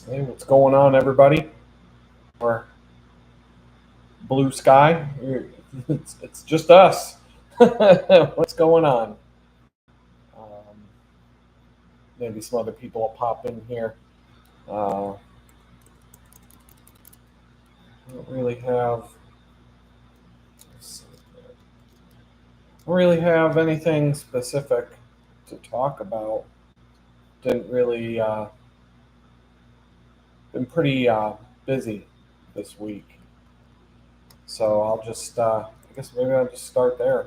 Hey, what's going on, everybody? Or blue sky? It's just us. What's going on? Um, Maybe some other people will pop in here. I don't really have. Let's see here. I don't really have anything specific to talk about. Didn't really. Been pretty busy this week, so I'll just. I guess maybe I'll just start there.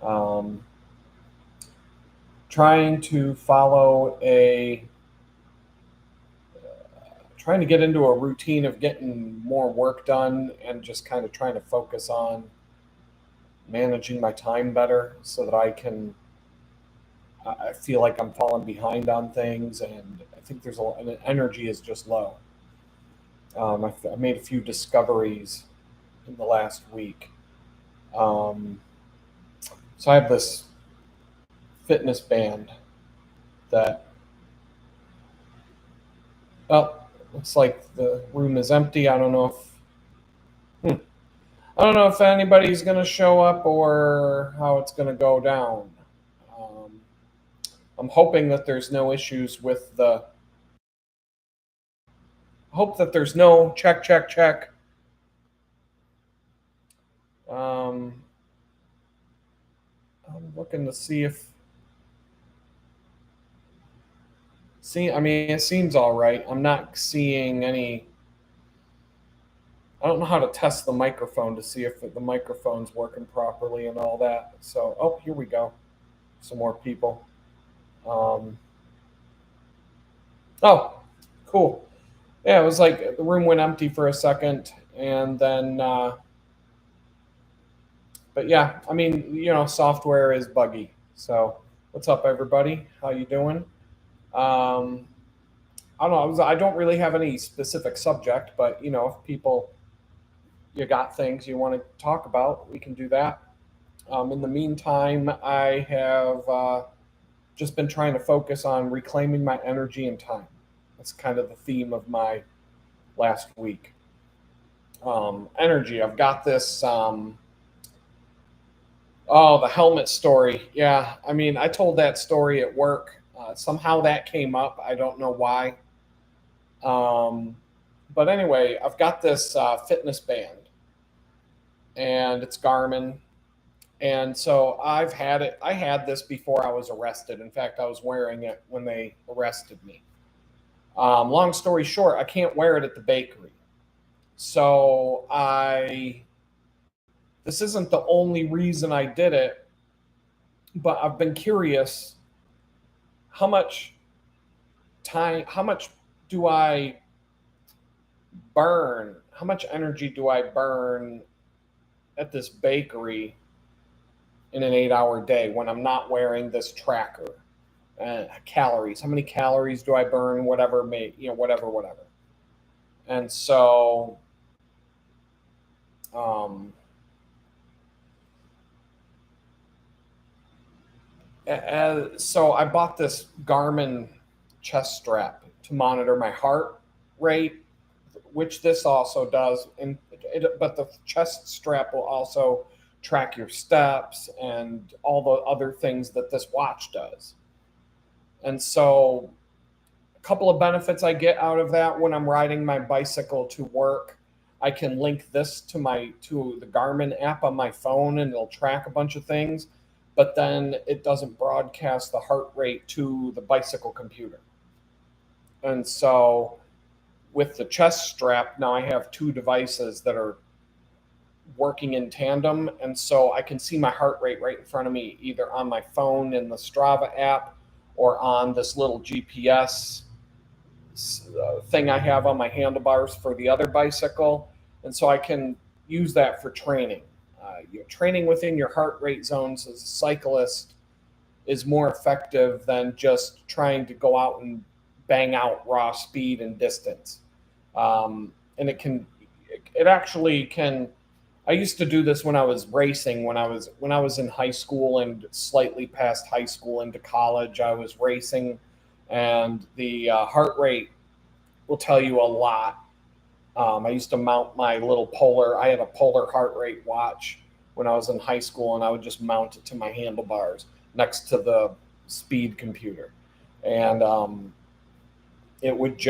Um, Trying to follow a trying to get into a routine of getting more work done and just kind of trying to focus on managing my time better so that I feel like I'm falling behind on things, and I think and energy is just low. I made a few discoveries in the last week. Um, so I have this fitness band that, well, looks like the room is empty. I don't know if anybody's going to show up or how it's going to go down. Um, I'm hoping that there's no issues with the. Hope that there's no check. Um, I'm looking to see if. I mean, it seems all right. I'm not seeing any. I don't know how to test the microphone to see if the microphone's working properly and all that. So, oh, here we go. Some more people. Um, oh, cool. Yeah, it was like the room went empty for a second, and then but yeah, I mean, software is buggy. So what's up, everybody? How you doing? um I don't know, I don't really have any specific subject, but if people, you got things you want to talk about, we can do that. In the meantime, I have just been trying to focus on reclaiming my energy and time. That's kind of the theme of my last week. Energy, I've got this. Oh, the helmet story. Yeah, I mean, I told that story at work. Somehow that came up. I don't know why. Um, but anyway, I've got this fitness band, and it's Garmin. And so I've had it. I had this before I was arrested. In fact, I was wearing it when they arrested me. Long story short, I can't wear it at the bakery. So this isn't the only reason I did it, but I've been curious how much how much do I burn? How much energy do I burn at this bakery in an 8-hour day when I'm not wearing this tracker? Calories. How many calories do I burn? Whatever, whatever. And so, um, so I bought this Garmin chest strap to monitor my heart rate, which this also does. But the chest strap will also track your steps and all the other things that this watch does. And so, a couple of benefits I get out of that: when I'm riding my bicycle to work, I can link this to the Garmin app on my phone, and it'll track a bunch of things. But then it doesn't broadcast the heart rate to the bicycle computer. And so, with the chest strap, now I have two devices that are working in tandem, and so I can see my heart rate right in front of me, either on my phone in the Strava app or on this little GPS thing I have on my handlebars for the other bicycle. And so I can use that for training. Training within your heart rate zones as a cyclist is more effective than just trying to go out and bang out raw speed and distance. And it actually can. I used to do this when I was racing, when I was in high school and slightly past high school into college. I was racing, and the heart rate will tell you a lot. I used to mount my little I had a Polar heart rate watch when I was in high school, and I would just mount it to my handlebars next to the speed computer. And it would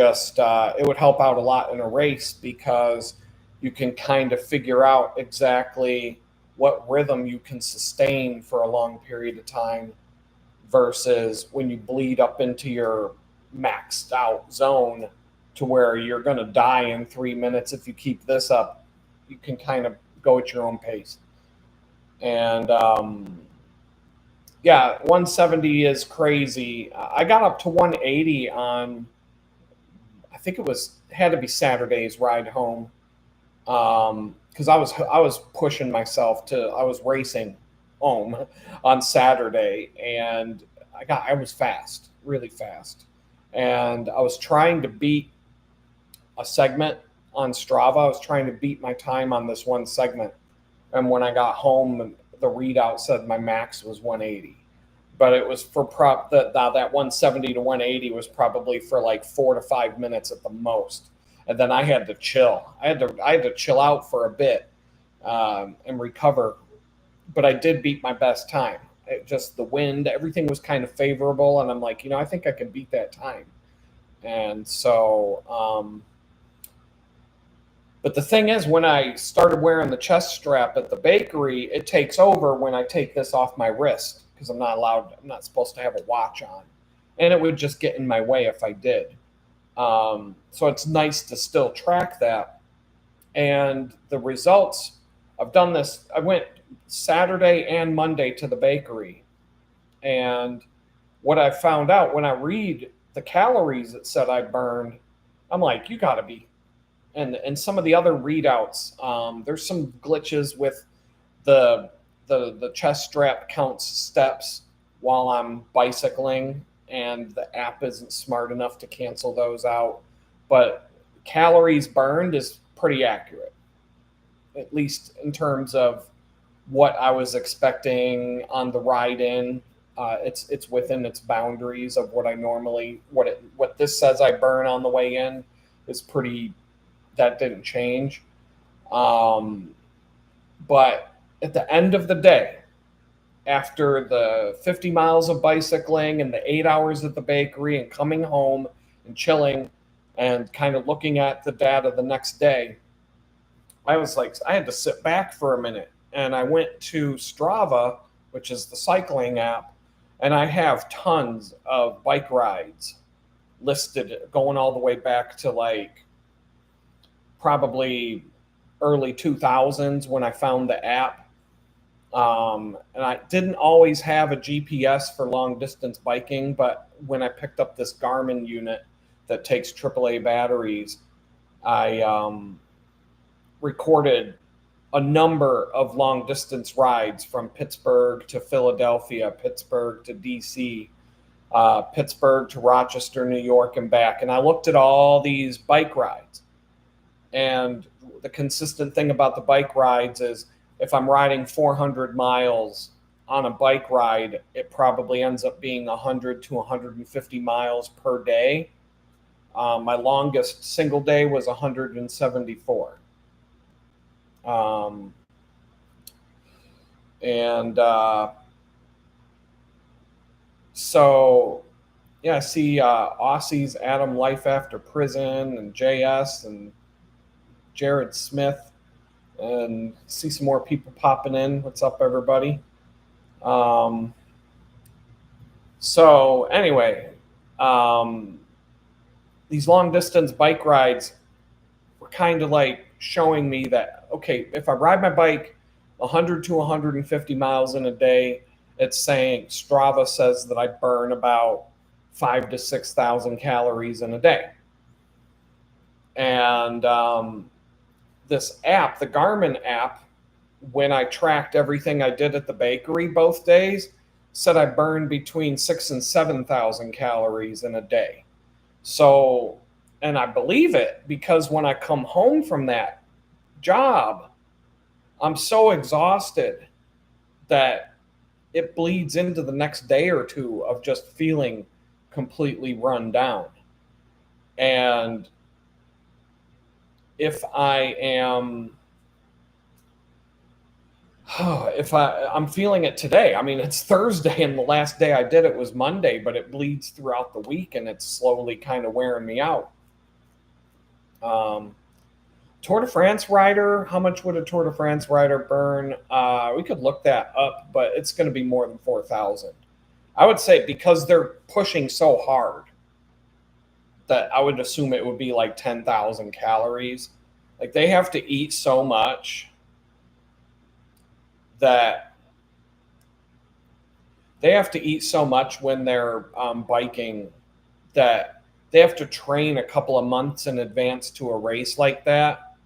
help out a lot in a race because you can kind of figure out exactly what rhythm you can sustain for a long period of time versus when you bleed up into your maxed out zone to where you're going to die in 3 minutes. If you keep this up, you can kind of go at your own pace. And yeah, 170 is crazy. I got up to 180 on, I think had to be Saturday's ride home, because I was pushing myself I was racing home on Saturday, and I was fast, really fast, and I was trying to beat a segment on Strava. I was trying to beat my time on this one segment, and when I got home, the readout said my max was 180. But it was for that 170 to 180 was probably for like 4 to 5 minutes at the most, and then I had to chill. I had to chill out for a bit and recover. But I did beat my best time. Just the wind, everything was kind of favorable, and I'm like, I think I can beat that time. And so, but the thing is, when I started wearing the chest strap at the bakery, it takes over when I take this off my wrist, because I'm not supposed to have a watch on. And it would just get in my way if I did. So it's nice to still track that. And the results, I've done this, I went Saturday and Monday to the bakery. And what I found out when I read the calories it said I burned, I'm like, you got to be. And some of the other readouts, there's some glitches with the chest strap counts steps while I'm bicycling, and the app isn't smart enough to cancel those out. But calories burned is pretty accurate, at least in terms of what I was expecting on the ride in. It's within its boundaries of what I normally what this says I burn on the way in is pretty. That didn't change. But at the end of the day, after the 50 miles of bicycling and the 8 hours at the bakery and coming home and chilling and kind of looking at the data the next day, I was like, I had to sit back for a minute. And I went to Strava, which is the cycling app, and I have tons of bike rides listed going all the way back to like probably early 2000s when I found the app. And I didn't always have a GPS for long distance biking, but when I picked up this Garmin unit that takes AAA batteries, I recorded a number of long distance rides from Pittsburgh to Philadelphia, Pittsburgh to DC, Pittsburgh to Rochester, New York, and back. And I looked at all these bike rides. And the consistent thing about the bike rides is if I'm riding 400 miles on a bike ride, it probably ends up being 100 to 150 miles per day. My longest single day was 174. So, yeah, I see Aussie's Adam Life After Prison and JS and Jared Smith, and see some more people popping in. What's up, everybody? So anyway, these long distance bike rides were kind of like showing me that, okay, if I ride my bike 100 to 150 miles in a day, it's saying Strava says that I burn about 5,000 to 6,000 calories in a day. And this app, the Garmin app, when I tracked everything I did at the bakery both days, said I burned between 6,000 and 7,000 calories in a day. So, and I believe it, because when I come home from that job, I'm so exhausted that it bleeds into the next day or two of just feeling completely run down. And if I am, I'm feeling it today. I mean, it's Thursday and the last day I did it was Monday, but it bleeds throughout the week and it's slowly kind of wearing me out. Tour de France rider, how much would a Tour de France rider burn? We could look that up, but it's going to be more than 4,000. I would say because they're pushing so hard that I would assume it would be like 10,000 calories. Like they have to eat so much that when they're biking that they have to train a couple of months in advance to a race like that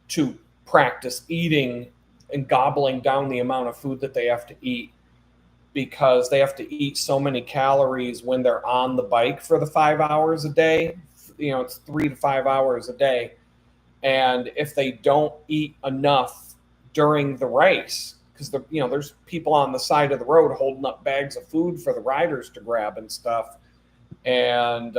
to practice eating and gobbling down the amount of food that they have to eat, because they have to eat so many calories when they're on the bike for the 5 hours a day. It's 3 to 5 hours a day. And if they don't eat enough during the race, because there's people on the side of the road holding up bags of food for the riders to grab and stuff. And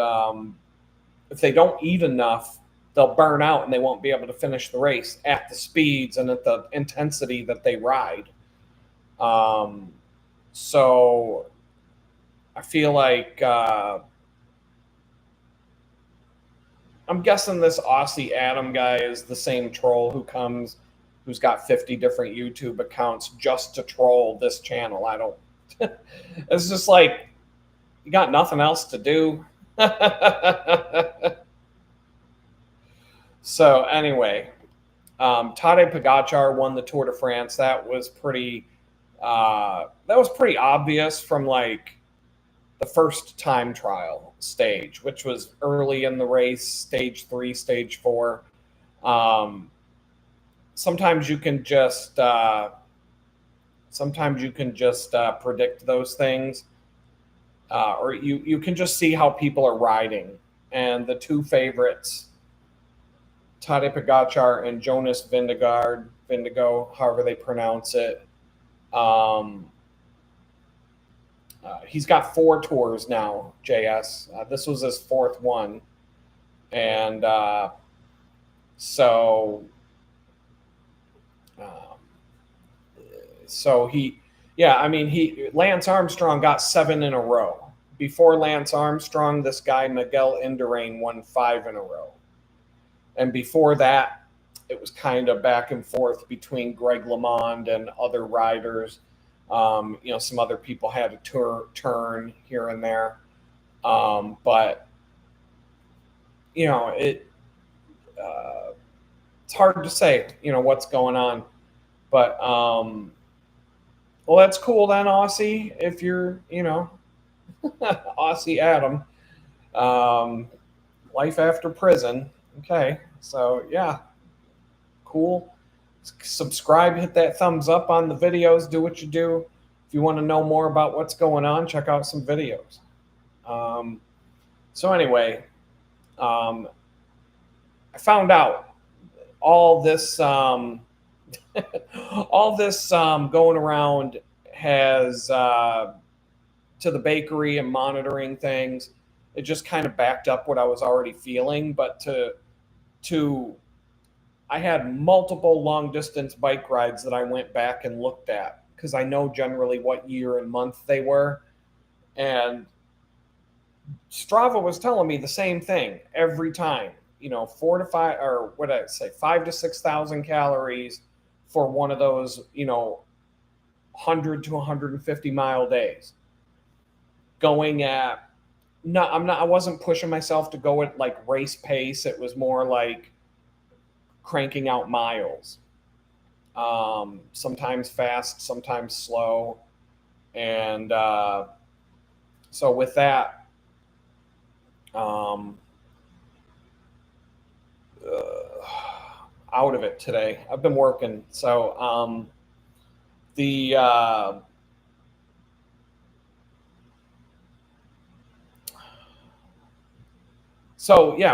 if they don't eat enough, they'll burn out and they won't be able to finish the race at the speeds and at the intensity that they ride. So I feel like I'm guessing this Aussie Adam guy is the same troll who's got 50 different YouTube accounts just to troll this channel. It's just like, you got nothing else to do. So anyway, Tadej Pogacar won the Tour de France. That was pretty obvious from like the first time trial stage, which was early in the race, stage 3, stage 4. Sometimes you can just predict those things, or you can just see how people are riding. And the two favorites, Tadej Pogacar and Jonas Vingegaard, however they pronounce it. He's got 4 tours now, JS. This was his 4th one. And so Lance Armstrong got 7 in a row. Before Lance Armstrong, this guy, Miguel Indurain, won 5 in a row. And before that, it was kind of back and forth between Greg LeMond and other riders. Some other people had a turn here and there. But it's hard to say, what's going on. But, well, that's cool then, Aussie, if you're, Aussie Adam. Life after prison. Okay, so yeah, cool. Subscribe, hit that thumbs up on the videos, do what you do. If you want to know more about what's going on, check out some videos. So anyway, I found out all this going around has to the bakery and monitoring things. It just kind of backed up what I was already feeling, but I had multiple long distance bike rides that I went back and looked at because I know generally what year and month they were. And Strava was telling me the same thing every time, 4 to 5, or what did I say, 5 to 6,000 calories for one of those, 100 to 150 mile days. Going at, I wasn't pushing myself to go at like race pace. It was more like cranking out miles, sometimes fast, sometimes slow. And so with that, out of it today. I've been working. So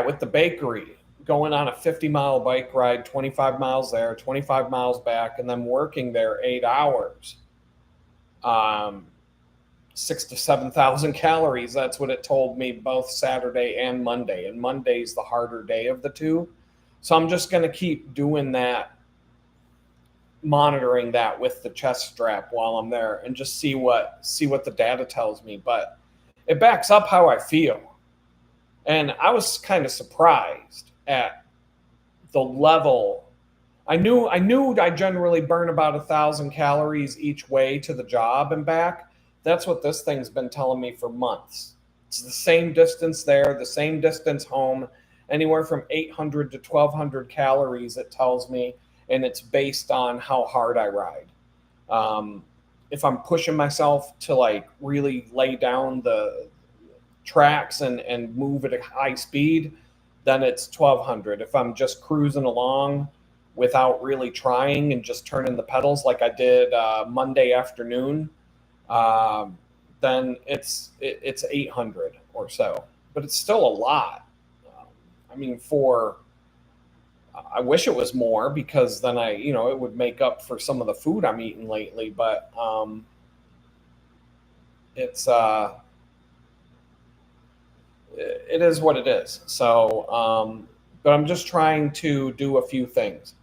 with the bakery, going on a 50-mile bike ride, 25 miles there, 25 miles back, and then working there 8 hours, 6,000 to 7,000 calories. That's what it told me both Saturday and Monday. And Monday's the harder day of the two. So I'm just going to keep doing that, monitoring that with the chest strap while I'm there, and just see what the data tells me. But it backs up how I feel. And I was kind of surprised at the level. I knew I generally burn about 1,000 calories each way to the job and back. That's what this thing's been telling me for months. It's the same distance there, the same distance home, anywhere from 800 to 1,200 calories, it tells me, and it's based on how hard I ride. If I'm pushing myself to like really lay down the tracks and move at a high speed, then it's 1,200. If I'm just cruising along without really trying and just turning the pedals like I did Monday afternoon, then it's 800 or so. But it's still a lot. I mean, I wish it was more, because then it would make up for some of the food I'm eating lately. But it's it is what it is. So, but I'm just trying to do a few things,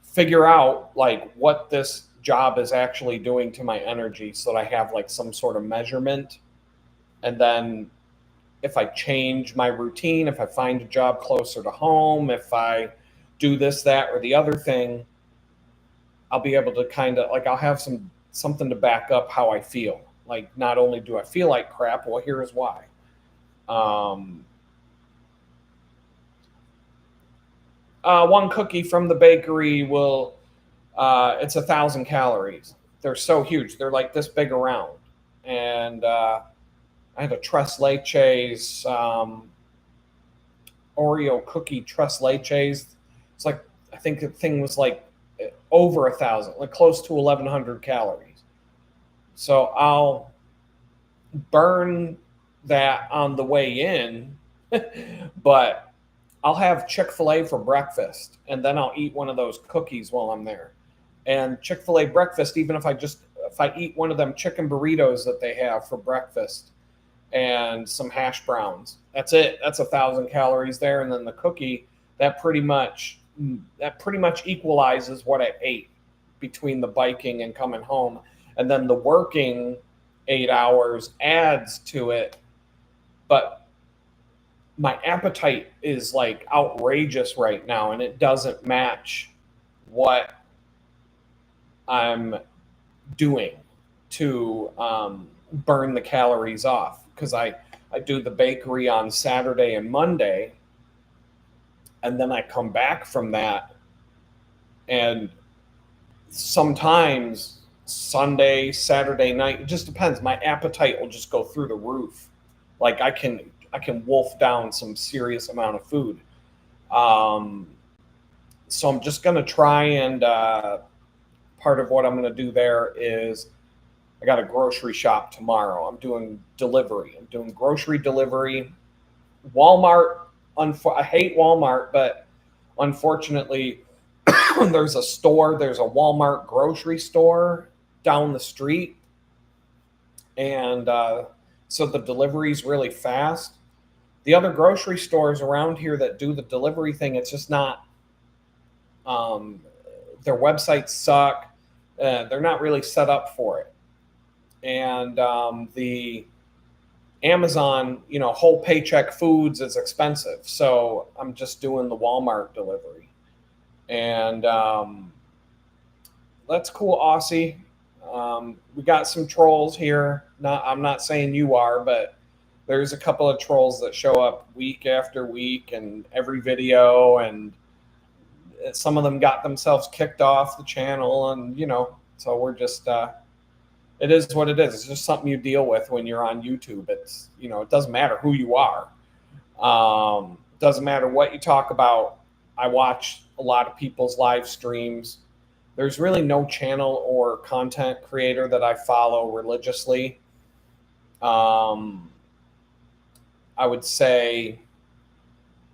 figure out like what this job is actually doing to my energy, so that I have like some sort of measurement. And then if I change my routine, if I find a job closer to home, if I do this, that, or the other thing, I'll be able to kind of like, I'll have something to back up how I feel. Like, not only do I feel like crap, well, here's why. One cookie from the bakery it's 1,000 calories. They're so huge. They're like this big around. And I had a tres leches, Oreo cookie tres leches. It's like, I think the thing was like over 1,000, like close to 1,100 calories. So I'll burn that on the way in, but I'll have Chick-fil-A for breakfast, and then I'll eat one of those cookies while I'm there. And Chick-fil-A breakfast, even if I eat one of them chicken burritos that they have for breakfast and some hash browns, that's it. That's 1,000 calories there. And then the cookie, that pretty much equalizes what I ate between the biking and coming home. And then the working 8 hours adds to it. But my appetite is like outrageous right now, and it doesn't match what I'm doing to burn the calories off, because I do the bakery on Saturday and Monday, and then I come back from that, and sometimes Sunday, Saturday night, it just depends. My appetite will just go through the roof. Like I can wolf down some serious amount of food. So I'm just going to try and part of what I'm going to do there is I got a grocery shop tomorrow. I'm doing delivery. I'm doing grocery delivery. Walmart. I hate Walmart, but unfortunately, there's a Walmart grocery store down the street. And so the delivery is really fast. The other grocery stores around here that do the delivery thing, it's just not, their websites suck. They're not really set up for it. And the Amazon, whole paycheck foods is expensive. So I'm just doing the Walmart delivery. And that's cool, Aussie. We got some trolls here. I'm not saying you are, but there's a couple of trolls that show up week after week and every video, and some of them got themselves kicked off the channel, and so we're just it is what it is. It's just something you deal with when you're on YouTube. It's it doesn't matter who you are. Doesn't matter what you talk about. I watch a lot of people's live streams. There's really no channel or content creator that I follow religiously. I would say,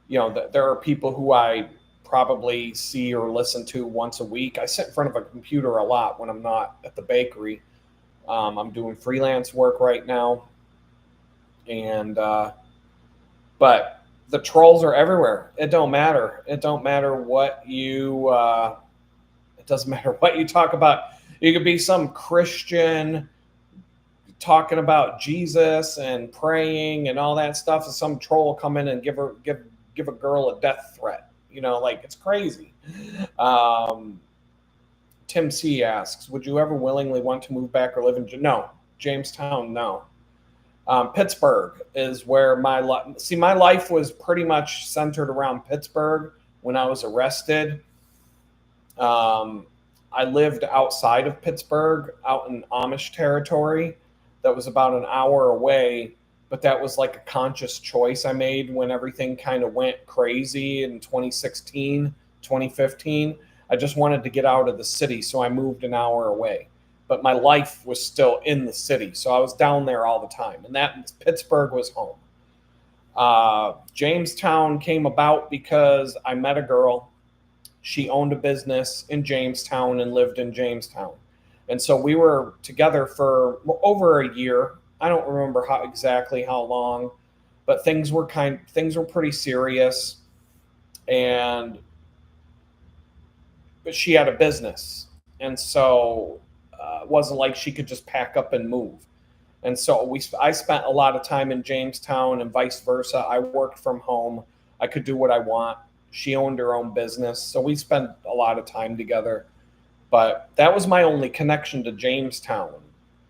that there are people who I probably see or listen to once a week. I sit in front of a computer a lot when I'm not at the bakery. I'm doing freelance work right now. And, but The trolls are everywhere. It don't matter. It don't matter what you. It doesn't matter what you talk about. You could be some Christian talking about Jesus and praying and all that stuff, and some troll will come in and give a girl a death threat. Like it's crazy. Um, Tim C asks, "Would you ever willingly want to move back or live in?" No, Jamestown. No. Pittsburgh is where my life was pretty much centered around Pittsburgh when I was arrested. I lived outside of Pittsburgh, out in Amish territory. That was about an hour away, but that was like a conscious choice I made when everything kind of went crazy in 2016, 2015. I just wanted to get out of the city, so I moved an hour away. But my life was still in the city, so I was down there all the time, and that Pittsburgh was home. Jamestown came about because I met a girl. She owned a business in Jamestown and lived in Jamestown. And so we were together for over a year. I don't remember exactly how long, but things were pretty serious. But she had a business. And so it wasn't like she could just pack up and move. And so I spent a lot of time in Jamestown and vice versa. I worked from home. I could do what I want. She owned her own business. So we spent a lot of time together. But that was my only connection to Jamestown.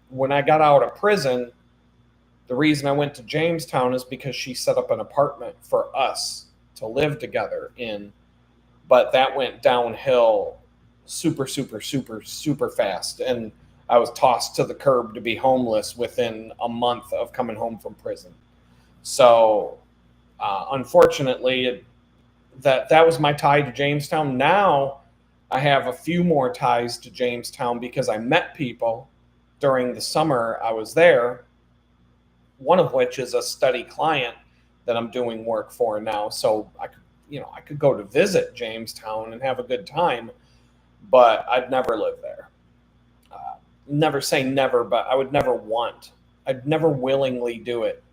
When I got out of prison, the reason I went to Jamestown is because she set up an apartment for us to live together in. But that went downhill super, super, super, super fast. And I was tossed to the curb to be homeless within a month of coming home from prison. So, unfortunately, that was my tie to Jamestown. Now, I have a few more ties to Jamestown because I met people during the summer I was there, one of which is a steady client that I'm doing work for now. So I could go to visit Jamestown and have a good time, but I'd never live there. Never say never, but I would never want. I'd never willingly do it.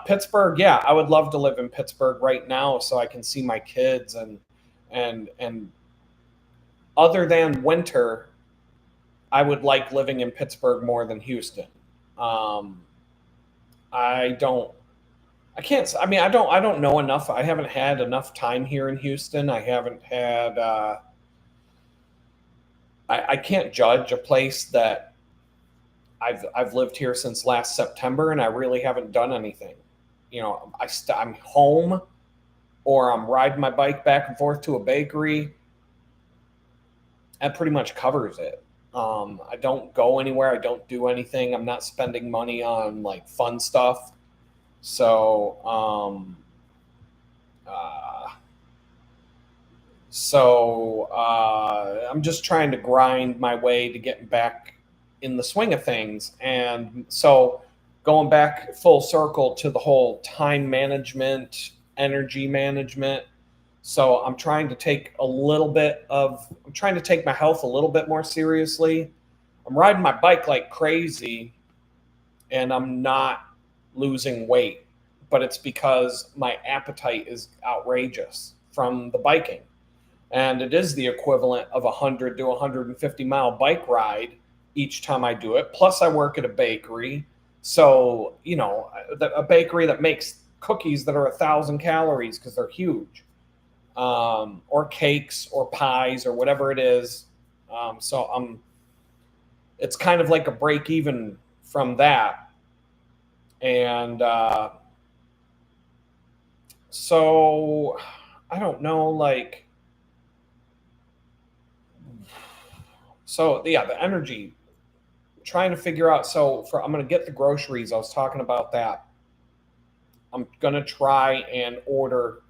Pittsburgh, yeah, I would love to live in Pittsburgh right now so I can see my kids and other than winter, I would like living in Pittsburgh more than Houston. I don't I can't. I don't know enough. I haven't had enough time here in Houston. I haven't had. I can't judge a place that I've lived here since last September, and I really haven't done anything. I'm home, or I'm riding my bike back and forth to a bakery. That pretty much covers it. I don't go anywhere. I don't do anything. I'm not spending money on like fun stuff. So, I'm just trying to grind my way to getting back in the swing of things. And so going back full circle to the whole time management, energy management. So I'm trying to take my health a little bit more seriously. I'm riding my bike like crazy and I'm not losing weight, but it's because my appetite is outrageous from the biking. And it is the equivalent of a 100 to 150 mile bike ride each time I do it. Plus, I work at a bakery. So, a bakery that makes cookies that are 1,000 calories because they're huge, or cakes or pies or whatever it is. It's kind of like a break even from that. And so I don't know, the energy, trying to figure out. I'm going to get the groceries. I was talking about that. I'm going to try and order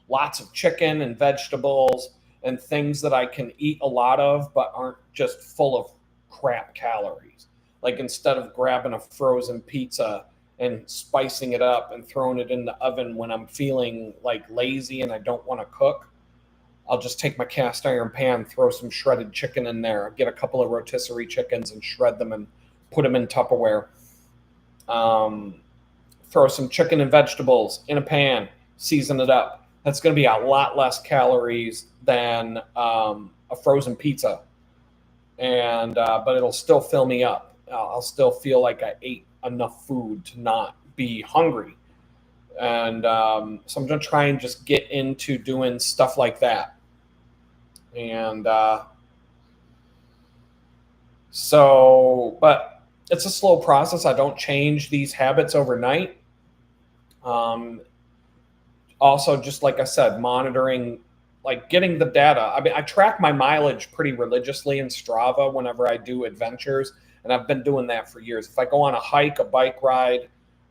lots of chicken and vegetables and things that I can eat a lot of, but aren't just full of crap calories. Like instead of grabbing a frozen pizza and spicing it up and throwing it in the oven when I'm feeling like lazy and I don't want to cook, I'll just take my cast iron pan, throw some shredded chicken in there, get a couple of rotisserie chickens and shred them and put them in Tupperware. throw some chicken and vegetables in a pan, season it up. That's going to be a lot less calories than a frozen pizza, and but it'll still fill me up. I'll still feel like I ate enough food to not be hungry. And so I'm going to try and just get into doing stuff like that. And but it's a slow process. I don't change these habits overnight. Also, just like I said, monitoring, like getting the data. I mean, I track my mileage pretty religiously in Strava whenever I do adventures, and I've been doing that for years. If I go on a hike, a bike ride,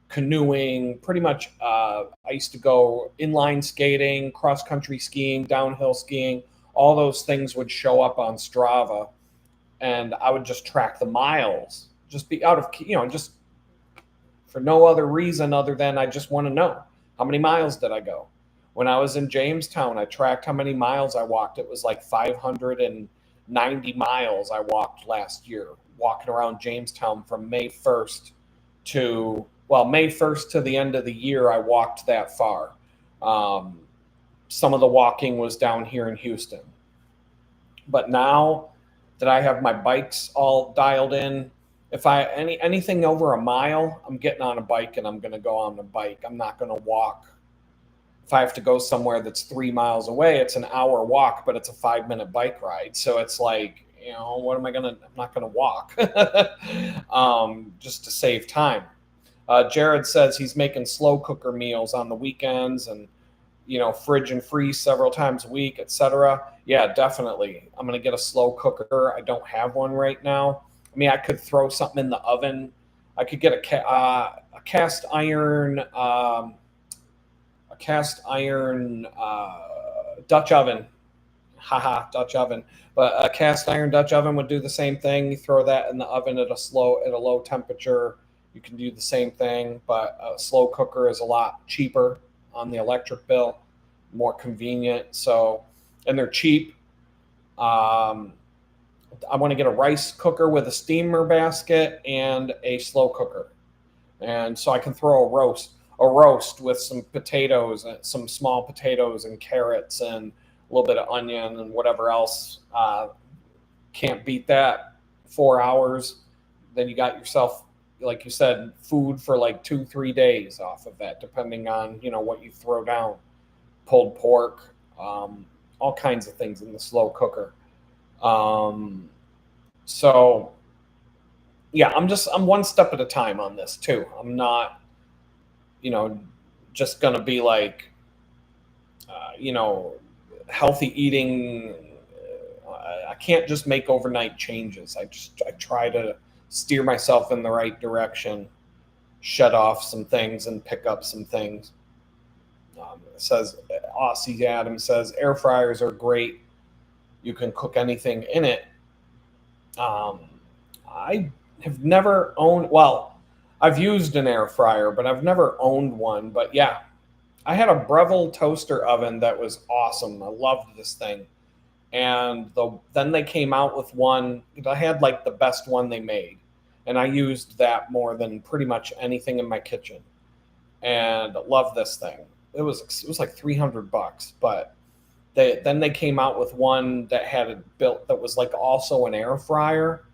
canoeing, pretty much, I used to go inline skating, cross country skiing, downhill skiing. All those things would show up on Strava, and I would just track the miles, just be out of, just for no other reason other than I just want to know how many miles did I go. When I was in Jamestown, I tracked how many miles I walked. It was like 590 miles I walked last year, walking around Jamestown from May 1st May 1st to the end of the year. I walked that far. Some of the walking was down here in Houston. But now that I have my bikes all dialed in, if anything over a mile, I'm getting on a bike and I'm going to go on a bike. I'm not going to walk. If I have to go somewhere that's 3 miles away, it's an hour walk, but it's a 5-minute bike ride. So it's like, what am I going to, I'm not going to walk just to save time. Jared says he's making slow cooker meals on the weekends and, fridge and freeze several times a week, etc. Yeah, definitely. I'm going to get a slow cooker. I don't have one right now. I mean, I could throw something in the oven. I could get a cast iron Dutch oven. Dutch oven. But a cast iron Dutch oven would do the same thing. You throw that in the oven at a low temperature. You can do the same thing, but a slow cooker is a lot cheaper on the electric bill, more convenient. So, and they're cheap. I want to get a rice cooker with a steamer basket and a slow cooker. And so I can throw a roast with some potatoes, some small potatoes and carrots and a little bit of onion and whatever else. Can't beat that. 4 hours. Then you got yourself, like you said, food for like 2-3 days off of that, depending on, what you throw down. Pulled pork, all kinds of things in the slow cooker. So yeah, I'm one step at a time on this too. I'm not, just going to be like, healthy eating. I can't just make overnight changes. I try to steer myself in the right direction, shut off some things and pick up some things. Aussie Adam says, air fryers are great. You can cook anything in it. I have never owned, I've used an air fryer, but I've never owned one. But yeah, I had a Breville toaster oven that was awesome. I loved this thing. And then they came out with one. I had like the best one they made. And I used that more than pretty much anything in my kitchen. And loved this thing. It was like $300, but then they came out with one that had it built that was like also an air fryer.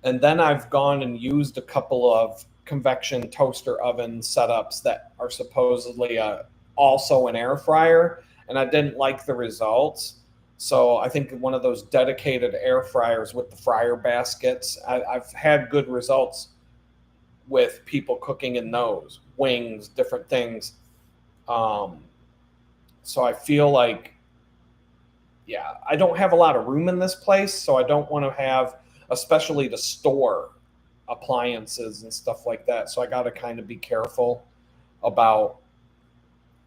And then I've gone and used a couple of convection toaster oven setups that are supposedly also an air fryer, and I didn't like the results. So I think one of those dedicated air fryers with the fryer baskets, I've had good results with people cooking in those, wings, different things. So I feel like, yeah, I don't have a lot of room in this place, so I don't want to have, especially to store appliances and stuff like that. So I got to kind of be careful about,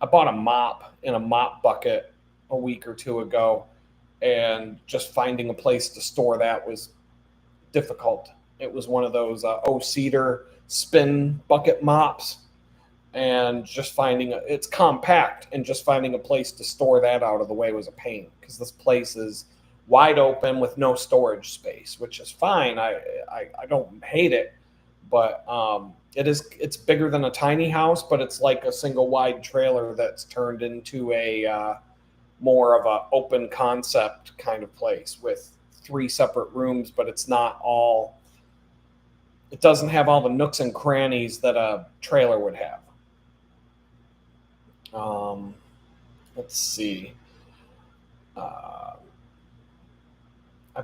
I bought a mop in a mop bucket a week or two ago, and just finding a place to store that was difficult. It was one of those O-Cedar spin bucket mops, and just finding it's compact, and just finding a place to store that out of the way was a pain, because this place is wide open with no storage space, which is fine. I don't hate it, But it's bigger than a tiny house, but it's like a single wide trailer that's turned into a more of a open concept kind of place with 3 separate rooms, but it's not all. It doesn't have all the nooks and crannies that a trailer would have. Let's see. I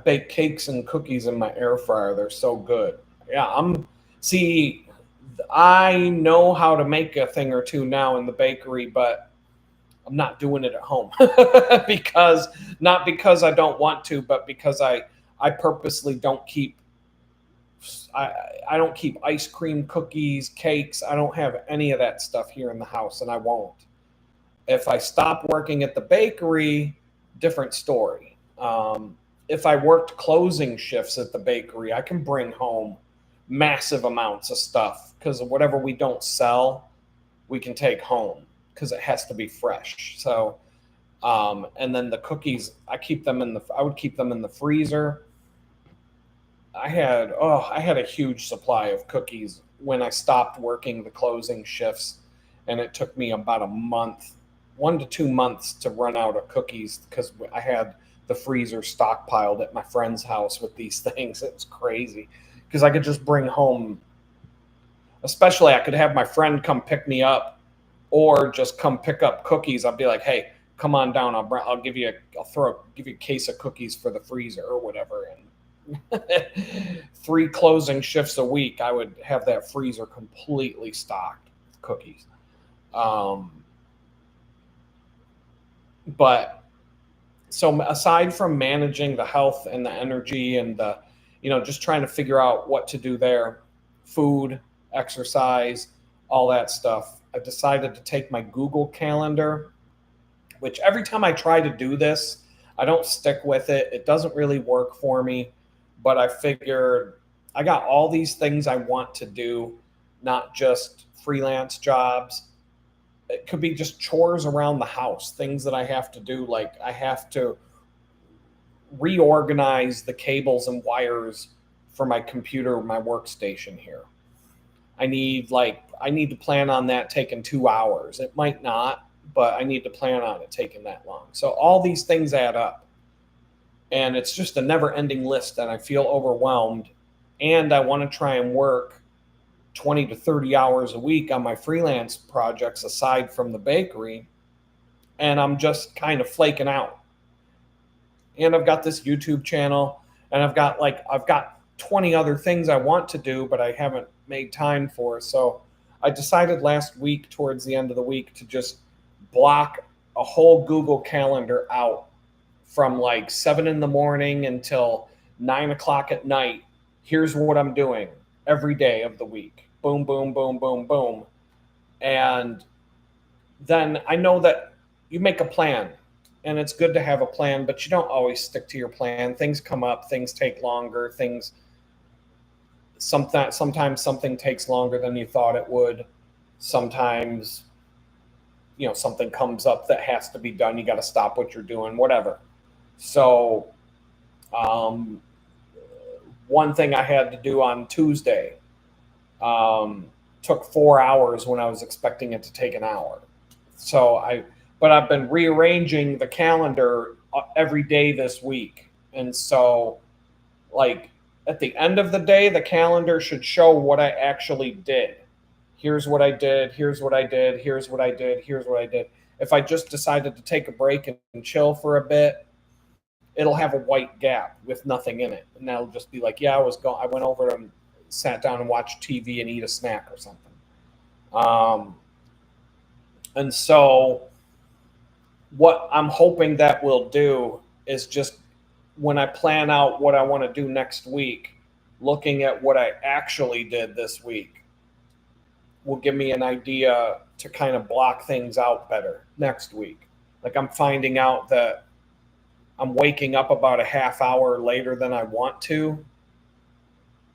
bake cakes and cookies in my air fryer. They're so good. Yeah, I know how to make a thing or two now in the bakery, but I'm not doing it at home because not because I don't want to, but because I purposely don't keep I don't keep ice cream, cookies, cakes. I don't have any of that stuff here in the house, and I won't. If I stop working at the bakery, different story. If I worked closing shifts at the bakery, I can bring home massive amounts of stuff because whatever we don't sell, we can take home because it has to be fresh. So, and then the cookies, I would keep them in the freezer. I had a huge supply of cookies when I stopped working the closing shifts, and it took me about a month, 1 to 2 months to run out of cookies because I had the freezer stockpiled at my friend's house with these things. It was crazy because I could just bring home, especially I could have my friend come pick me up or just come pick up cookies. I'd be like, hey, come on down. I'll give you a case of cookies for the freezer or whatever. And 3 closing shifts a week, I would have that freezer completely stocked with cookies. But so aside from managing the health and the energy and the, just trying to figure out what to do there, food, exercise, all that stuff, I decided to take my Google Calendar, which every time I try to do this, I don't stick with it. It doesn't really work for me. But I figured I got all these things I want to do, not just freelance jobs. It could be just chores around the house, things that I have to do. Like I have to reorganize the cables and wires for my computer, my workstation here. I need to plan on that taking 2 hours. It might not, but I need to plan on it taking that long. So all these things add up. And it's just a never-ending list, and I feel overwhelmed. And I want to try and work 20 to 30 hours a week on my freelance projects aside from the bakery, and I'm just kind of flaking out. And I've got this YouTube channel, and I've got 20 other things I want to do, but I haven't made time for. So I decided last week, towards the end of the week, to just block a whole Google Calendar out from 7 in the morning until 9 o'clock at night. Here's what I'm doing every day of the week. Boom, boom, boom, boom, boom. And then I know that you make a plan, and it's good to have a plan, but you don't always stick to your plan. Things come up, things take longer, sometimes something takes longer than you thought it would. Sometimes, something comes up that has to be done. You got to stop what you're doing, whatever. So, one thing I had to do on Tuesday took 4 hours when I was expecting it to take an hour. But I've been rearranging the calendar every day this week. And so, at the end of the day, the calendar should show what I actually did. Here's what I did. Here's what I did. Here's what I did. Here's what I did. If I just decided to take a break and chill for a bit, it'll have a white gap with nothing in it. And that'll just be like, yeah, I went over and sat down and watched TV and eat a snack or something. And so what I'm hoping that will do is just when I plan out what I want to do next week, looking at what I actually did this week will give me an idea to kind of block things out better next week. I'm finding out that I'm waking up about a half hour later than I want to.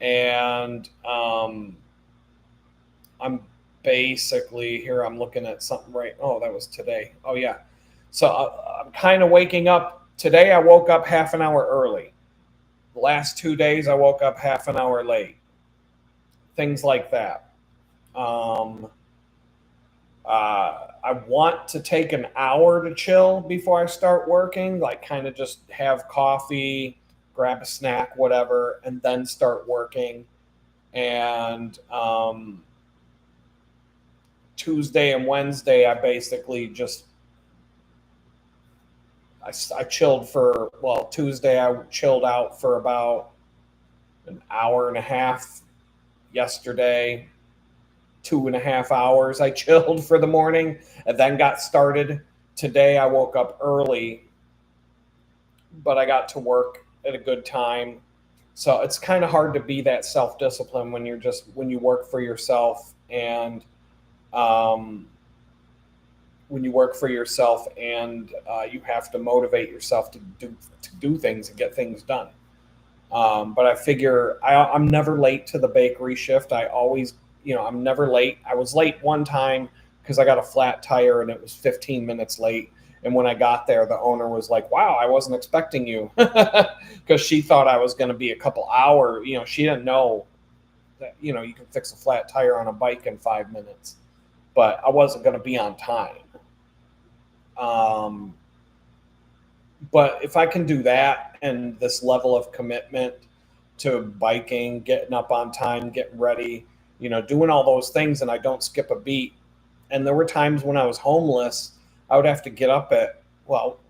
And I'm basically, here I'm looking at something right. Oh, that was today. Oh, yeah. So I'm kind of waking up. Today I woke up half an hour early. The last 2 days I woke up half an hour late. things like that. Um, I want to take an hour to chill before I start working, like kind of just have coffee, grab a snack, whatever, and then start working. And Tuesday and Wednesday, I basically just I chilled for, well, Tuesday I chilled out for about an hour and a half. Yesterday, 2.5 hours I chilled for the morning and then got started. Today I woke up early, but I got to work at a good time. So it's kind of hard to be that self-disciplined when you work for yourself, and um, when you work for yourself and you have to motivate yourself to do things and get things done. But I figure I'm never late to the bakery shift. I always, I'm never late. I was late one time because I got a flat tire and it was 15 minutes late. And when I got there, the owner was like, "Wow, I wasn't expecting you," because she thought I was going to be a couple hours. She didn't know that you can fix a flat tire on a bike in 5 minutes, but I wasn't going to be on time. Um, but if I can do that and this level of commitment to biking, getting up on time, getting ready, doing all those things, and I don't skip a beat. And there were times when I was homeless, I would have to get up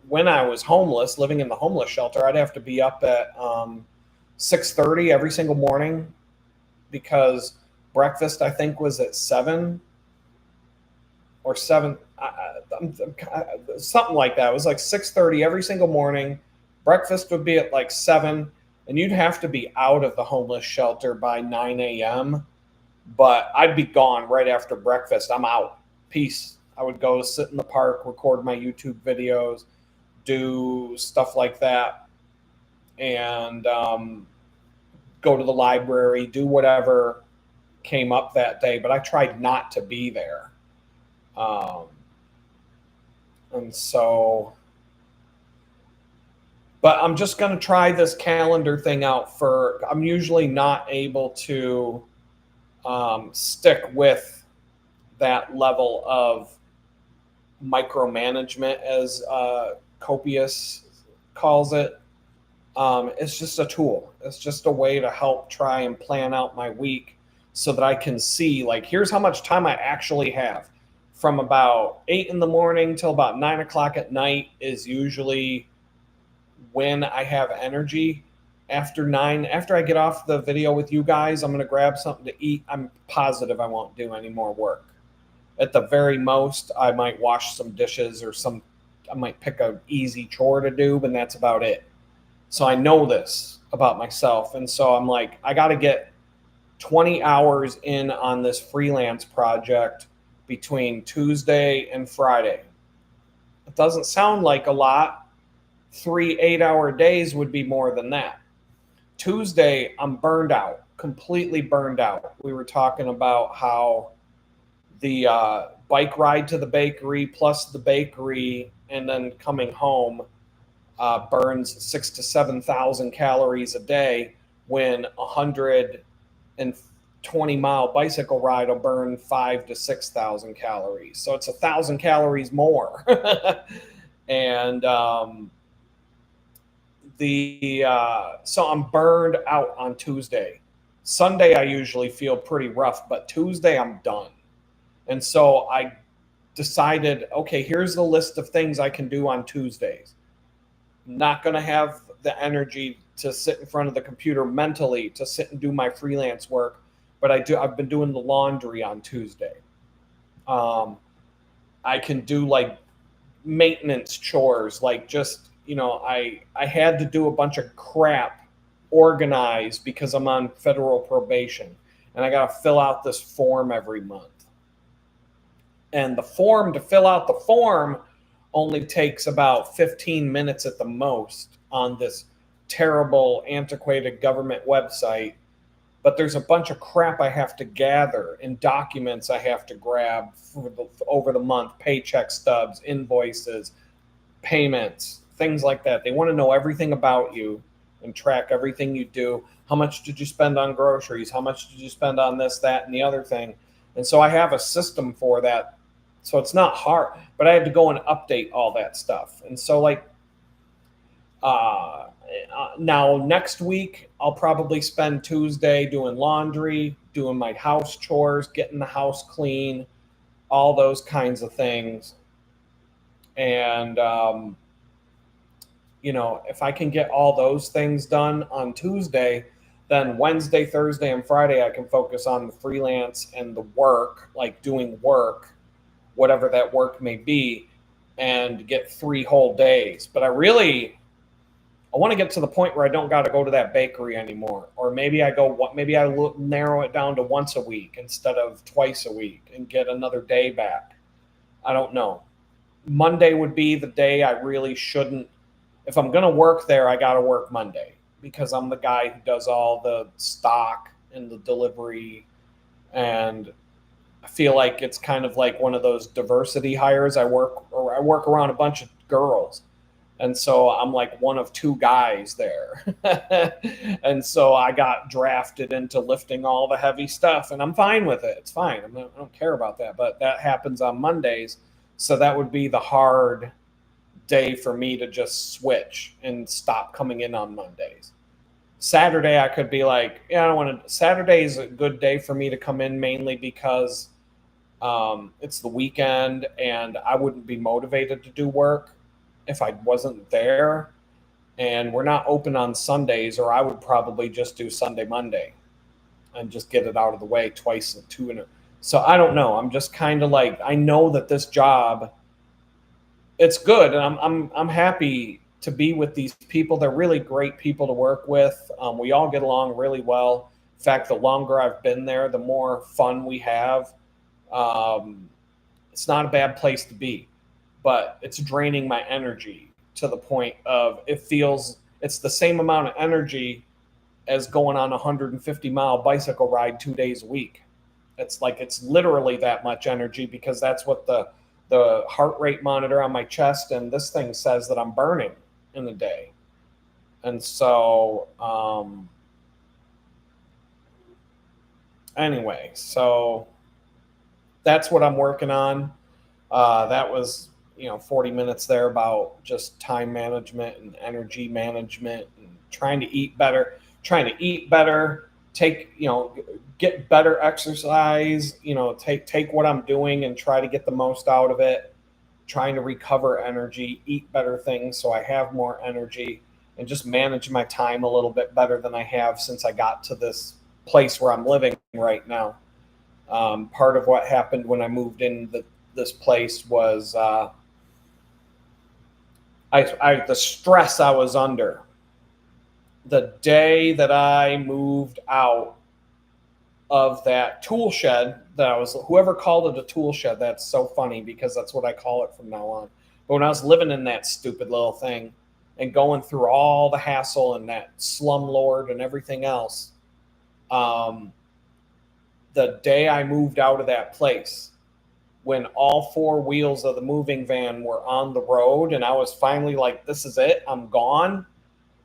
when I was homeless, living in the homeless shelter, I'd have to be up at 6:30 every single morning because breakfast, I think, was at 7 or 7, something like that. It was like 6:30 every single morning. Breakfast would be at like 7, and you'd have to be out of the homeless shelter by 9 a.m. But I'd be gone right after breakfast. I'm out. Peace. I would go sit in the park, record my YouTube videos, do stuff like that, and go to the library, do whatever came up that day. But I tried not to be there. And so, but I'm just going to try this calendar thing out I'm usually not able to stick with that level of micromanagement, as Copious calls it. It's just a tool. It's just a way to help try and plan out my week so that I can see, like, here's how much time I actually have. From about 8 in the morning till about 9 o'clock at night is usually when I have energy. After 9, after I get off the video with you guys, I'm going to grab something to eat. I'm positive I won't do any more work. At the very most, I might wash some dishes or I might pick an easy chore to do, but that's about it. So I know this about myself. And so I'm like, I got to get 20 hours in on this freelance project between Tuesday and Friday. It doesn't sound like a lot. 3 8-hour days would be more than that. Tuesday, I'm burned out, completely burned out. We were talking about how the bike ride to the bakery plus the bakery and then coming home burns 6,000 to 7,000 calories a day, when 120-mile bicycle ride will burn 5,000 to 6,000 calories. So it's 1,000 calories more. And so I'm burned out on Tuesday. Sunday I usually feel pretty rough, but Tuesday I'm done. And so I decided, okay, here's the list of things I can do on Tuesdays. I'm not going to have the energy to sit in front of the computer mentally to sit and do my freelance work, but I've been doing the laundry on Tuesday. I can do like maintenance chores, like just, I had to do a bunch of crap organized because I'm on federal probation and I got to fill out this form every month. And to fill out the form only takes about 15 minutes at the most on this terrible, antiquated government website. But there's a bunch of crap I have to gather and documents I have to grab over the month, paycheck stubs, invoices, payments, things like that. They want to know everything about you and track everything you do. How much did you spend on groceries? How much did you spend on this, that, and the other thing? And so I have a system for that. So it's not hard, but I had to go and update all that stuff. And so, like, now next week, I'll probably spend Tuesday doing laundry, doing my house chores, getting the house clean, all those kinds of things. And, if I can get all those things done on Tuesday, then Wednesday, Thursday, and Friday, I can focus on the freelance and the work, like doing work, whatever that work may be, and get 3 whole days. But I want to get to the point where I don't got to go to that bakery anymore. Or maybe I narrow it down to once a week instead of twice a week and get another day back. I don't know. Monday would be the day I really shouldn't. If I'm going to work there, I got to work Monday because I'm the guy who does all the stock and the delivery. And I feel like it's kind of like one of those diversity hires. I work around a bunch of girls. And so I'm like one of 2 guys there. And so I got drafted into lifting all the heavy stuff, and I'm fine with it. It's fine. I don't care about that. But that happens on Mondays. So that would be the hard day for me to just switch and stop coming in on Mondays. Saturday, I could be like, yeah, I don't want to. Saturday is a good day for me to come in mainly because it's the weekend and I wouldn't be motivated to do work if I wasn't there. And we're not open on Sundays, or I would probably just do Sunday, Monday and just get it out of the way twice and 2 in a. So I don't know. I'm just kind of like, I know that this job, it's good, and I'm happy to be with these people. They're really great people to work with. We all get along really well. In fact, the longer I've been there, the more fun we have. It's not a bad place to be, but it's draining my energy to the point of it's the same amount of energy as going on a 150-mile bicycle ride 2 days a week. It's literally that much energy because that's what the heart rate monitor on my chest and this thing says that I'm burning in the day. And so, anyway, so that's what I'm working on. That was, 40 minutes there about just time management and energy management and trying to eat better, get better exercise, take what I'm doing and try to get the most out of it, trying to recover energy, eat better things so I have more energy, and just manage my time a little bit better than I have since I got to this place where I'm living right now. Part of what happened when I moved in this place was the stress I was under. The day that I moved out of that tool shed whoever called it a tool shed, that's so funny because that's what I call it from now on. But when I was living in that stupid little thing and going through all the hassle and that slumlord and everything else, the day I moved out of that place, when all 4 wheels of the moving van were on the road and I was finally like, this is it, I'm gone,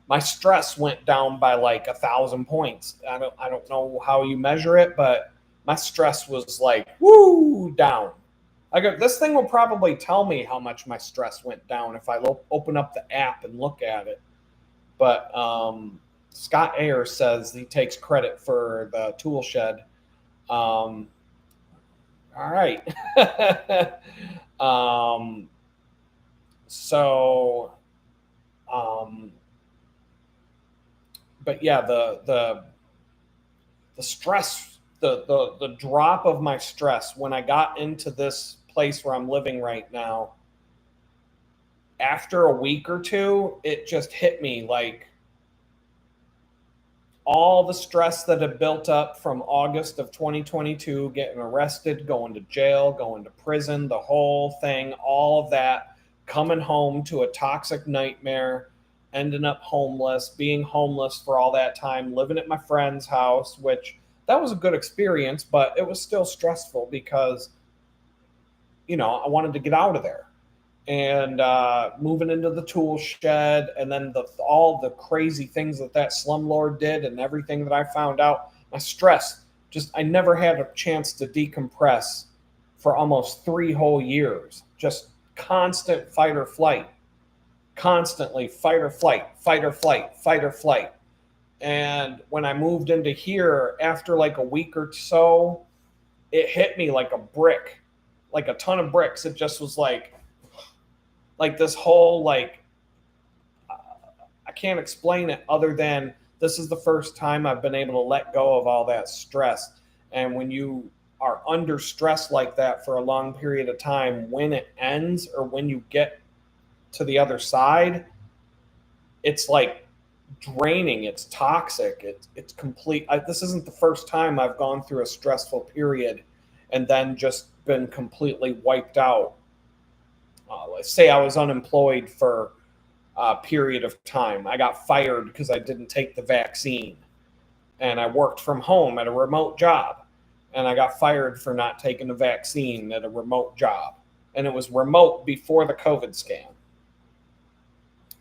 my stress went down by like 1,000 points. I don't know how you measure it, but my stress was like, woo, down. This thing will probably tell me how much my stress went down if I open up the app and look at it. But Scott Ayers says he takes credit for the tool shed. All right. But yeah, the stress, the drop of my stress when I got into this place where I'm living right now, after a week or 2, it just hit me like all the stress that had built up from August of 2022, getting arrested, going to jail, going to prison, the whole thing, all of that, coming home to a toxic nightmare, ending up homeless, being homeless for all that time, living at my friend's house, which that was a good experience, but it was still stressful because, I wanted to get out of there. and moving into the tool shed, and then all the crazy things that slumlord did, and everything that I found out. My stress, just I never had a chance to decompress for almost 3 whole years. Just constant fight or flight, constantly fight or flight, fight or flight, fight or flight. And when I moved into here, after like a week or so, it hit me like a brick, like a ton of bricks. It just was like this whole I can't explain it other than this is the first time I've been able to let go of all that stress. And when you are under stress like that for a long period of time, when it ends or when you get to the other side, it's like draining, it's toxic, it's complete. This isn't the first time I've gone through a stressful period and then just been completely wiped out. Let's say I was unemployed for a period of time. I got fired because I didn't take the vaccine, and I worked from home at a remote job, and I got fired for not taking the vaccine at a remote job, and it was remote before the COVID scam.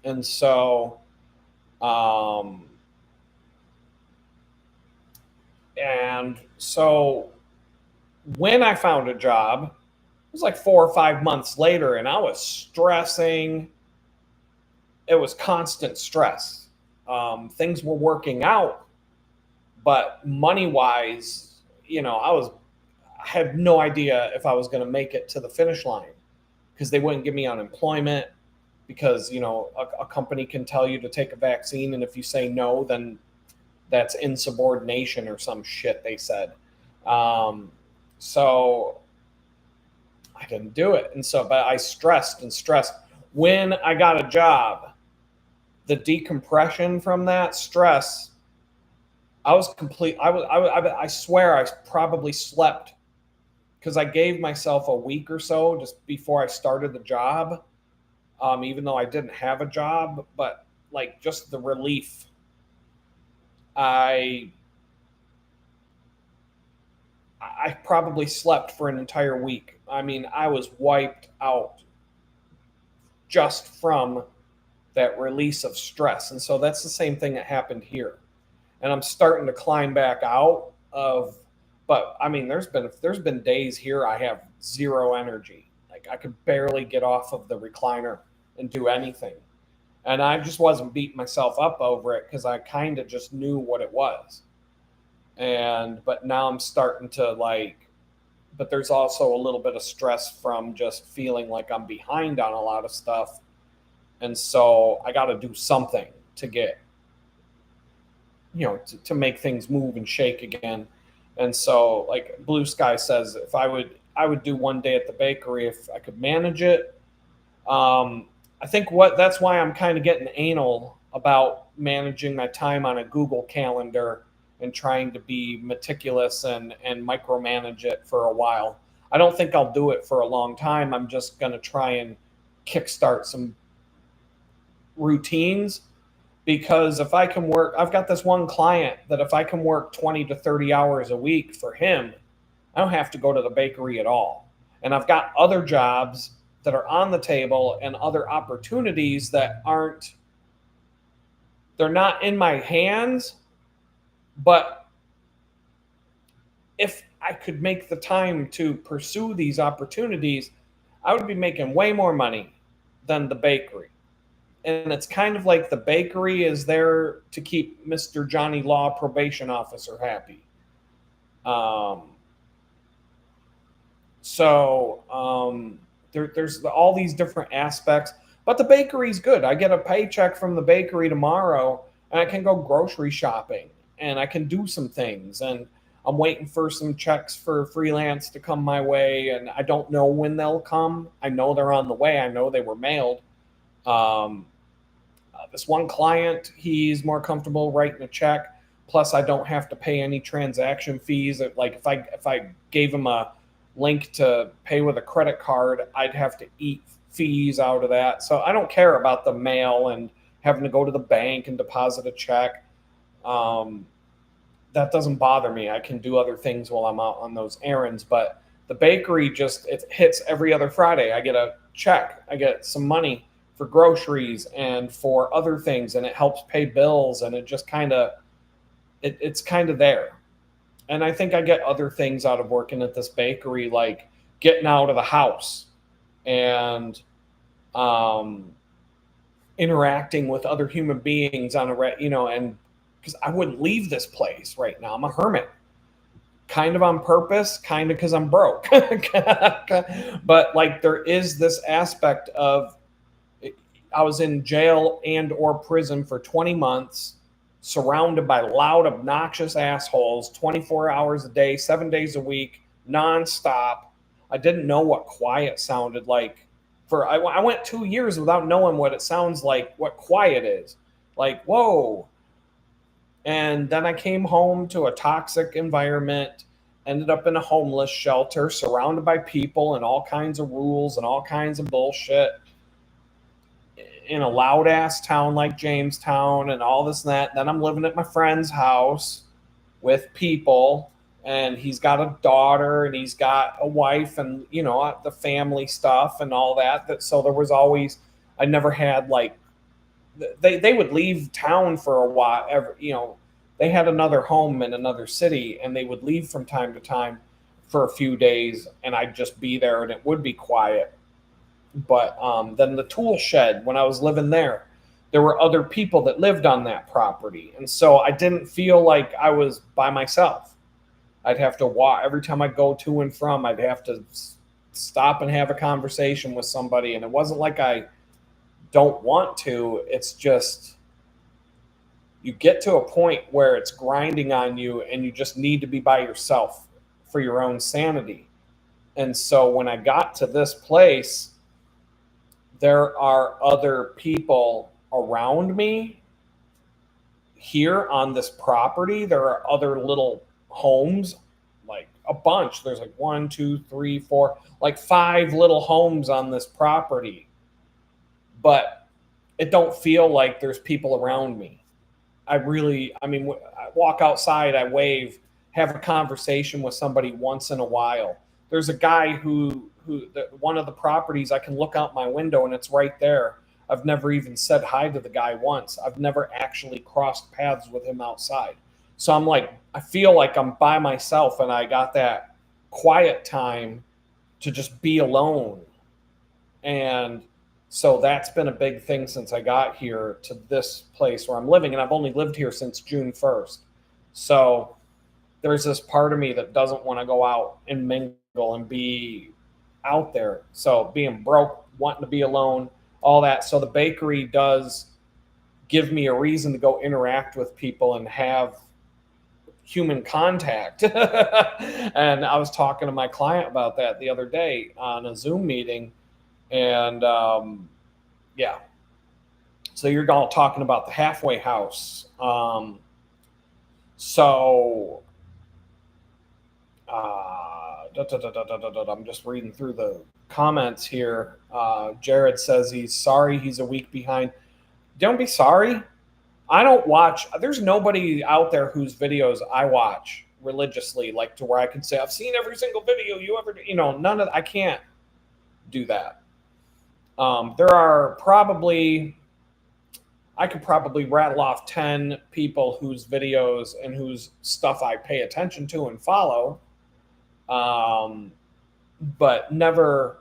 And so and so when I found a job, it was like 4 or 5 months later, and I was stressing. It was constant stress. Things were working out, but money wise, I had no idea if I was going to make it to the finish line because they wouldn't give me unemployment because, a company can tell you to take a vaccine. And if you say no, then that's insubordination or some shit they said. So I didn't do it. And so, but I stressed and stressed. When I got a job, the decompression from that stress, I was complete. I swear I probably slept because I gave myself a week or so just before I started the job. Even though I didn't have a job, but like just the relief. I probably slept for an entire week. I mean, I was wiped out just from that release of stress. And so that's the same thing that happened here. And I'm starting to climb back out of, but I mean, there's been days here I have zero energy. Like I could barely get off of the recliner and do anything. And I just wasn't beating myself up over it because I kind of just knew what it was. But now I'm starting to but there's also a little bit of stress from just feeling like I'm behind on a lot of stuff. And so I got to do something to get, to make things move and shake again. And so like Blue Sky says, if I would do one day at the bakery if I could manage it. I think that's why I'm kind of getting anal about managing my time on a Google Calendar and trying to be meticulous and micromanage it for a while. I don't think I'll do it for a long time. I'm just going to try and kickstart some routines because if I can work, I've got this one client that if I can work 20 to 30 hours a week for him, I don't have to go to the bakery at all. And I've got other jobs that are on the table and other opportunities that they're not in my hands, but if I could make the time to pursue these opportunities, I would be making way more money than the bakery. And it's kind of like the bakery is there to keep Mr. Johnny Law probation officer happy. There's all these different aspects, but the bakery's good. I get a paycheck from the bakery tomorrow and I can go grocery shopping and I can do some things. And I'm waiting for some checks for freelance to come my way. And I don't know when they'll come. I know they're on the way. I know they were mailed. This one client, he's more comfortable writing a check. Plus, I don't have to pay any transaction fees. Like if I gave him a link to pay with a credit card, I'd have to eat fees out of that. So I don't care about the mail and having to go to the bank and deposit a check. That doesn't bother me. I can do other things while I'm out on those errands. But The bakery just, it hits every other Friday. I get a check, I get some money for groceries and for other things, and it helps pay bills, and it just kind of, it's kind of there. And I think I get other things out of working at this bakery, like getting out of the house and um, interacting with other human beings on and because I wouldn't leave this place right now. I'm a hermit, kind of on purpose, kind of because I'm broke. But like there is this aspect of, I was in jail and or prison for 20 months, surrounded by loud, obnoxious assholes, 24 hours a day, 7 days a week, nonstop. I didn't know what quiet sounded like. I went 2 years without knowing what it sounds like, what quiet is. Like, whoa. And then I came home to a toxic environment, ended up in a homeless shelter, surrounded by people and all kinds of rules and all kinds of bullshit, in a loud ass town like Jamestown and all this and that. Then I'm living at my friend's house with people, and he's got a daughter and he's got a wife, and the family stuff and all that. So there was always, I never had like, they would leave town for a while. They had another home in another city, and they would leave from time to time for a few days, and I'd just be there, and it would be quiet. But then the tool shed, when I was living there were other people that lived on that property. And so I didn't feel like I was by myself. I'd have to walk every time I go to and from, I'd have to stop and have a conversation with somebody. And it wasn't like I don't want to. It's just, you get to a point where it's grinding on you and you just need to be by yourself for your own sanity. And so when I got to this place, there are other people around me here on this property. There are other little homes, like a bunch. There's like 1, 2, 3, 4, like 5 little homes on this property. But it don't feel like there's people around me. I walk outside, I wave, have a conversation with somebody once in a while. There's a guy who one of the properties, I can look out my window and it's right there. I've never even said hi to the guy once. I've never actually crossed paths with him outside. So I'm like, I feel like I'm by myself, and I got that quiet time to just be alone. And so that's been a big thing since I got here to this place where I'm living. And I've only lived here since June 1st. So there's this part of me that doesn't want to go out and mingle and be out there. So being broke, wanting to be alone, all that. So the bakery does give me a reason to go interact with people and have human contact. And I was talking to my client about that the other day on a Zoom meeting. And yeah. So you're all talking about the halfway house. I'm just reading through the comments here. Jared says he's sorry he's a week behind. Don't be sorry. I don't watch. There's nobody out there whose videos I watch religiously, like to where I can say I've seen every single video you ever. None of. I can't do that. There are probably, I could probably rattle off 10 people whose videos and whose stuff I pay attention to and follow. But never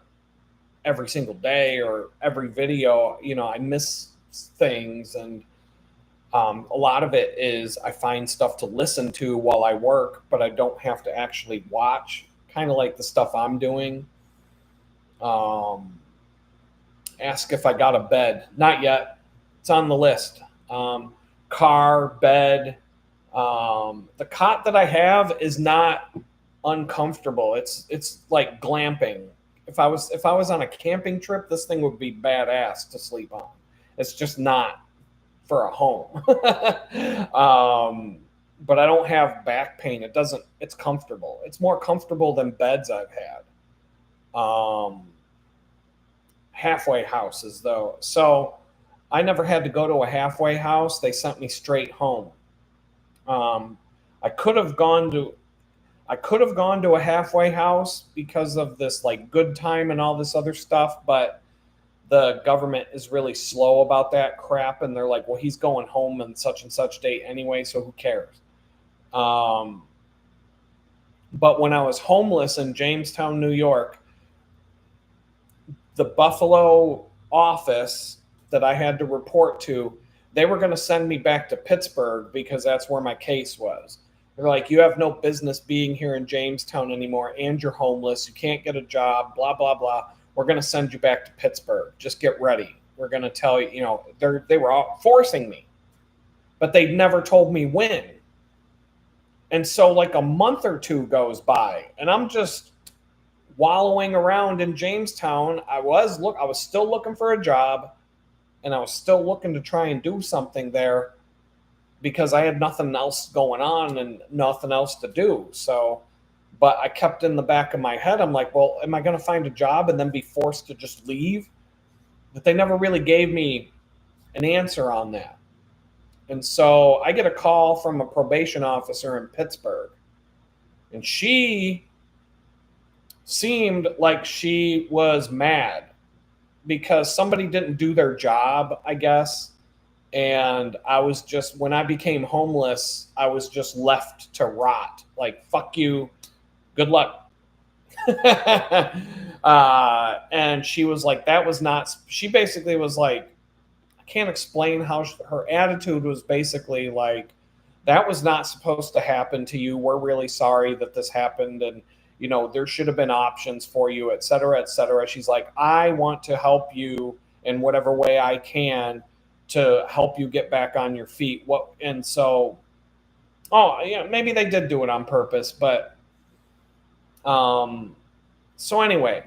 every single day or every video. I miss things, and a lot of it is I find stuff to listen to while I work, but I don't have to actually watch, kind of like the stuff I'm doing. Ask if I got a bed. Not yet. It's on the list. Car, bed. The cot that I have is not uncomfortable. It's like glamping. If I was on a camping trip, this thing would be badass to sleep on. It's just not for a home. But I don't have back pain. It's comfortable. It's more comfortable than beds I've had. Halfway houses though. So I never had to go to a halfway house. They sent me straight home. I could have gone to, I could have gone to a halfway house because of this like good time and all this other stuff, but the government is really slow about that crap, and they're like, well, he's going home on such and such date anyway, so who cares? But when I was homeless in Jamestown, New York, the Buffalo office that I had to report to, they were going to send me back to Pittsburgh because that's where my case was. They're like, you have no business being here in Jamestown anymore, and you're homeless. You can't get a job, blah, blah, blah. We're going to send you back to Pittsburgh. Just get ready. We're going to tell you, they were all forcing me, but they never told me when. And so like a month or two goes by, and I'm just wallowing around in Jamestown. I was still looking for a job, and I was still looking to try and do something there because I had nothing else going on and nothing else to do. So, but I kept in the back of my head, I'm like, well, am I going to find a job and then be forced to just leave? But they never really gave me an answer on that. And so I get a call from a probation officer in Pittsburgh, and she seemed like she was mad because somebody didn't do their job, I guess. And I was just, when I became homeless, I was just left to rot. Like, fuck you. Good luck. And she was like, that was not, she basically was like, I can't explain how her attitude was basically like, that was not supposed to happen to you. We're really sorry that this happened. And, there should have been options for you, et cetera, et cetera. She's like, I want to help you in whatever way I can to help you get back on your feet. And so, maybe they did do it on purpose, but, so anyway,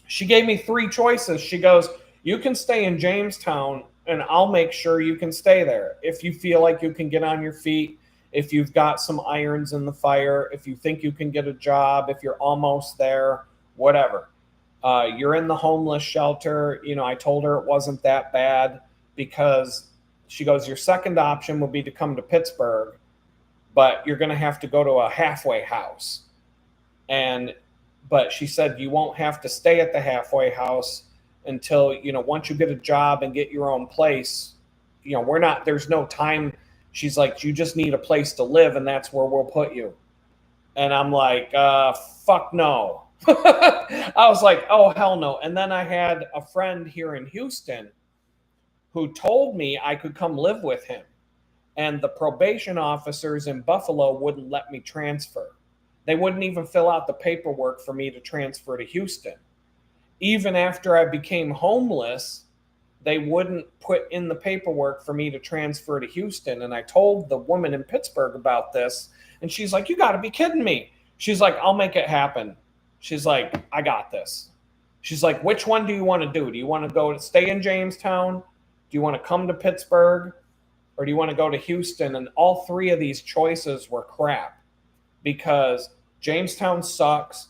she gave me 3 choices. She goes, you can stay in Jamestown and I'll make sure you can stay there. If you feel like you can get on your feet, if you've got some irons in the fire, if you think you can get a job, if you're almost there, whatever. You're in the homeless shelter. I told her it wasn't that bad because she goes, your second option would be to come to Pittsburgh, but you're going to have to go to a halfway house. But she said, you won't have to stay at the halfway house until, once you get a job and get your own place, there's no time. She's like, you just need a place to live, and that's where we'll put you. And I'm like, fuck no. I was like, oh, hell no. And then I had a friend here in Houston who told me I could come live with him. And the probation officers in Buffalo wouldn't let me transfer. They wouldn't even fill out the paperwork for me to transfer to Houston. Even after I became homeless, they wouldn't put in the paperwork for me to transfer to Houston. And I told the woman in Pittsburgh about this, and she's like, you got to be kidding me. She's like, I'll make it happen. She's like, I got this. She's like, which one do you want to do? Do you want to go to stay in Jamestown? Do you want to come to Pittsburgh? Or do you want to go to Houston? And all 3 of these choices were crap because Jamestown sucks.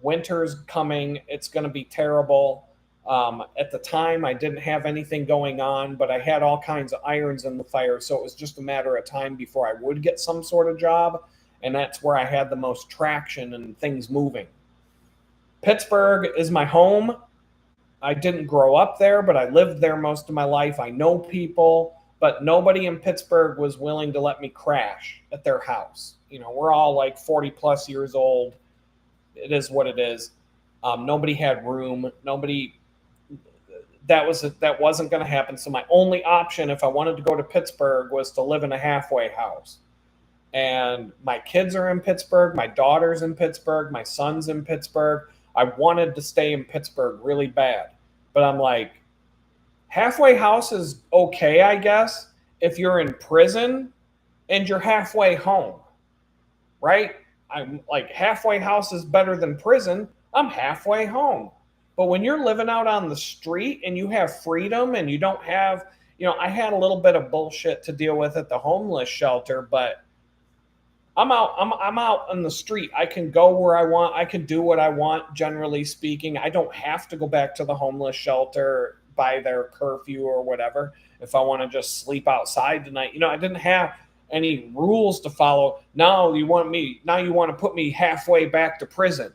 Winter's coming. It's going to be terrible. At the time, I didn't have anything going on, but I had all kinds of irons in the fire. So it was just a matter of time before I would get some sort of job. And that's where I had the most traction and things moving. Pittsburgh is my home. I didn't grow up there, but I lived there most of my life. I know people, but nobody in Pittsburgh was willing to let me crash at their house. We're all like 40 plus years old. It is what it is. Nobody had room. That wasn't going to happen. So my only option, if I wanted to go to Pittsburgh, was to live in a halfway house. And my kids are in Pittsburgh. My daughter's in Pittsburgh. My son's in Pittsburgh. I wanted to stay in Pittsburgh really bad. But I'm like, halfway house is okay, I guess, if you're in prison and you're halfway home, right? I'm like, halfway house is better than prison. I'm halfway home. But when you're living out on the street and you have freedom and you don't have, I had a little bit of bullshit to deal with at the homeless shelter, but I'm out on the street. I can go where I want. I can do what I want, generally speaking. I don't have to go back to the homeless shelter by their curfew or whatever if I want to just sleep outside tonight. I didn't have any rules to follow. Now you want to put me halfway back to prison.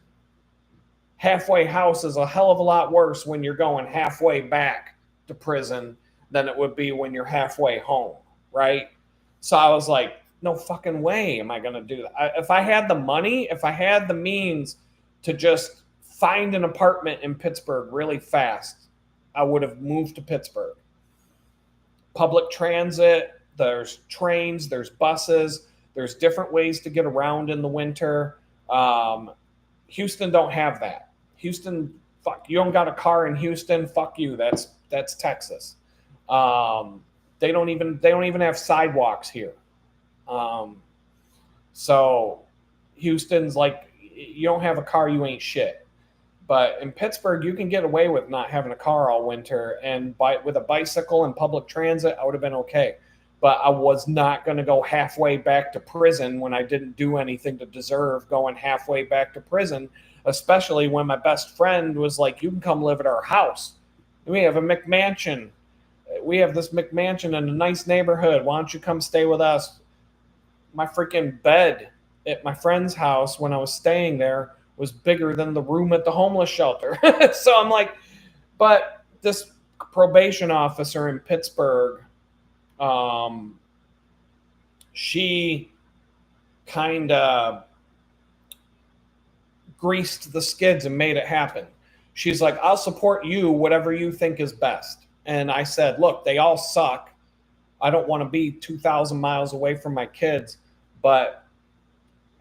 Halfway house is a hell of a lot worse when you're going halfway back to prison than it would be when you're halfway home, right? So I was like, no fucking way am I going to do that. If I had the money, if I had the means to just find an apartment in Pittsburgh really fast, I would have moved to Pittsburgh. Public transit, there's trains, there's buses, there's different ways to get around in the winter. Houston don't have that. Houston, fuck, you don't got a car in Houston, fuck you. That's Texas. They don't even have sidewalks here. So Houston's like, you don't have a car, you ain't shit. But in Pittsburgh, you can get away with not having a car all winter, and with a bicycle and public transit, I would have been okay. But I was not going to go halfway back to prison when I didn't do anything to deserve going halfway back to prison, especially when my best friend was like, you can come live at our house. We have a McMansion. We have this McMansion in a nice neighborhood. Why don't you come stay with us? My freaking bed at my friend's house when I was staying there was bigger than the room at the homeless shelter. So I'm like, but this probation officer in Pittsburgh, she kind of greased the skids and made it happen. She's like, I'll support you, whatever you think is best. And I said, look, they all suck. I don't want to be 2,000 miles away from my kids, but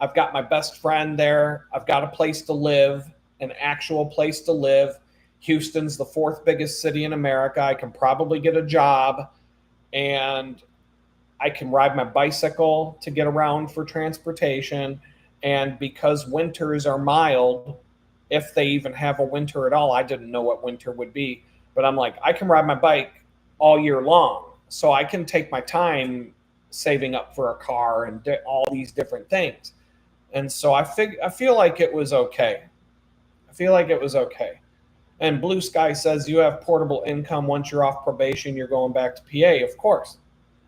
I've got my best friend there. I've got a place to live, an actual place to live. Houston's the 4th biggest city in America. I can probably get a job, and I can ride my bicycle to get around for transportation. And because winters are mild, if they even have a winter at all, I didn't know what winter would be, but I'm like, I can ride my bike all year long. So I can take my time saving up for a car and all these different things. And so I feel like it was okay. I feel like it was okay. And Blue Sky says you have portable income once you're off probation, you're going back to PA. Of course.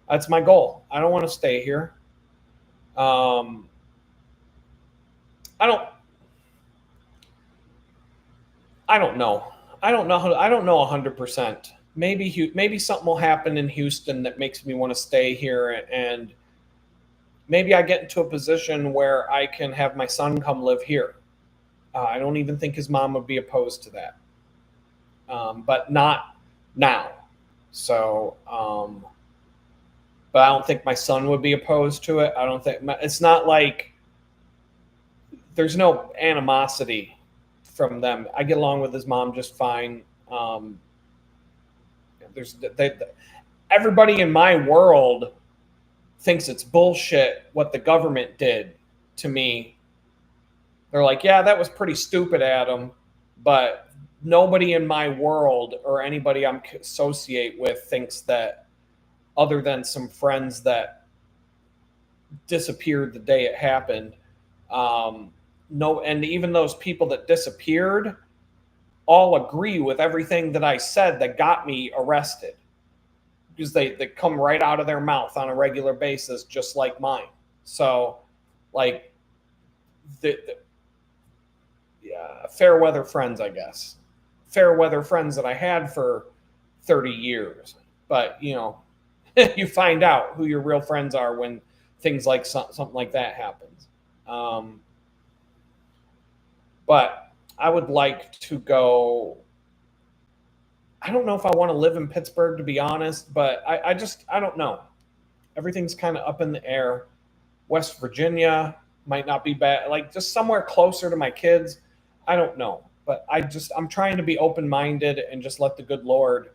That's my goal. I don't want to stay here. I don't know. I don't know 100%. Maybe something will happen in Houston that makes me want to stay here, and maybe I get into a position where I can have my son come live here. I don't even think his mom would be opposed to that, but not now. So, but I don't think my son would be opposed to it. I don't think it's not like there's no animosity from them. I get along with his mom just fine. Everybody in my world thinks it's bullshit what the government did to me. They're like, yeah, that was pretty stupid, Adam. But nobody in my world or anybody I'm associate with thinks that, other than some friends that disappeared the day it happened. No, and even those people that disappeared all agree with everything that I said that got me arrested, because they come right out of their mouth on a regular basis, just like mine. So, like, fair weather friends, I guess. Fair weather friends that I had for 30 years. But, you know, you find out who your real friends are when things like something like that happens. But I would like to go. I don't know if I want to live in Pittsburgh, to be honest, but I don't know. Everything's kind of up in the air. West Virginia might not be bad. Like, just somewhere closer to my kids. I don't know. But I'm trying to be open-minded and just let the good Lord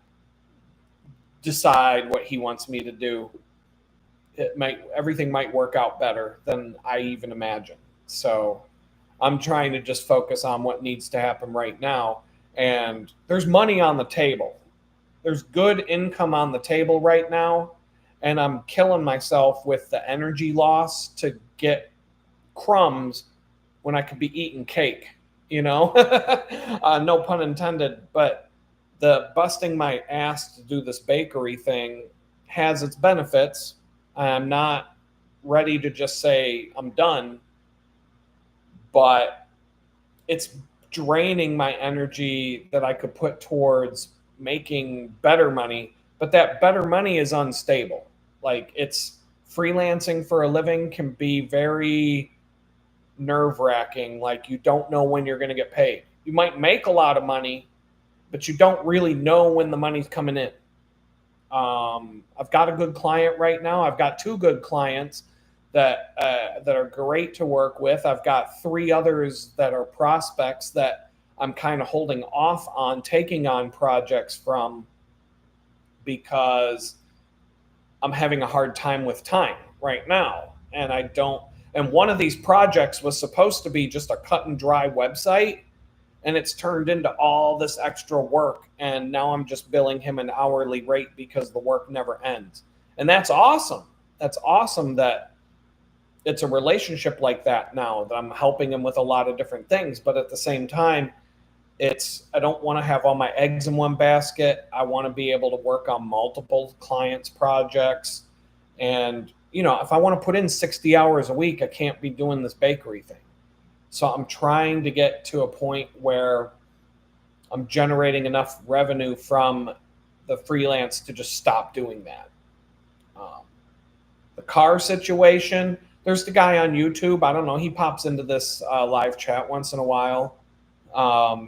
decide what he wants me to do. Everything might work out better than I even imagine. So I'm trying to just focus on what needs to happen right now. And there's money on the table. There's good income on the table right now. And I'm killing myself with the energy loss to get crumbs when I could be eating cake, you know? No pun intended. But the busting my ass to do this bakery thing has its benefits. I'm not ready to just say I'm done, but it's draining my energy that I could put towards making better money. But that better money is unstable. Like, it's freelancing for a living can be very nerve wracking. Like, you don't know when you're going to get paid. You might make a lot of money, but you don't really know when the money's coming in. I've got a good client right now. I've got two good clients that are great to work with. I've got three others that are prospects that I'm kind of holding off on taking on projects from because I'm having a hard time with time right now. And one of these projects was supposed to be just a cut and dry website, and it's turned into all this extra work. And now I'm just billing him an hourly rate because the work never ends. And that's awesome. That's awesome that it's a relationship like that now, that I'm helping him with a lot of different things. But at the same time, I don't want to have all my eggs in one basket. I want to be able to work on multiple clients' projects. And, if I want to put in 60 hours a week, I can't be doing this bakery thing. So I'm trying to get to a point where I'm generating enough revenue from the freelance to just stop doing that. The car situation, there's the guy on YouTube. I don't know. He pops into this live chat once in a while.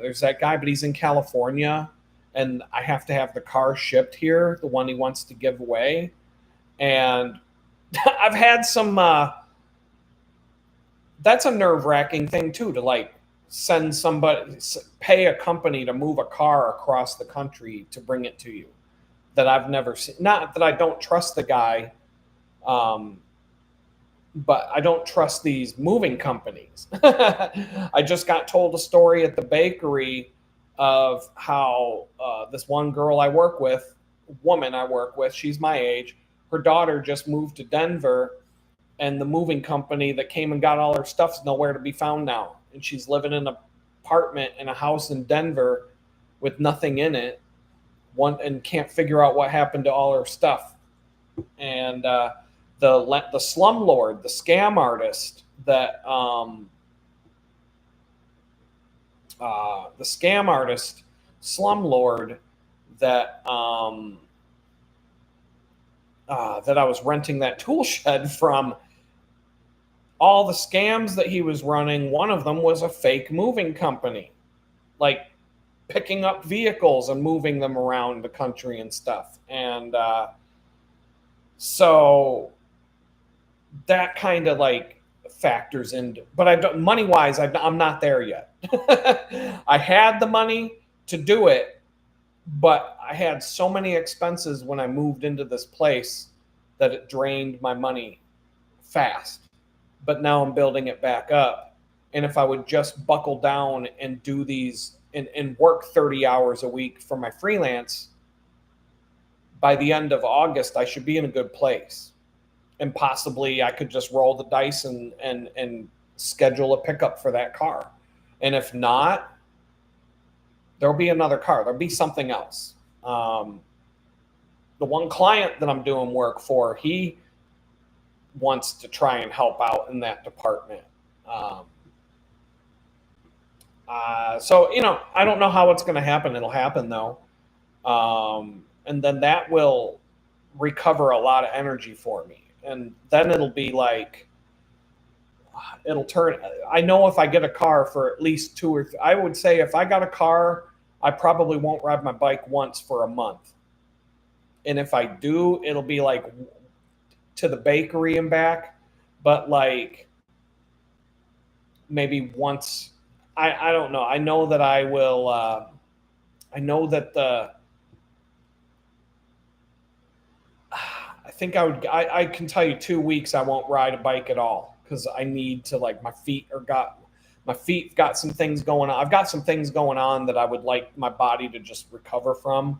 There's that guy, but he's in California, and I have to have the car shipped here, the one he wants to give away. And I've had some, that's a nerve-wracking thing too, to like send somebody, pay a company to move a car across the country to bring it to you, that I've never seen. Not that I don't trust the guy, but I don't trust these moving companies. I just got told a story at the bakery of how this one girl I work with, woman I work with, she's my age, her daughter just moved to Denver, and the moving company that came and got all her stuff's nowhere to be found now. And she's living in an apartment in a house in Denver with nothing in it, and can't figure out what happened to all her stuff. And the slumlord, the scam artist that slumlord that that I was renting that tool shed from, all the scams that he was running, one of them was a fake moving company, like picking up vehicles and moving them around the country and stuff. And so that kind of like factors into, but I don't, money wise, I'm not there yet. I had the money to do it, but I had so many expenses when I moved into this place that it drained my money fast. But now I'm building it back up. And if I would just buckle down and do these and work 30 hours a week for my freelance, by the end of August, I should be in a good place. And possibly I could just roll the dice and schedule a pickup for that car. And if not, there'll be another car. There'll be something else. The one client that I'm doing work for, he wants to try and help out in that department. So, I don't know how it's going to happen. It'll happen though. And then that will recover a lot of energy for me. And then it'll be like, it'll turn. I know if I get a car for at least I would say if I got a car, I probably won't ride my bike once for a month. And if I do, it'll be like to the bakery and back, but like maybe once. I don't know. I know that I will. I know that I think I would. I can tell you 2 weeks I won't ride a bike at all because I need to, like, my feet got some things going on. I've got some things going on that I would like my body to just recover from.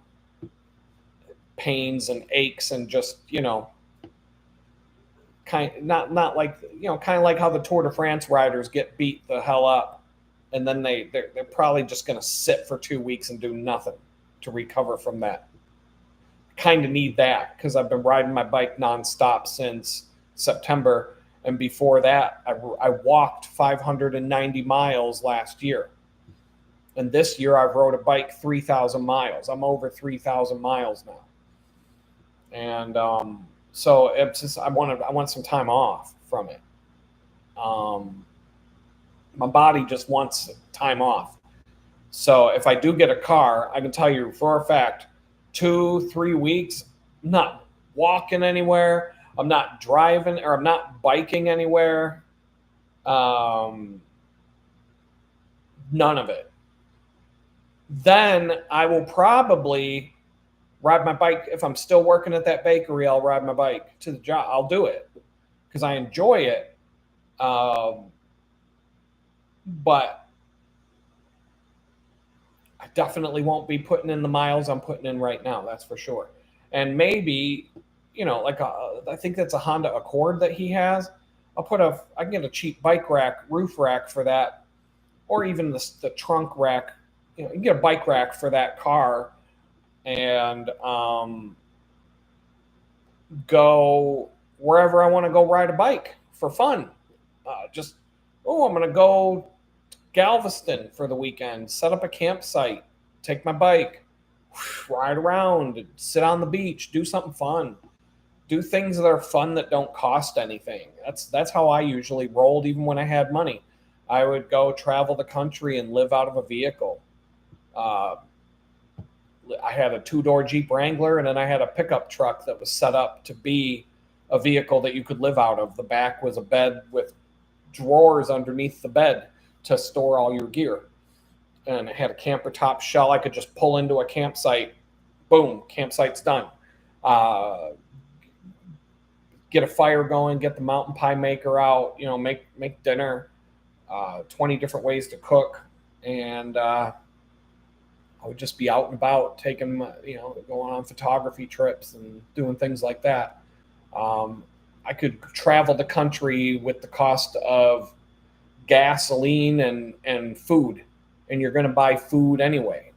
Pains and aches and just, not like, kind of like how the Tour de France riders get beat the hell up. And then they're probably just going to sit for 2 weeks and do nothing to recover from that. Kind of need that because I've been riding my bike nonstop since September. And before that, I walked 590 miles last year. And this year I've rode a bike 3,000 miles. I'm over 3,000 miles now. And so it's just, I want some time off from it. My body just wants time off. So if I do get a car, I can tell you for a fact, 2-3 weeks, I'm not walking anywhere. I'm not driving, or I'm not biking anywhere. None of it. Then I will probably ride my bike. If I'm still working at that bakery, I'll ride my bike to the job. I'll do it because I enjoy it. But I definitely won't be putting in the miles I'm putting in right now. That's for sure. And maybe, like I think that's a Honda Accord that he has. I can get a cheap bike rack, roof rack for that, or even the trunk rack. You can get a bike rack for that car, and go wherever I want to go ride a bike for fun. I'm going to go Galveston for the weekend, set up a campsite, take my bike, ride around, sit on the beach, do something fun. Do things that are fun that don't cost anything. That's how I usually rolled even when I had money. I would go travel the country and live out of a vehicle. I had a 2-door Jeep Wrangler, and then I had a pickup truck that was set up to be a vehicle that you could live out of. The back was a bed with drawers underneath the bed to store all your gear. And it had a camper top shell. I could just pull into a campsite. Boom, campsite's done. Get a fire going, get the mountain pie maker out, make dinner, 20 different ways to cook. And I would just be out and about taking, going on photography trips and doing things like that. I could travel the country with the cost of gasoline and food, and you're going to buy food anyway.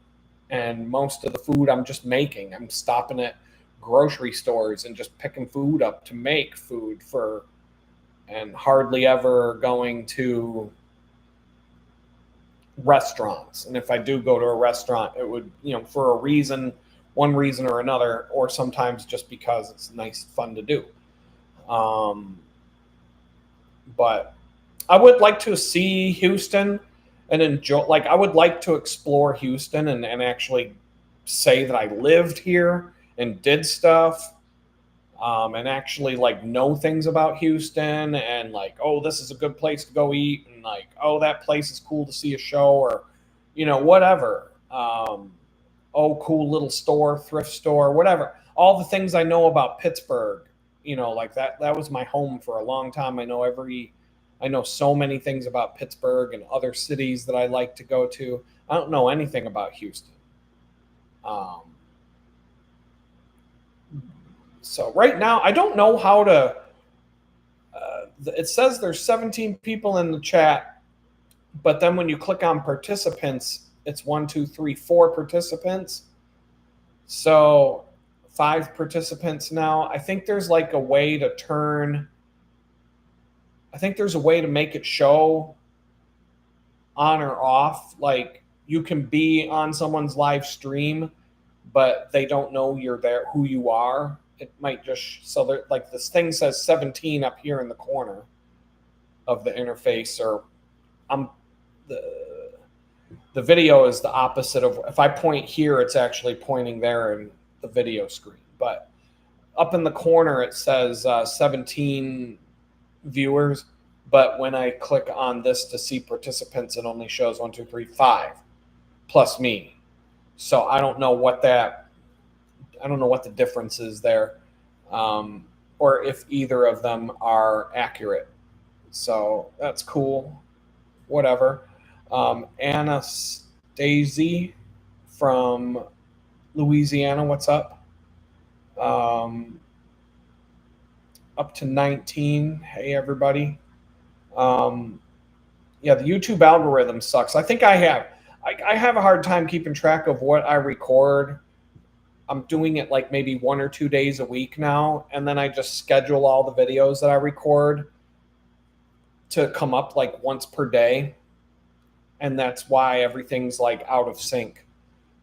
And most of the food I'm just making. I'm stopping at grocery stores and just picking food up to make food and hardly ever going to restaurants. And if I do go to a restaurant, it would, for a reason, one reason or another, or sometimes just because it's nice, fun to do. But I would like to see Houston and enjoy, I would like to explore Houston and actually say that I lived here and did stuff, and actually know things about Houston, and this is a good place to go eat, and that place is cool to see a show, or whatever. Cool little store, thrift store, whatever. All the things I know about Pittsburgh, that was my home for a long time. I know so many things about Pittsburgh and other cities that I like to go to. I don't know anything about Houston. So right now, I don't know how to. It says there's 17 people in the chat, but then when you click on participants, it's 1, 2, 3, 4 participants. So 5 participants now. I think there's a way to turn. I think there's a way to make it show on or off. You can be on someone's live stream, but they don't know you're there, who you are. It might just, so there, this thing says 17 up here in the corner of the interface, or the video is the opposite of, if I point here, it's actually pointing there in the video screen. But up in the corner, it says 17 viewers. But when I click on this to see participants, it only shows 1, 2, 3, 5 plus me. So I don't know what the difference is there, or if either of them are accurate. So that's cool. Whatever. Anastasia from Louisiana, what's up? Up to 19. Hey, everybody. The YouTube algorithm sucks. I think I have a hard time keeping track of what I record I'm doing it like maybe 1 or 2 days a week now, and then I just schedule all the videos that I record to come up like once per day, and that's why everything's like out of sync,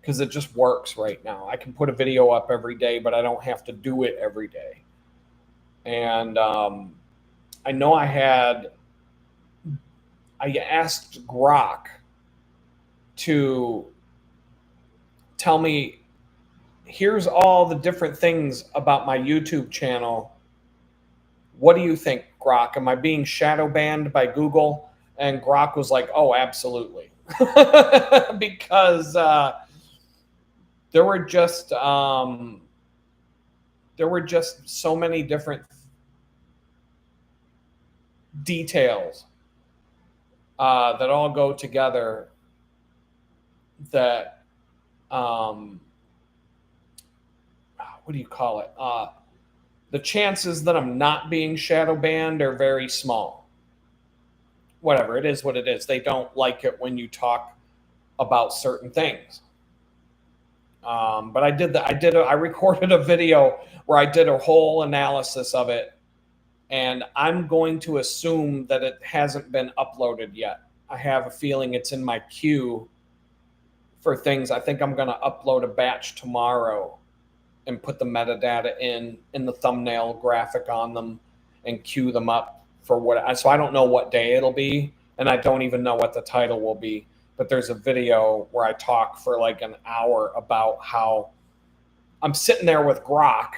because it just works right now. I can put a video up every day, but I don't have to do it every day. And I know I asked Grok to tell me, here's all the different things about my YouTube channel. What do you think, Grok? Am I being shadow banned by Google? And Grok was like, oh, absolutely. Because there were just so many different details that all go together that what do you call it? The chances that I'm not being shadow banned are very small. Whatever, it is what it is. They don't like it when you talk about certain things. But I recorded a video where I did a whole analysis of it, and I'm going to assume that it hasn't been uploaded yet. I have a feeling it's in my queue for things. I think I'm going to upload a batch tomorrow and put the metadata in the thumbnail graphic on them and queue them up for so I don't know what day it'll be, and I don't even know what the title will be, but there's a video where I talk for like an hour about how I'm sitting there with Grok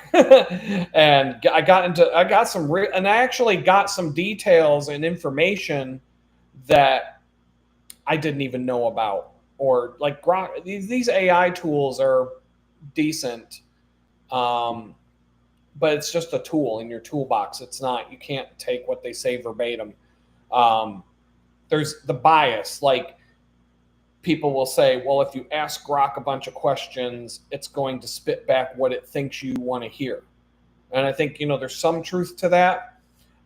and I actually got some details and information that I didn't even know about. Or like Grok, these AI tools are decent, but it's just a tool in your toolbox. It's not, you can't take what they say verbatim. There's the bias, like people will say, well, if you ask Grok a bunch of questions, it's going to spit back what it thinks you want to hear. And I think, there's some truth to that,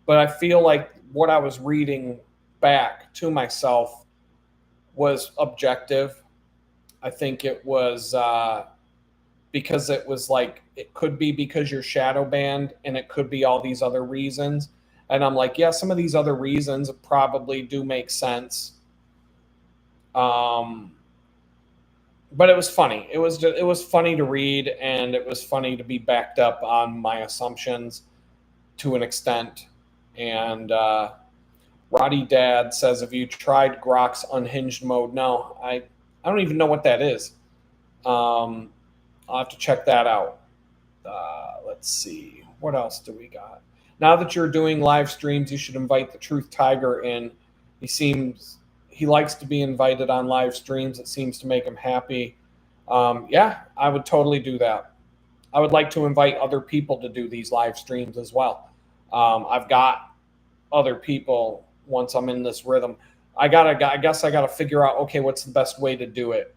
but I feel like what I was reading back to myself was objective. I think it was because it was like, it could be because you're shadow banned, and it could be all these other reasons. And I'm like, yeah, some of these other reasons probably do make sense. But it was funny. It was funny to read, and it was funny to be backed up on my assumptions to an extent. And Roddy Dad says, have you tried Grok's unhinged mode? No, I don't even know what that is. I'll have to check that out. Let's see. What else do we got? Now that you're doing live streams, you should invite the Truth Tiger in. He likes to be invited on live streams. It seems to make him happy. Yeah, I would totally do that. I would like to invite other people to do these live streams as well. I've got other people once I'm in this rhythm. I guess I got to figure out, okay, what's the best way to do it?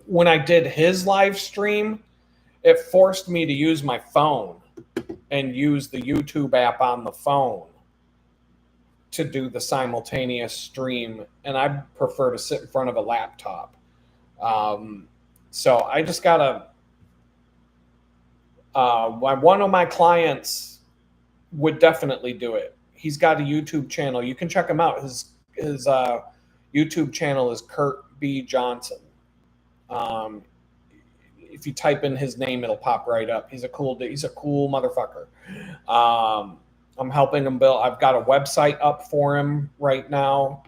When I did his live stream, it forced me to use my phone and use the YouTube app on the phone to do the simultaneous stream, and I prefer to sit in front of a laptop. So I just gotta. One of my clients would definitely do it. He's got a YouTube channel. You can check him out. His YouTube channel is Kurt B. Johnson. If you type in his name, it'll pop right up. He's a cool motherfucker. I'm helping him build. I've got a website up for him right now.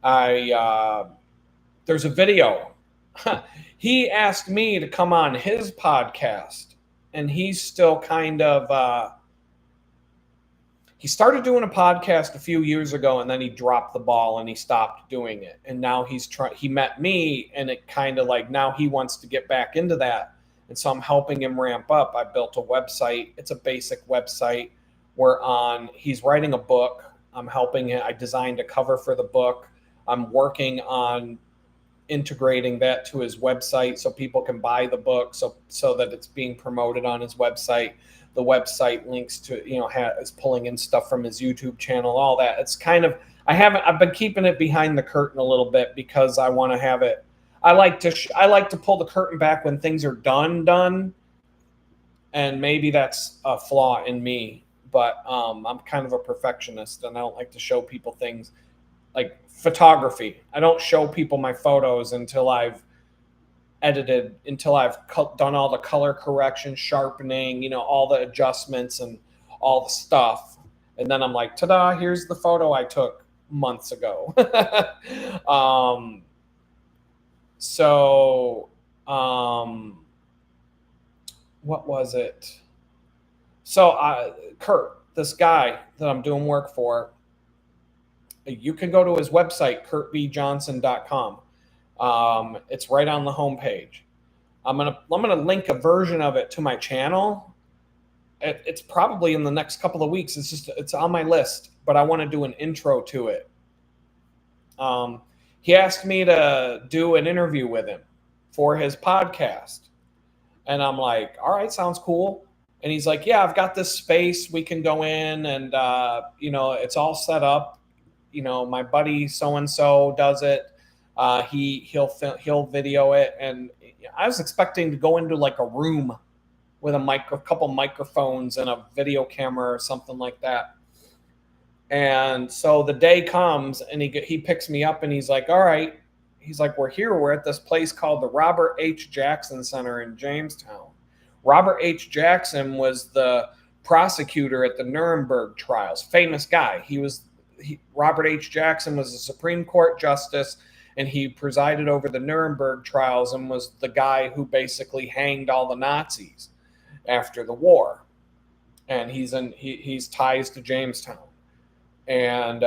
There's a video. He asked me to come on his podcast, and he's still kind of. He started doing a podcast a few years ago, and then he dropped the ball and he stopped doing it. And now he met me, and it kind of like, now he wants to get back into that. And so I'm helping him ramp up. I built a website. It's a basic website. He's writing a book. I'm helping him. I designed a cover for the book. I'm working on integrating that to his website so people can buy the book, so that it's being promoted on his website. The website links to, is pulling in stuff from his YouTube channel, all that. It's kind of, I've been keeping it behind the curtain a little bit because I want to have it. I like to pull the curtain back when things are done, and maybe that's a flaw in me. But I'm kind of a perfectionist, and I don't like to show people things like photography. I don't show people my photos until I've edited, until I've done all the color correction, sharpening, all the adjustments and all the stuff. And then I'm like, ta-da, here's the photo I took months ago. um, so, what was it? So, Kurt, this guy that I'm doing work for, you can go to his website, kurtbjohnson.com. It's right on the homepage. I'm gonna link a version of it to my channel. It's probably in the next couple of weeks. It's on my list, but I want to do an intro to it. He asked me to do an interview with him for his podcast, and I'm like, all right, sounds cool. And he's like, yeah, I've got this space we can go in, and it's all set up. My buddy so and so does it. He'll video it, and I was expecting to go into like a room with a couple microphones and a video camera or something like that. And so the day comes, and he picks me up, and he's like, all right. He's like, we're at this place called the Robert H. Jackson Center in Jamestown. Robert H. Jackson was the prosecutor at the Nuremberg trials. Famous guy. Robert H. Jackson was a Supreme Court justice, and he presided over the Nuremberg trials and was the guy who basically hanged all the Nazis after the war. And he's ties to Jamestown. And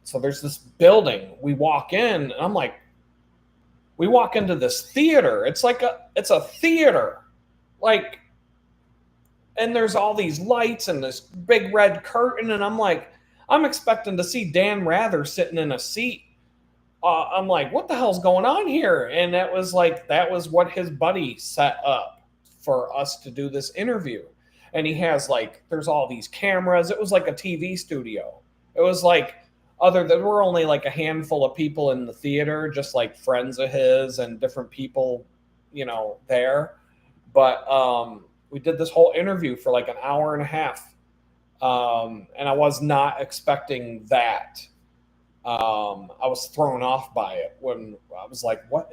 so there's this building. We walk in, and I'm like, we walk into this theater. It's a theater. Like, and there's all these lights and this big red curtain, and I'm like, I'm expecting to see Dan Rather sitting in a seat. I'm like, what the hell's going on here? And that was what his buddy set up for us to do this interview. And he has there's all these cameras. It was like a TV studio. It was like, there were only like a handful of people in the theater, just like friends of his and different people, there. But we did this whole interview for like an hour and a half. And I was not expecting that. I was thrown off by it when I was like, what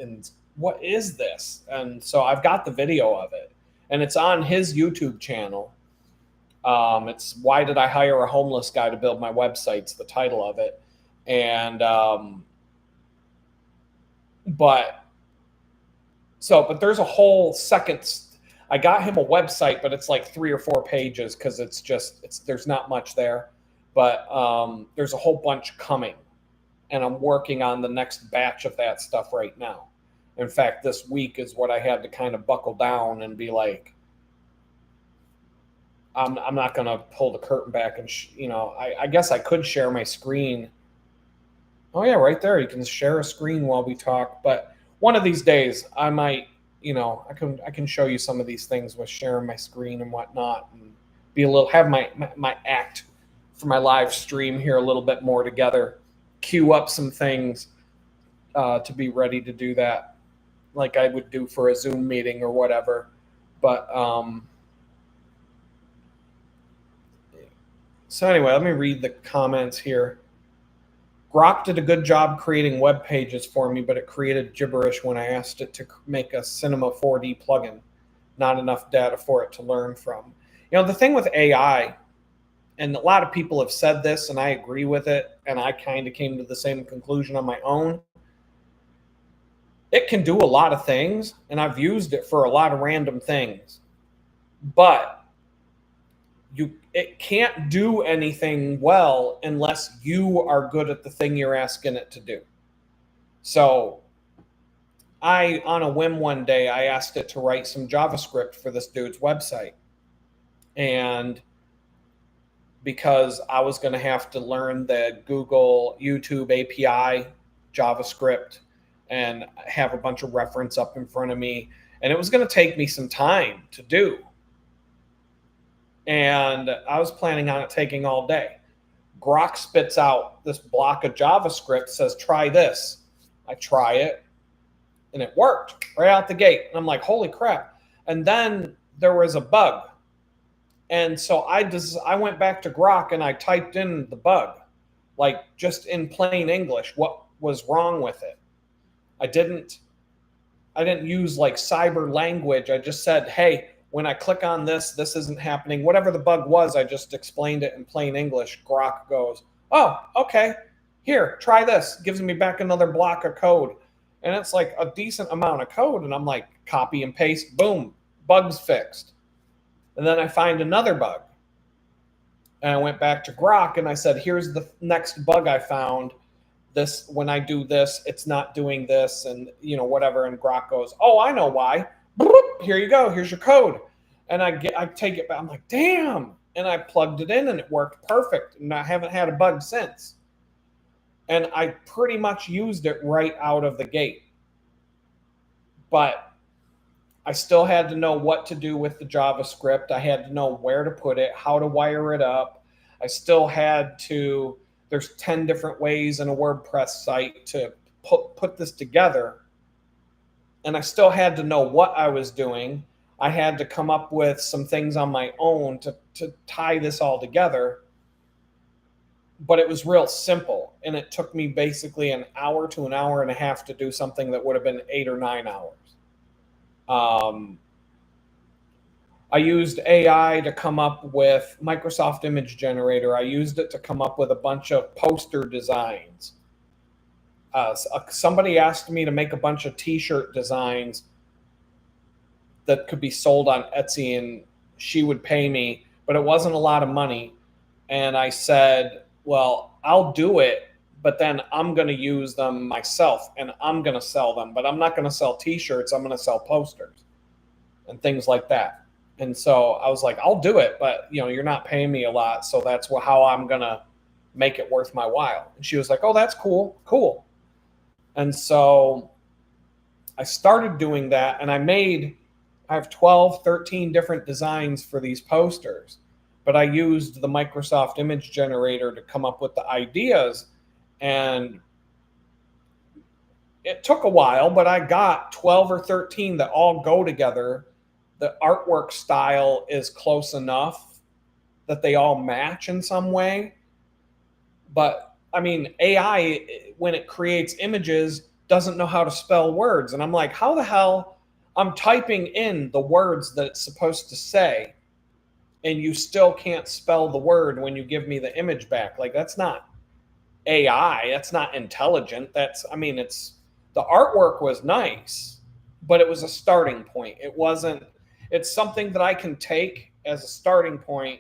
is this? And so I've got the video of it, and it's on his YouTube channel. It's Why Did I Hire a Homeless Guy to Build My Website's the title of it. And, but there's a whole second, I got him a website, but it's like 3 or 4 pages, because there's not much there, but, there's a whole bunch coming, and I'm working on the next batch of that stuff right now. In fact, this week is what I had to kind of buckle down and be like, I'm not going to pull the curtain back and, I guess I could share my screen. Oh yeah, right there. You can share a screen while we talk. But one of these days I might, I can show you some of these things with sharing my screen and whatnot, and have my act for my live stream here a little bit more together, queue up some things to be ready to do that, like I would do for a Zoom meeting or whatever. But, so anyway, let me read the comments here. Grok did a good job creating web pages for me, but it created gibberish when I asked it to make a Cinema 4D plugin. Not enough data for it to learn from. The thing with AI, and a lot of people have said this, and I agree with it, and I kind of came to the same conclusion on my own. It can do a lot of things, and I've used it for a lot of random things, but it can't do anything well unless you are good at the thing you're asking it to do. So on a whim one day, I asked it to write some JavaScript for this dude's website. And because I was going to have to learn the Google YouTube API JavaScript and have a bunch of reference up in front of me, and it was going to take me some time to do. And I was planning on it taking all day. Grok spits out this block of JavaScript, says, try this. I try it. and it worked right out the gate. And I'm like, holy crap. And then there was a bug. And so I went back to Grok and I typed in the bug, like just in plain English, what was wrong with it. I didn't use like cyber language. I just said, hey, when I click on this, this isn't happening. Whatever the bug was, I just explained it in plain English. Grok goes, oh, okay, here, try this. Gives me back another block of code. And it's like a decent amount of code. And I'm like, copy and paste, boom, bug's fixed. And then I find another bug. And I went back to Grok and I said, here's the next bug I found. This, when I do this, it's not doing this, and whatever. And Grok goes, oh, I know why. Here you go. Here's your code. And I take it back. I'm like, damn. And I plugged it in and it worked perfect. And I haven't had a bug since. And I pretty much used it right out of the gate. But I still had to know what to do with the JavaScript. I had to know where to put it, how to wire it up. I still had to, there's 10 different ways in a WordPress site to put this together. And I still had to know what I was doing. I had to come up with some things on my own to tie this all together. But it was real simple. And it took me basically an hour to an hour and a half to do something that would have been 8 or 9 hours. I used AI to come up with Microsoft Image Generator. I used it to come up with a bunch of poster designs. Somebody asked me to make a bunch of t-shirt designs that could be sold on Etsy, and she would pay me, but it wasn't a lot of money. And I said, well, I'll do it, but then I'm going to use them myself and I'm going to sell them, but I'm not going to sell t-shirts. I'm going to sell posters and things like that. And so I was like, I'll do it, but you're not paying me a lot. So that's how I'm going to make it worth my while. And she was like, oh, that's cool. Cool. And so I started doing that, and I have 12, 13 different designs for these posters, but I used the Microsoft Image Generator to come up with the ideas. And it took a while, but I got 12 or 13 that all go together. The artwork style is close enough that they all match in some way. But I mean, AI, when it creates images, doesn't know how to spell words. And I'm like, how the hell? I'm typing in the words that it's supposed to say, and you still can't spell the word when you give me the image back. Like, that's not AI. That's not intelligent. It's the artwork was nice, but it was a starting point. It's something that I can take as a starting point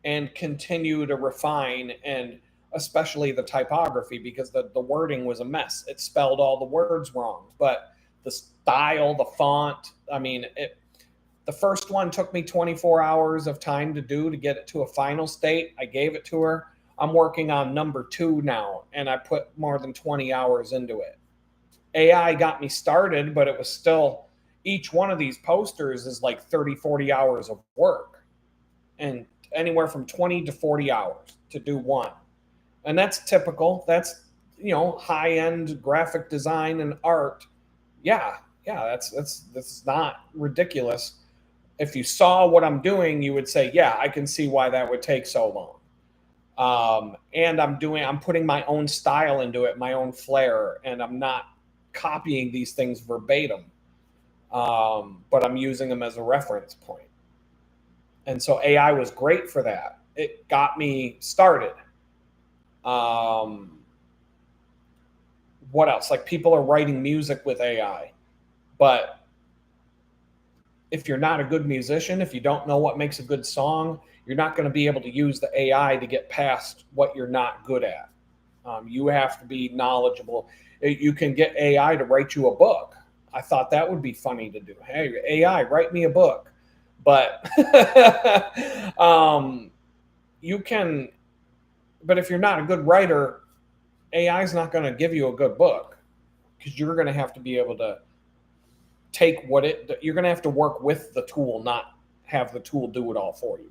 and continue to refine, and especially the typography, because the wording was a mess. It spelled all the words wrong, but the style, the font, the first one took me 24 hours of time to get it to a final state. I gave it to her. I'm working on number 2 now, and I put more than 20 hours into it. AI got me started, but it was still, each one of these posters is like 30, 40 hours of work, and anywhere from 20 to 40 hours to do one. And that's typical. That's, high-end graphic design and art. Yeah, that's not ridiculous. If you saw what I'm doing, you would say, yeah, I can see why that would take so long. And I'm putting my own style into it, my own flair, and I'm not copying these things verbatim. But I'm using them as a reference point. And so AI was great for that. It got me started. What else? Like, people are writing music with AI, but if you're not a good musician, if you don't know what makes a good song, you're not going to be able to use the AI to get past what you're not good at. You have to be knowledgeable. You can get AI to write you a book. I thought that would be funny to do. Hey, AI, write me a book. But you can, but if you're not a good writer, AI is not going to give you a good book, because you're going to have to be able to take you're going to have to work with the tool, not have the tool do it all for you.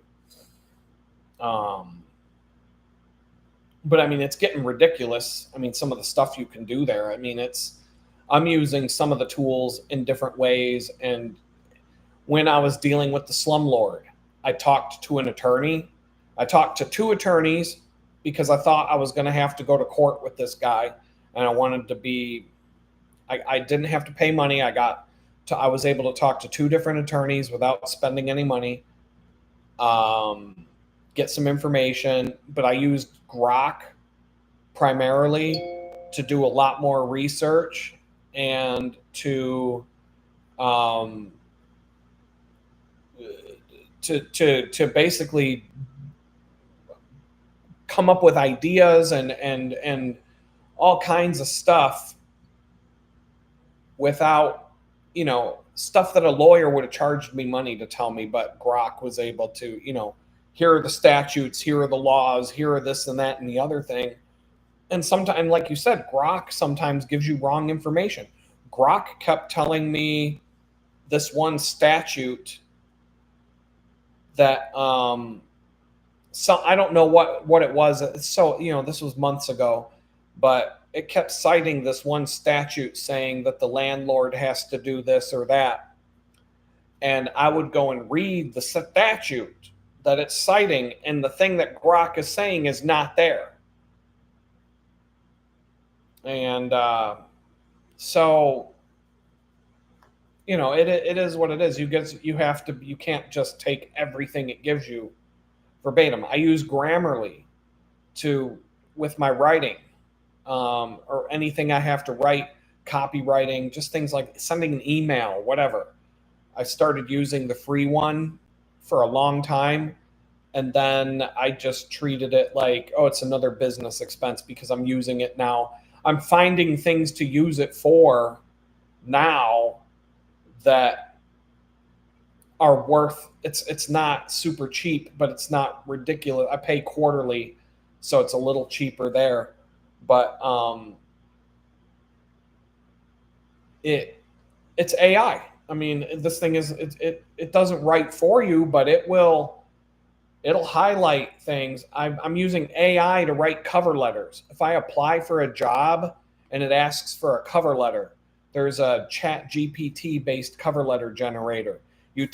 But it's getting ridiculous. Some of the stuff you can do there. I'm using some of the tools in different ways. And when I was dealing with the slumlord, I talked to an attorney. I talked to two attorneys because I thought I was going to have to go to court with this guy, and I wanted to be. I didn't have to pay money. I was able to talk to two different attorneys without spending any money. Get some information, but I used Grok primarily to do a lot more research and um, to basically come up with ideas and all kinds of stuff without, stuff that a lawyer would have charged me money to tell me, but Grok was able to, here are the statutes, here are the laws, here are this and that and the other thing. And sometimes, like you said, Grok sometimes gives you wrong information. Grok kept telling me this one statute that so I don't know what it was. So, this was months ago, but it kept citing this one statute saying that the landlord has to do this or that. And I would go and read the statute that it's citing, and the thing that Grok is saying is not there. And so, it is what it is. You can't just take everything it gives you verbatim. I use Grammarly with my writing, or anything I have to write, copywriting, just things like sending an email, whatever. I started using the free one for a long time, and then I just treated it like, oh, it's another business expense because I'm using it now. I'm finding things to use it for now that are worth, it's not super cheap, but it's not ridiculous. I pay quarterly, so it's a little cheaper there. But it's AI. I mean, this thing is it doesn't write for you, but it'll highlight things. I'm using AI to write cover letters. If I apply for a job and it asks for a cover letter, there's a Chat GPT based cover letter generator. You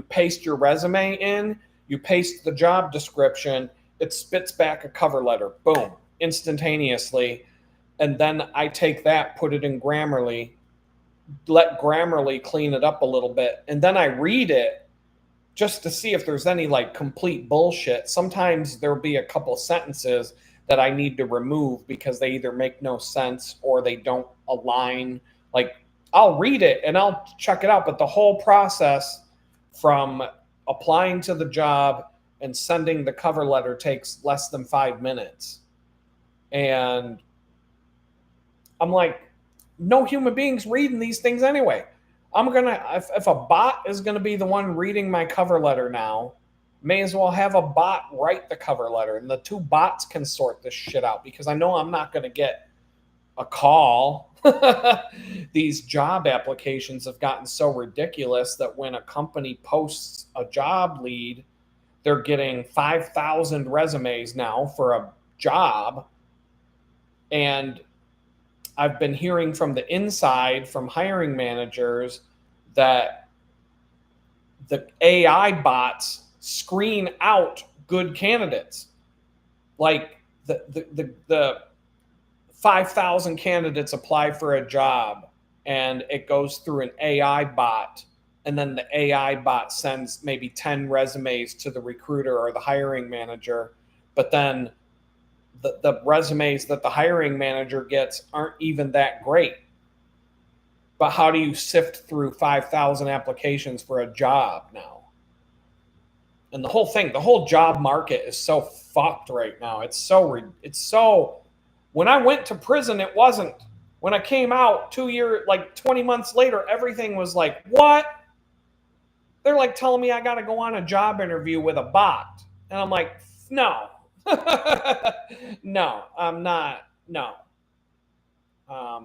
paste your resume in, you paste the job description, it spits back a cover letter, boom, instantaneously. And then I take that, put it in Grammarly, let Grammarly clean it up a little bit, and then I read it just to see if there's any like complete bullshit. Sometimes there'll be a couple sentences that I need to remove because they either make no sense or they don't align. Like, I'll read it and I'll check it out, but the whole process from applying to the job and sending the cover letter takes less than 5 minutes. And I'm like, no human beings reading these things anyway. If a bot is gonna be the one reading my cover letter now, may as well have a bot write the cover letter, and the two bots can sort this shit out, because I know I'm not gonna get a call. These job applications have gotten so ridiculous that when a company posts a job lead, they're getting 5,000 resumes now for a job. And I've been hearing from the inside from hiring managers that the AI bots screen out good candidates. Like the 5,000 candidates apply for a job, and it goes through an AI bot, and then the AI bot sends maybe 10 resumes to the recruiter or the hiring manager, but then the resumes that the hiring manager gets aren't even that great. But how do you sift through 5,000 applications for a job now? And the whole job market is so fucked right now. It's so, when I went to prison, it wasn't. When I came out 20 months later, everything was like, what? They're like telling me I got to go on a job interview with a bot. And I'm like, no. No, I'm not. No.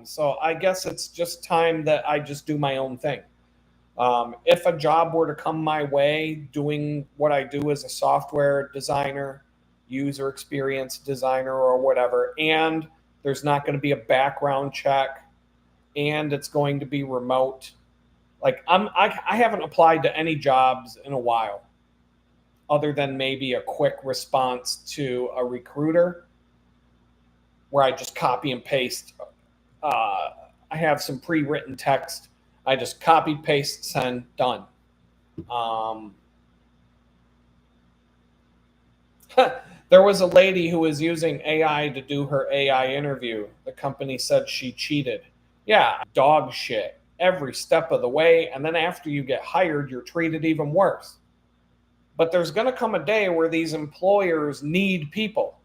So I guess it's just time that I just do my own thing. If a job were to come my way doing what I do as a software designer, user experience designer, or whatever, and there's not going to be a background check, and it's going to be remote. Like I haven't applied to any jobs in a while, other than maybe a quick response to a recruiter where I just copy and paste. I have some pre-written text. I just copy, paste, send, done. There was a lady who was using AI to do her AI interview. The company said she cheated. Yeah, dog shit every step of the way. And then after you get hired, you're treated even worse. But there's going to come a day where these employers need people.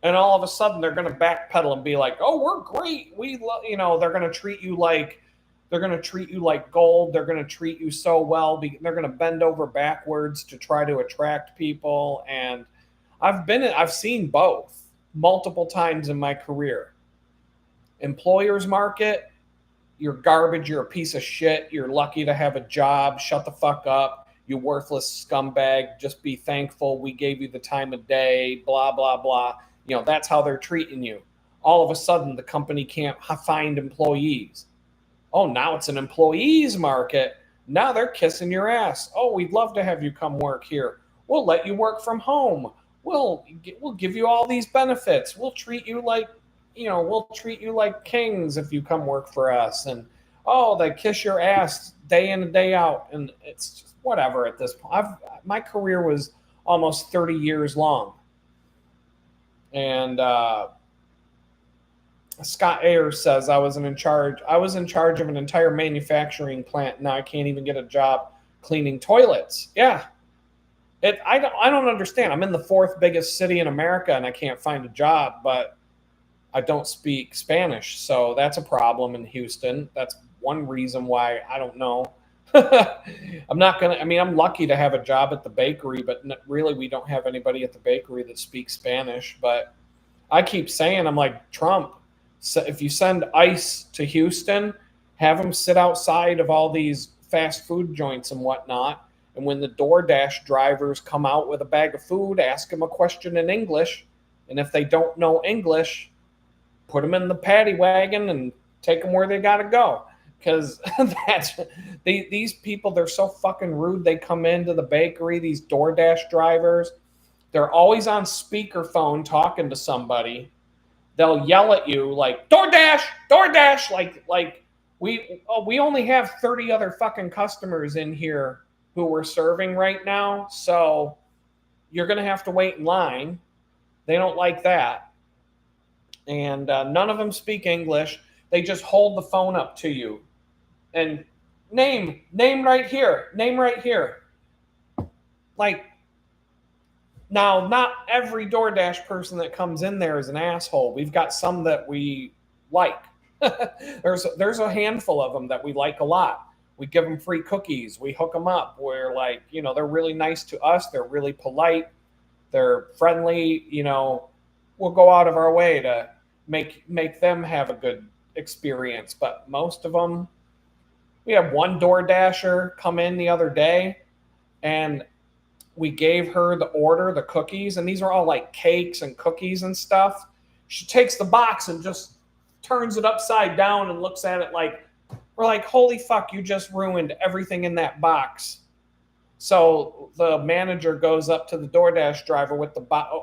And all of a sudden they're going to backpedal and be like, "Oh, we're great. They're going to treat you like gold. They're going to treat you so well. They're going to bend over backwards to try to attract people." And I've seen both multiple times in my career. Employers market, you're garbage, you're a piece of shit, you're lucky to have a job, shut the fuck up, you worthless scumbag, just be thankful we gave you the time of day, blah, blah, blah. That's how they're treating you. All of a sudden, the company can't find employees. Oh, now it's an employees market. Now they're kissing your ass. Oh, we'd love to have you come work here. We'll let you work from home. We'll give you all these benefits. We'll treat you like kings if you come work for us. And they kiss your ass day in and day out. And it's just whatever at this point. My career was almost 30 years long. And Scott Ayers says, I was in charge of an entire manufacturing plant. Now I can't even get a job cleaning toilets. Yeah. I don't understand. I'm in the fourth biggest city in America and I can't find a job, but I don't speak Spanish. So that's a problem in Houston. That's one reason why I don't know. I'm lucky to have a job at the bakery, but really we don't have anybody at the bakery that speaks Spanish. But I keep saying, I'm like, Trump, so if you send ICE to Houston, have them sit outside of all these fast food joints and whatnot. And when the DoorDash drivers come out with a bag of food, ask them a question in English. And if they don't know English, put them in the paddy wagon and take them where they got to go. Because these people, they're so fucking rude. They come into the bakery, these DoorDash drivers. They're always on speakerphone talking to somebody. They'll yell at you like, DoorDash, DoorDash. Like we only have 30 other fucking customers in here who we're serving right now. So you're going to have to wait in line. They don't like that. And none of them speak English. They just hold the phone up to you. And name right here. Name right here. Like, now, not every DoorDash person that comes in there is an asshole. We've got some that we like. There's a handful of them that we like a lot. We give them free cookies. We hook them up. We're like, they're really nice to us. They're really polite. They're friendly. We'll go out of our way to make them have a good experience. But most of them, we had one DoorDasher come in the other day, and we gave her the order, the cookies, and these are all like cakes and cookies and stuff. She takes the box and just turns it upside down and looks at it like, we're like, holy fuck, you just ruined everything in that box. So the manager goes up to the DoorDash driver with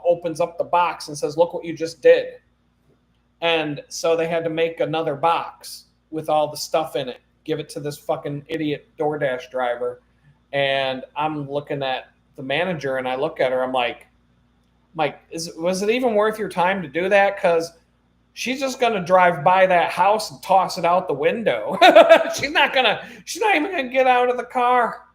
opens up the box and says, look what you just did. And so they had to make another box with all the stuff in it, give it to this fucking idiot DoorDash driver. And I'm looking at the manager and I look at her, I'm like, was it even worth your time to do that? Because she's just going to drive by that house and toss it out the window. She's not even going to get out of the car.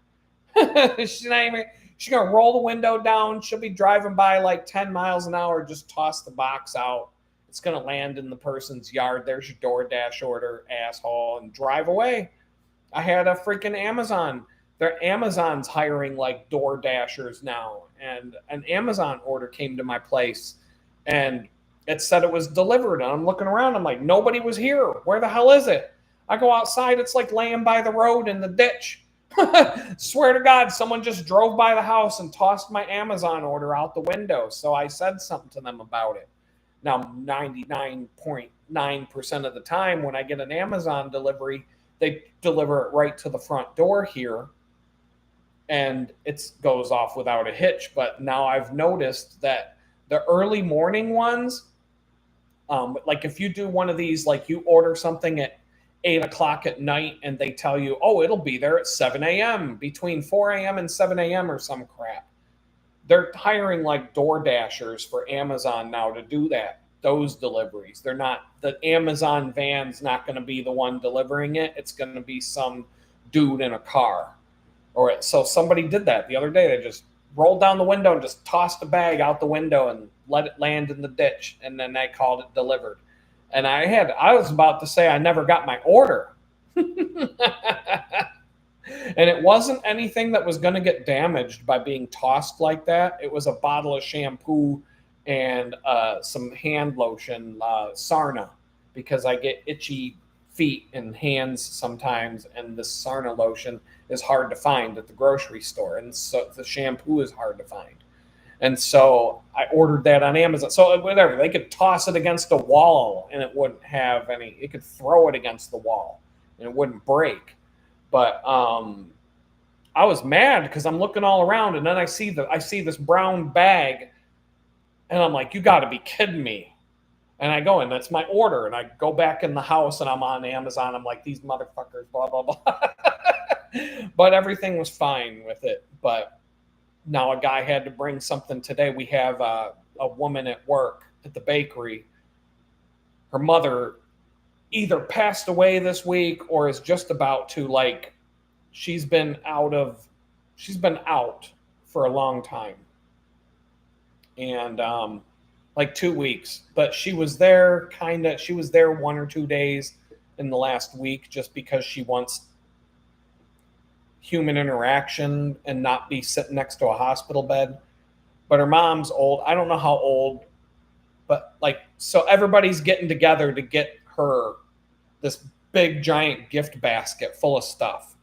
She's going to roll the window down. She'll be driving by like 10 miles an hour, just toss the box out. It's going to land in the person's yard. There's your DoorDash order, asshole, and drive away. I had a freaking Amazon. Amazon's hiring like DoorDashers now. And an Amazon order came to my place and it said it was delivered. And I'm looking around. I'm like, nobody was here. Where the hell is it? I go outside. It's like laying by the road in the ditch. Swear to God, someone just drove by the house and tossed my Amazon order out the window. So I said something to them about it. Now, 99.9% 99% of the time when I get an Amazon delivery, they deliver it right to the front door here and it goes off without a hitch. But now I've noticed that the early morning ones, like if you do one of these, like you order something at 8 o'clock at night and they tell you, oh, it'll be there at 7 a.m., between 4 a.m. and 7 a.m. or some crap. They're hiring like Door Dashers for Amazon now to do that, those deliveries. They're not, the Amazon van's not going to be the one delivering it. It's going to be some dude in a car. Or so somebody did that the other day. They just rolled down the window and just tossed a bag out the window and let it land in the ditch. And then they called it delivered. And I was about to say I never got my order. And it wasn't anything that was going to get damaged by being tossed like that. It was a bottle of shampoo and some hand lotion, Sarna, because I get itchy feet and hands sometimes, and the Sarna lotion is hard to find at the grocery store, and so the shampoo is hard to find. And so I ordered that on Amazon. So whatever, they could toss it against a wall and it wouldn't have any. It could throw it against the wall and it wouldn't break. But I was mad because I'm looking all around and then I see this brown bag and I'm like, you got to be kidding me. And I go, and that's my order. And I go back in the house and I'm on Amazon. I'm like, these motherfuckers, blah, blah, blah. But everything was fine with it. But now a guy had to bring something today. We have a woman at work at the bakery. Her mother either passed away this week or is just about to, like, she's been out for a long time. And like 2 weeks, but she was there 1 or 2 days in the last week just because she wants human interaction and not be sitting next to a hospital bed. But her mom's old. I don't know how old, but like, so everybody's getting together to get her this big giant gift basket full of stuff.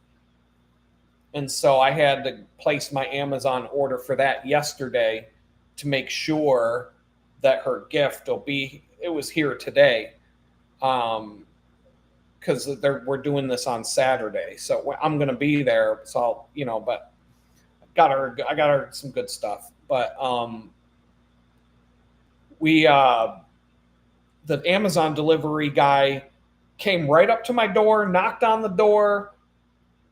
And so I had to place my Amazon order for that yesterday to make sure that her gift it was here today. Because we're doing this on Saturday, so I'm going to be there. So but I got her some good stuff. But the Amazon delivery guy came right up to my door, knocked on the door,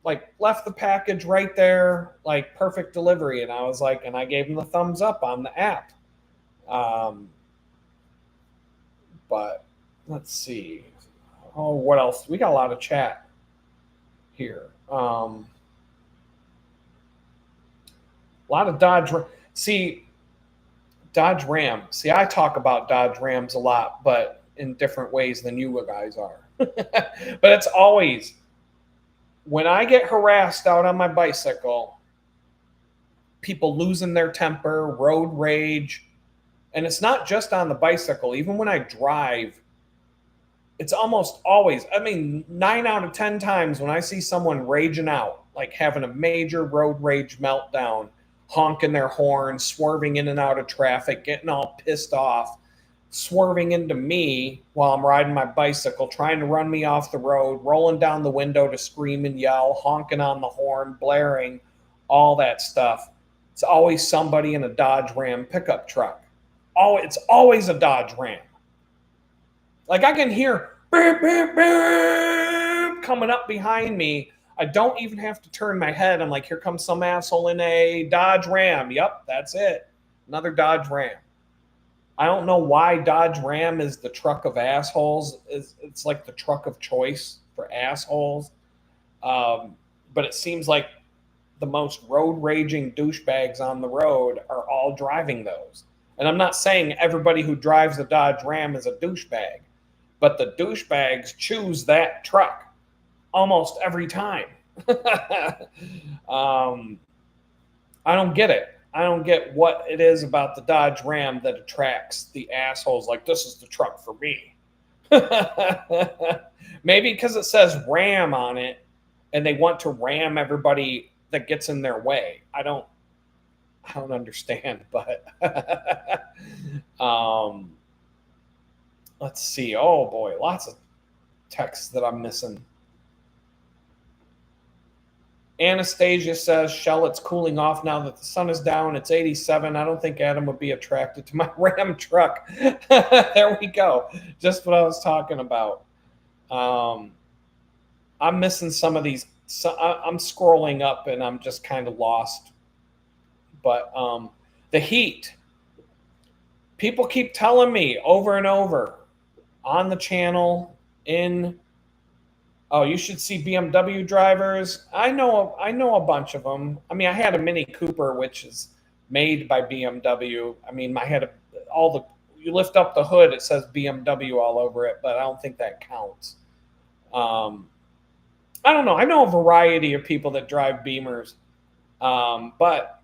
like left the package right there, like perfect delivery. And I was like, and I gave him the thumbs up on the app. But let's see. Oh, what else? We got a lot of chat here. A lot of Dodge. Dodge Ram. See, I talk about Dodge Rams a lot, but in different ways than you guys are. But it's always, when I get harassed out on my bicycle, people losing their temper, road rage, and it's not just on the bicycle. Even when I drive, it's almost always, 9 out of 10 times when I see someone raging out, like having a major road rage meltdown, honking their horn, swerving in and out of traffic, getting all pissed off, swerving into me while I'm riding my bicycle, trying to run me off the road, rolling down the window to scream and yell, honking on the horn, blaring, all that stuff. It's always somebody in a Dodge Ram pickup truck. It's always a Dodge Ram. Like I can hear beep, beep, beep, coming up behind me. I don't even have to turn my head. I'm like, here comes some asshole in a Dodge Ram. Yep, that's it. Another Dodge Ram. I don't know why Dodge Ram is the truck of assholes. It's like the truck of choice for assholes. But it seems like the most road raging douchebags on the road are all driving those. And I'm not saying everybody who drives a Dodge Ram is a douchebag, but the douchebags choose that truck almost every time. I don't get it. I don't get what it is about the Dodge Ram that attracts the assholes. Like, this is the truck for me. Maybe because it says Ram on it and they want to ram everybody that gets in their way. I don't understand, but Let's see. Oh boy, lots of texts that I'm missing. Anastasia says, Shell, it's cooling off now that the sun is down. It's 87. I don't think Adam would be attracted to my Ram truck. There we go. Just what I was talking about. I'm missing some of these. So I'm scrolling up and I'm just kind of lost. But the heat. People keep telling me over and over on the channel, oh, you should see BMW drivers. I know a bunch of them. I mean, I had a Mini Cooper, which is made by BMW. I mean, you lift up the hood, it says BMW all over it, but I don't think that counts. I don't know. I know a variety of people that drive Beamers. But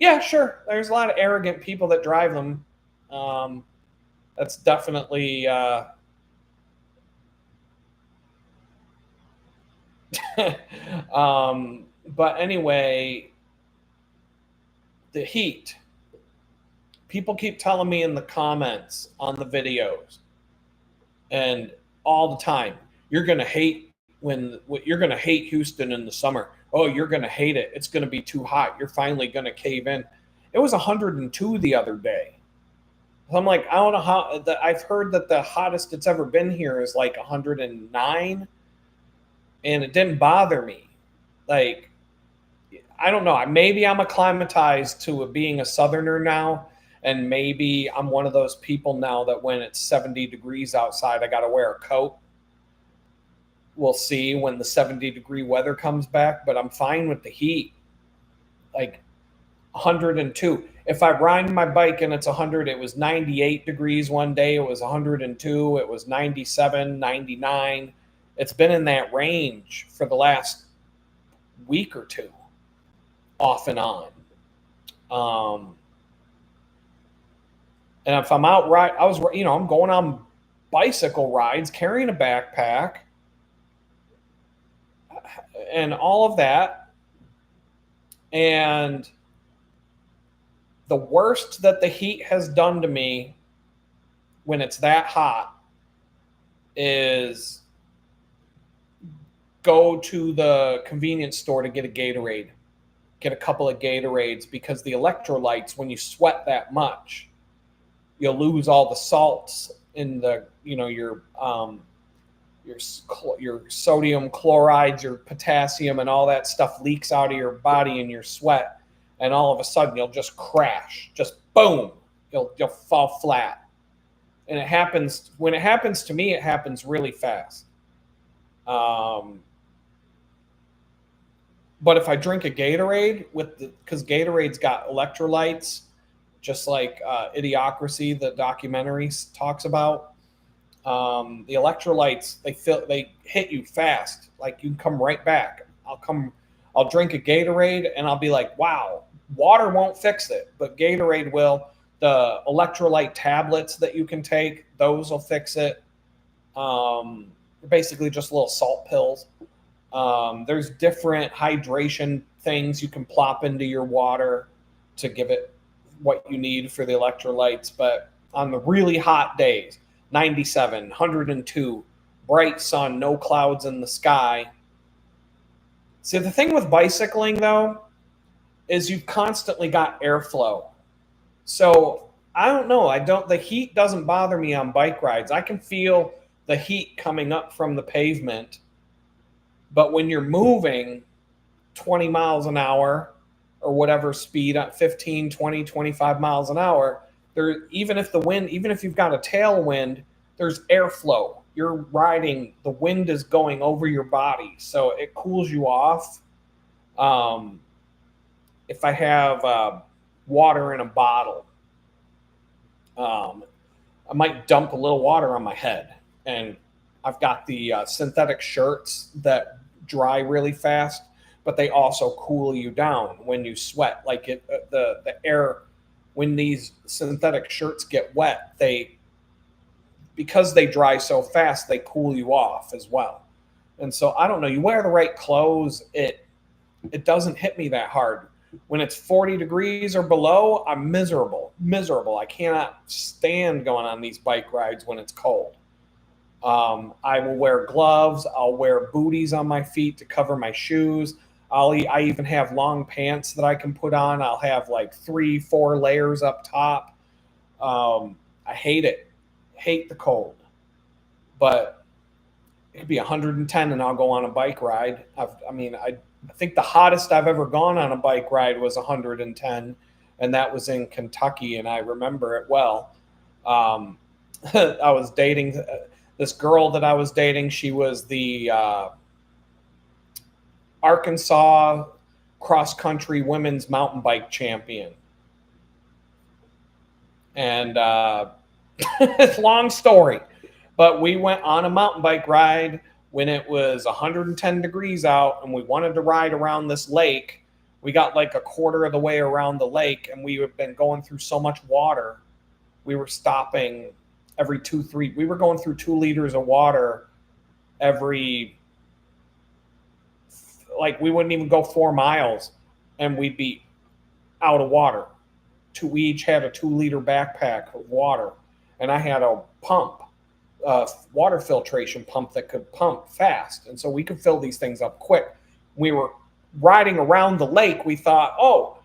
yeah, sure. There's a lot of arrogant people that drive them. That's definitely, but anyway, the heat. People keep telling me in the comments on the videos and all the time, you're going to hate Houston in the summer. Oh, you're going to hate it. It's going to be too hot. You're finally going to cave in. It was 102 the other day. I'm like, I don't know how. I've heard that the hottest it's ever been here is like 109, and it didn't bother me. Like, I don't know. Maybe I'm acclimatized to being a Southerner now, and maybe I'm one of those people now that when it's 70 degrees outside, I got to wear a coat. We'll see when the 70-degree weather comes back, but I'm fine with the heat. Like 102. If I ride my bike and it's 100, it was 98 degrees one day. It was 102. It was 97, 99. It's been in that range for the last week or two, off and on. And if I'm out I'm going on bicycle rides, carrying a backpack, and all of that. And the worst that the heat has done to me when it's that hot is go to the convenience store to get a Gatorade, get a couple of Gatorades, because the electrolytes, when you sweat that much, you'll lose all the salts in the, your sodium chlorides, your potassium, and all that stuff leaks out of your body in your sweat. And all of a sudden you'll just crash, just boom, you'll fall flat. And when it happens to me, it happens really fast. But if I drink a Gatorade because Gatorade's got electrolytes, just like Idiocracy, the documentary talks about, the electrolytes, they hit you fast. Like, you can come right back. I'll drink a Gatorade and I'll be like, wow, water won't fix it, but Gatorade will. The electrolyte tablets that you can take, those will fix it. Basically just little salt pills. There's different hydration things you can plop into your water to give it what you need for the electrolytes. But on the really hot days, 97, 102, bright sun, no clouds in the sky. See, the thing with bicycling, though, is you've constantly got airflow. So I don't know. The heat doesn't bother me on bike rides. I can feel the heat coming up from the pavement. But when you're moving 20 miles an hour or whatever speed, 15, 20, 25 miles an hour, even if you've got a tailwind, there's airflow. You're riding, the wind is going over your body, so it cools you off. If I have water in a bottle, I might dump a little water on my head. And I've got the synthetic shirts that dry really fast, but they also cool you down when you sweat. Like the air, when these synthetic shirts get wet, because they dry so fast, they cool you off as well. And so I don't know, you wear the right clothes, it doesn't hit me that hard. When it's 40 degrees or below, I'm miserable. I cannot stand going on these bike rides when it's cold. I will wear gloves. I'll wear booties on my feet to cover my shoes. I even have long pants that I can put on. I'll have like 3, 4 layers up top. I hate it. Hate the cold. But it could be 110 and I'll go on a bike ride. I think the hottest I've ever gone on a bike ride was 110, and that was in Kentucky, and I remember it well. Um, I was dating this girl that I was dating. She was the Arkansas cross country women's mountain bike champion. And it's a long story, but we went on a mountain bike ride when it was 110 degrees out and we wanted to ride around this lake. We got like a quarter of the way around the lake and we had been going through so much water. We were stopping every 2-3. We were going through 2 liters of water every, like we wouldn't even go 4 miles and we'd be out of water. We each had a 2-liter backpack of water, and I had a pump, water filtration pump that could pump fast, and so we could fill these things up quick. We were riding around the lake. We thought, oh,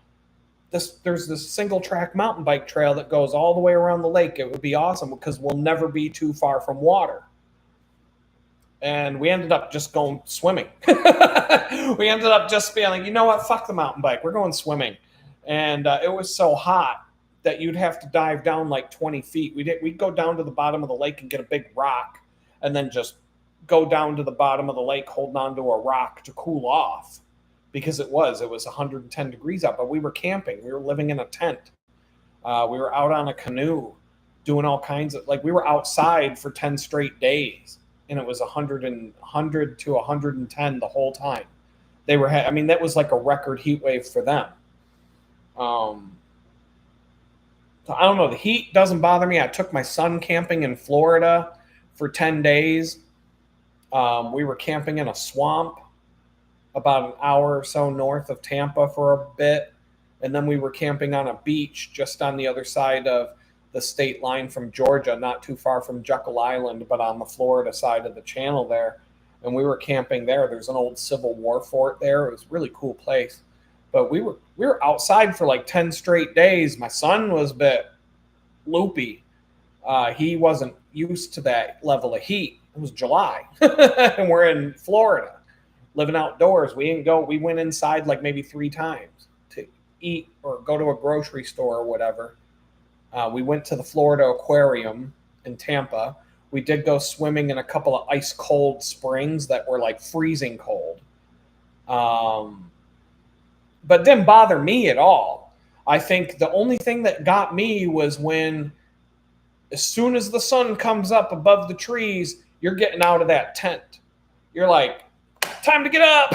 there's this single track mountain bike trail that goes all the way around the lake. It would be awesome because we'll never be too far from water. And we ended up just going swimming. We ended up just being like, you know what? Fuck the mountain bike. We're going swimming. And it was so hot that you'd have to dive down like 20 feet. We'd go down to the bottom of the lake and get a big rock and then just go down to the bottom of the lake holding onto a rock to cool off because it was 110 degrees out. But we were camping. We were living in a tent. We were out on a canoe doing all kinds of, like we were outside for 10 straight days. And it was 100 to 110 the whole time. That was like a record heat wave for them. So I don't know. The heat doesn't bother me. I took my son camping in Florida for 10 days. We were camping in a swamp about an hour or so north of Tampa for a bit. And then we were camping on a beach just on the other side of the state line from Georgia, not too far from Jekyll Island, but on the Florida side of the channel there. And we were camping there. There's an old Civil War fort there. It was a really cool place. But we were outside for like 10 straight days. My son was a bit loopy. He wasn't used to that level of heat. It was July, and we're in Florida, living outdoors. We went inside like maybe 3 times to eat or go to a grocery store or whatever. We went to the Florida Aquarium in Tampa. We did go swimming in a couple of ice cold springs that were like freezing cold. But didn't bother me at all. I think the only thing that got me was when, as soon as the sun comes up above the trees, you're getting out of that tent. You're like, time to get up,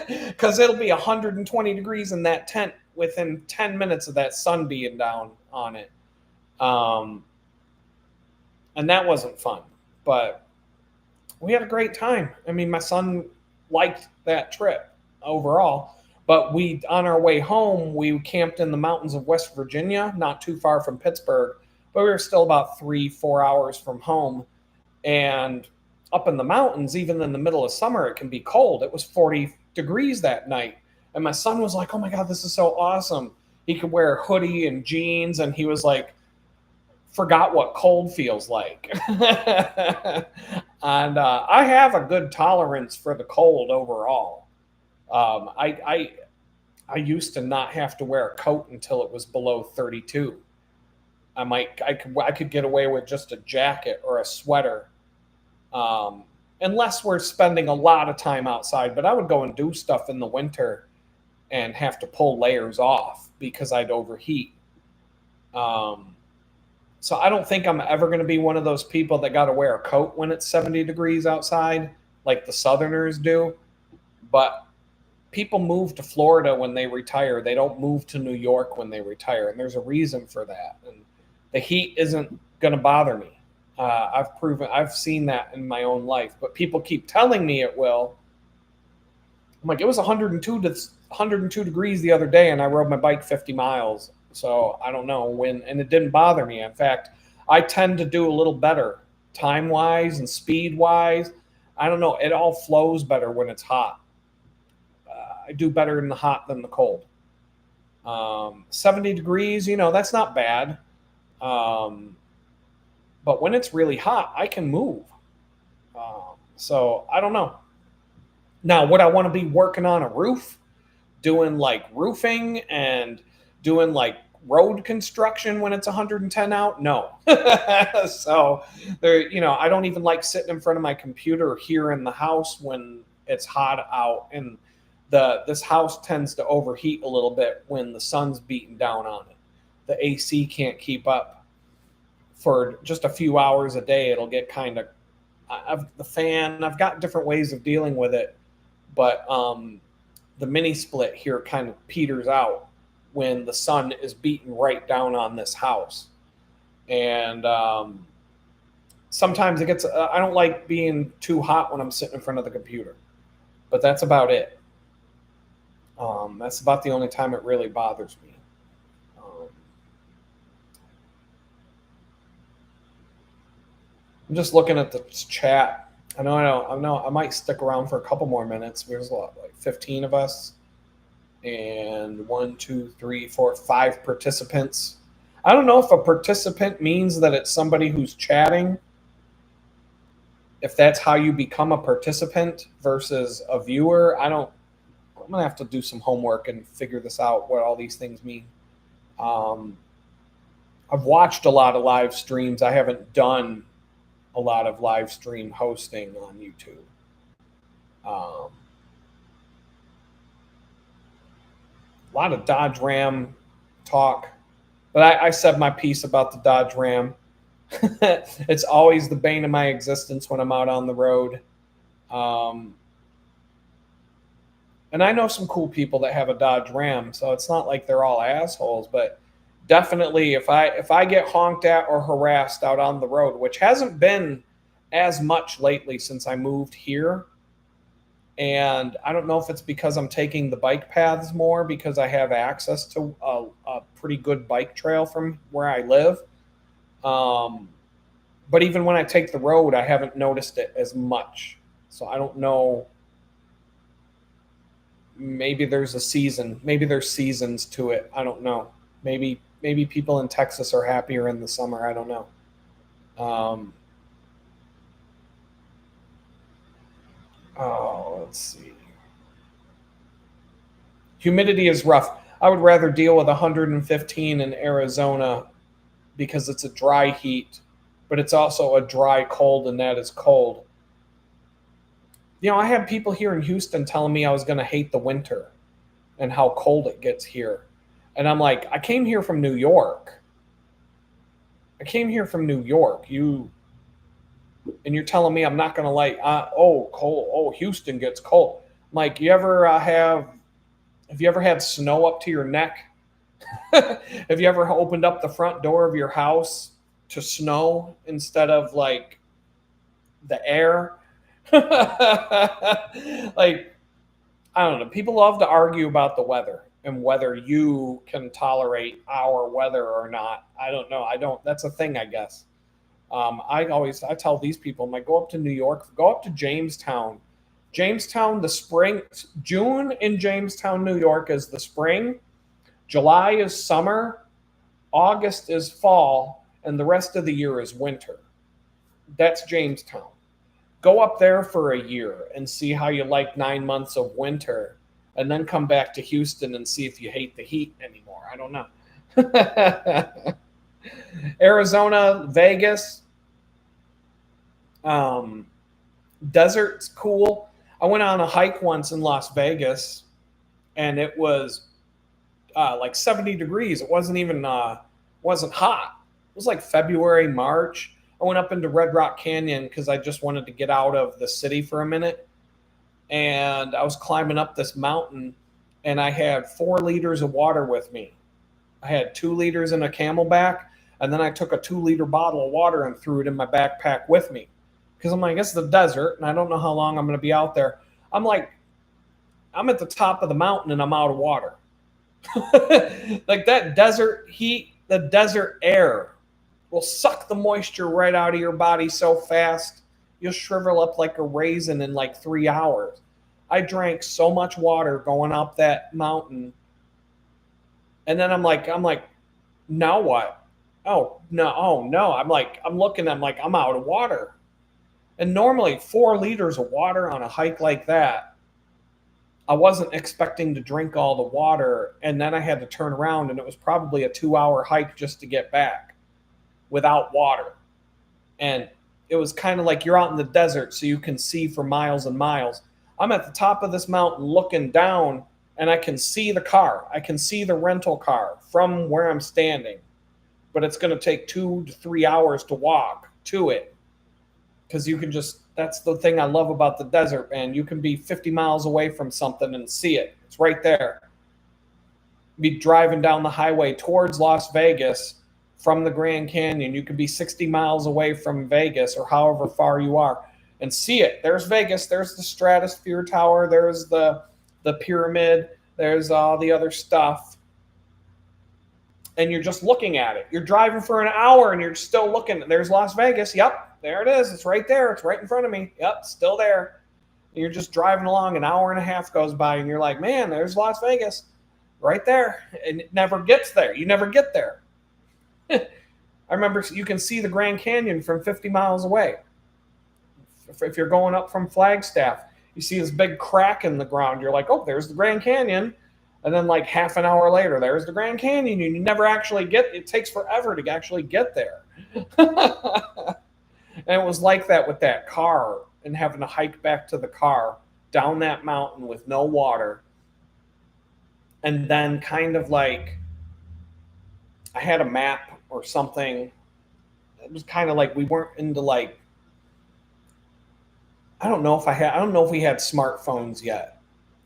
because it'll be 120 degrees in that tent within 10 minutes of that sun being down on it. And that wasn't fun, but we had a great time. I mean, my son liked that trip overall. But on our way home, we camped in the mountains of West Virginia, not too far from Pittsburgh, but we were still about 3-4 hours from home. And up in the mountains, even in the middle of summer, it can be cold. It was 40 degrees that night. And my son was like, oh my God, this is so awesome. He could wear a hoodie and jeans, and he was like, forgot what cold feels like. And I have a good tolerance for the cold overall. I used to not have to wear a coat until it was below 32. I could get away with just a jacket or a sweater, unless we're spending a lot of time outside. But I would go and do stuff in the winter and have to pull layers off because I'd overheat. So I don't think I'm ever going to be one of those people that got to wear a coat when it's 70 degrees outside, like the Southerners do. But people move to Florida when they retire. They don't move to New York when they retire. And there's a reason for that. And the heat isn't going to bother me. I've seen that in my own life, but people keep telling me it will. I'm like, it was 102 degrees the other day, and I rode my bike 50 miles. So I don't know when, and it didn't bother me. In fact, I tend to do a little better time wise and speed wise. I don't know. It all flows better when it's hot. I do better in the hot than the cold. 70 degrees, that's not bad. Um, but when it's really hot, I can move. So I don't know. Now, would I want to be working on a roof, doing like roofing and doing like road construction when it's 110 out? No. So there, I don't even like sitting in front of my computer here in the house when it's hot out, and this house tends to overheat a little bit when the sun's beating down on it. The AC can't keep up for just a few hours a day. It'll get kind of, the fan, I've got different ways of dealing with it, but the mini split here kind of peters out when the sun is beating right down on this house. And sometimes it gets, I don't like being too hot when I'm sitting in front of the computer, but that's about it. That's about the only time it really bothers me. I'm just looking at the chat. I know. I might stick around for a couple more minutes. There's a lot, like 15 of us, and 1, 2, 3, 4, 5 participants. I don't know if a participant means that it's somebody who's chatting, if that's how you become a participant versus a viewer. I'm gonna have to do some homework and figure this out, what all these things mean. I've watched a lot of live streams. I haven't done a lot of live stream hosting on YouTube. A lot of Dodge Ram talk, but I said my piece about the Dodge Ram. It's always the bane of my existence when I'm out on the road. And I know some cool people that have a Dodge Ram, so it's not like they're all assholes, but definitely if I get honked at or harassed out on the road, which hasn't been as much lately since I moved here, and I don't know if it's because I'm taking the bike paths more because I have access to a pretty good bike trail from where I live. But even when I take the road, I haven't noticed it as much. So I don't know. Maybe there's a season. Maybe there's seasons to it. I don't know. Maybe people in Texas are happier in the summer. I don't know. Let's see. Humidity is rough. I would rather deal with 115 in Arizona because it's a dry heat, but it's also a dry cold, and that is cold. I had people here in Houston telling me I was going to hate the winter and how cold it gets here. And I'm like, I came here from New York. And you're telling me I'm not going to like, cold. Oh, Houston gets cold. I'm like, have you ever had snow up to your neck? Have you ever opened up the front door of your house to snow instead of like the air? Like, I don't know. People love to argue about the weather and whether you can tolerate our weather or not. I don't know. That's a thing, I guess. I tell these people, I'm like, go up to New York, go up to Jamestown. Jamestown, the spring, June in Jamestown, New York is the spring. July is summer. August is fall. And the rest of the year is winter. That's Jamestown. Go up there for a year and see how you like 9 months of winter, and then come back to Houston and see if you hate the heat anymore. I don't know. Arizona, Vegas, desert's cool. I went on a hike once in Las Vegas, and it was like 70 degrees. It wasn't even wasn't hot. It was like February, March. I went up into Red Rock Canyon because I just wanted to get out of the city for a minute. And I was climbing up this mountain, and I had 4 liters of water with me. I had 2 liters in a Camelback, and then I took a 2-liter bottle of water and threw it in my backpack with me. Because I'm like, it's the desert, and I don't know how long I'm going to be out there. I'm like, I'm at the top of the mountain and I'm out of water. Like that desert heat, the desert air will suck the moisture right out of your body so fast, you'll shrivel up like a raisin in like 3 hours. I drank so much water going up that mountain. And then I'm like, now what? Oh no, oh no. I'm looking, I'm out of water. And normally 4 liters of water on a hike like that, I wasn't expecting to drink all the water. And then I had to turn around, and it was probably a 2 hour hike just to get back without water. And it was kind of like you're out in the desert so you can see for miles and miles. I'm at the top of this mountain looking down, and I can see the car. I can see the rental car from where I'm standing. But it's going to take 2 to 3 hours to walk to it, because you can just, that's the thing I love about the desert, man. You can be 50 miles away from something and see it. It's right there. Be driving down the highway towards Las Vegas from the Grand Canyon. You could be 60 miles away from Vegas or however far you are and see it. There's Vegas. There's the Stratosphere Tower. There's the pyramid. There's all the other stuff. And you're just looking at it. You're driving for an hour and you're still looking. There's Las Vegas. Yep, there it is. It's right there. It's right in front of me. Yep, still there. And you're just driving along. An hour and a half goes by and you're like, man, there's Las Vegas right there. And it never gets there. You never get there. I remember you can see the Grand Canyon from 50 miles away. If you're going up from Flagstaff, you see this big crack in the ground. You're like, oh, there's the Grand Canyon. And then like half an hour later, there's the Grand Canyon. And you never actually it takes forever to actually get there. And it was like that with that car, and having to hike back to the car down that mountain with no water. And then kind of like I had a map or something. It was kind of like we weren't into like, I don't know if we had smartphones yet.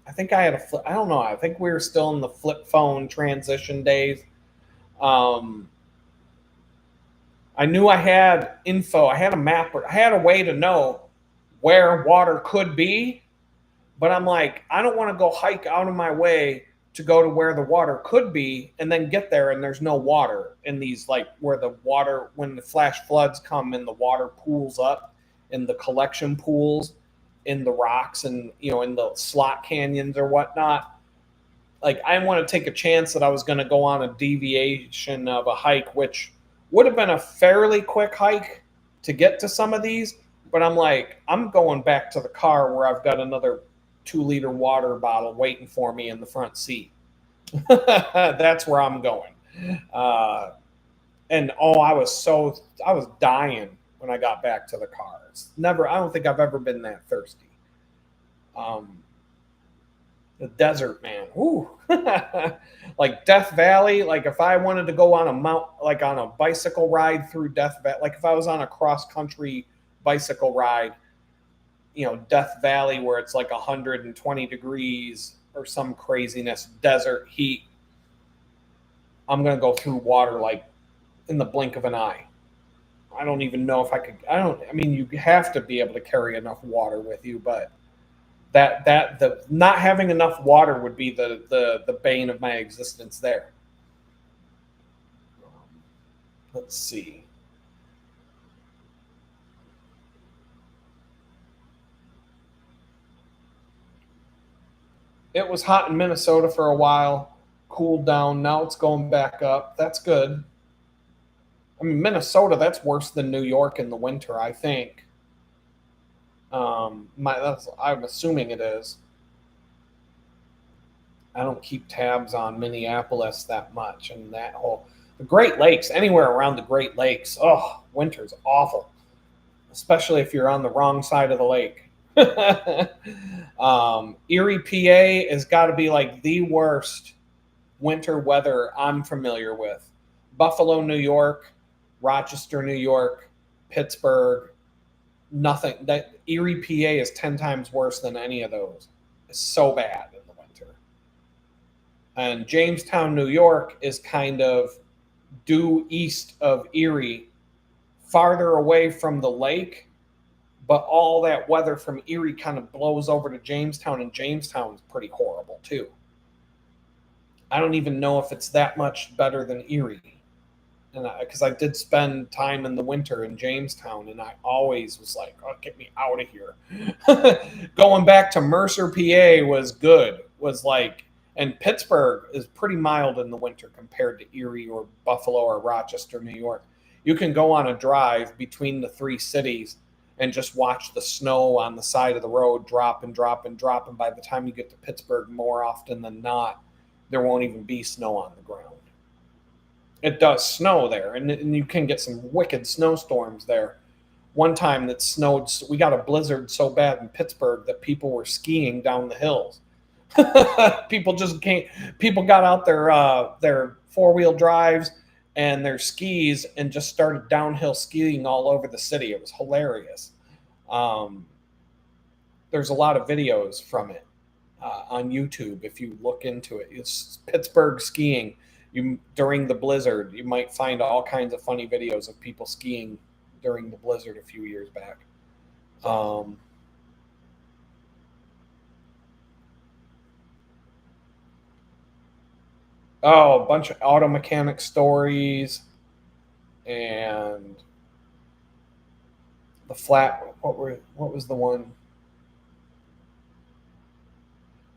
I think I had a flip. I don't know. I think we were still in the flip phone transition days. I knew I had info. I had a map. I had a way to know where water could be. But I'm like, I don't want to go hike out of my way to go to where the water could be and then get there and there's no water in these, like where the water, when the flash floods come and the water pools up in the collection pools in the rocks and, in the slot canyons or whatnot. Like I want to take a chance that I was going to go on a deviation of a hike, which would have been a fairly quick hike to get to some of these. But I'm like, I'm going back to the car where I've got another 2-liter water bottle waiting for me in the front seat. That's where I'm going. I was dying when I got back to the car. I don't think I've ever been that thirsty. The desert, man. Ooh. Like Death Valley, like if I wanted to go on a bicycle ride through Death Valley, like if I was on a cross-country bicycle ride, Death Valley where it's like 120 degrees or some craziness, desert heat, I'm going to go through water like in the blink of an eye. I don't even know if I could. You have to be able to carry enough water with you, but the not having enough water would be the bane of my existence there. Let's see. It was hot in Minnesota for a while, cooled down. Now it's going back up. That's good. Minnesota, that's worse than New York in the winter, I think. I'm assuming it is. I don't keep tabs on Minneapolis that much, and the Great Lakes, anywhere around the Great Lakes. Oh, winter's awful, especially if you're on the wrong side of the lake. Erie, PA has got to be like the worst winter weather I'm familiar with. Buffalo, New York, Rochester, New York, Pittsburgh, nothing. That Erie, PA is 10 times worse than any of those. It's so bad in the winter. And Jamestown, New York is kind of due east of Erie, farther away from the lake, But all that weather from Erie kind of blows over to Jamestown, and Jamestown's pretty horrible too. I don't even know if it's that much better than Erie. And because I did spend time in the winter in Jamestown, and I always was like, "Oh, get me out of here." Going back to Mercer, PA, was good. Was like, and Pittsburgh is pretty mild in the winter compared to Erie or Buffalo or Rochester, New York. You can go on a drive between the three cities and just watch the snow on the side of the road drop and drop and drop. And by the time you get to Pittsburgh, more often than not, there won't even be snow on the ground. It does snow there, and you can get some wicked snowstorms there. One time that snowed, we got a blizzard so bad in Pittsburgh that people were skiing down the hills. People just can't. People got out their 4-wheel drives and their skis and just started downhill skiing all over the city. It was hilarious. There's a lot of videos from it on YouTube if you look into it. It's Pittsburgh skiing. During the blizzard, you might find all kinds of funny videos of people skiing during the blizzard a few years back. Oh, a bunch of auto mechanic stories and the flat. What was the one?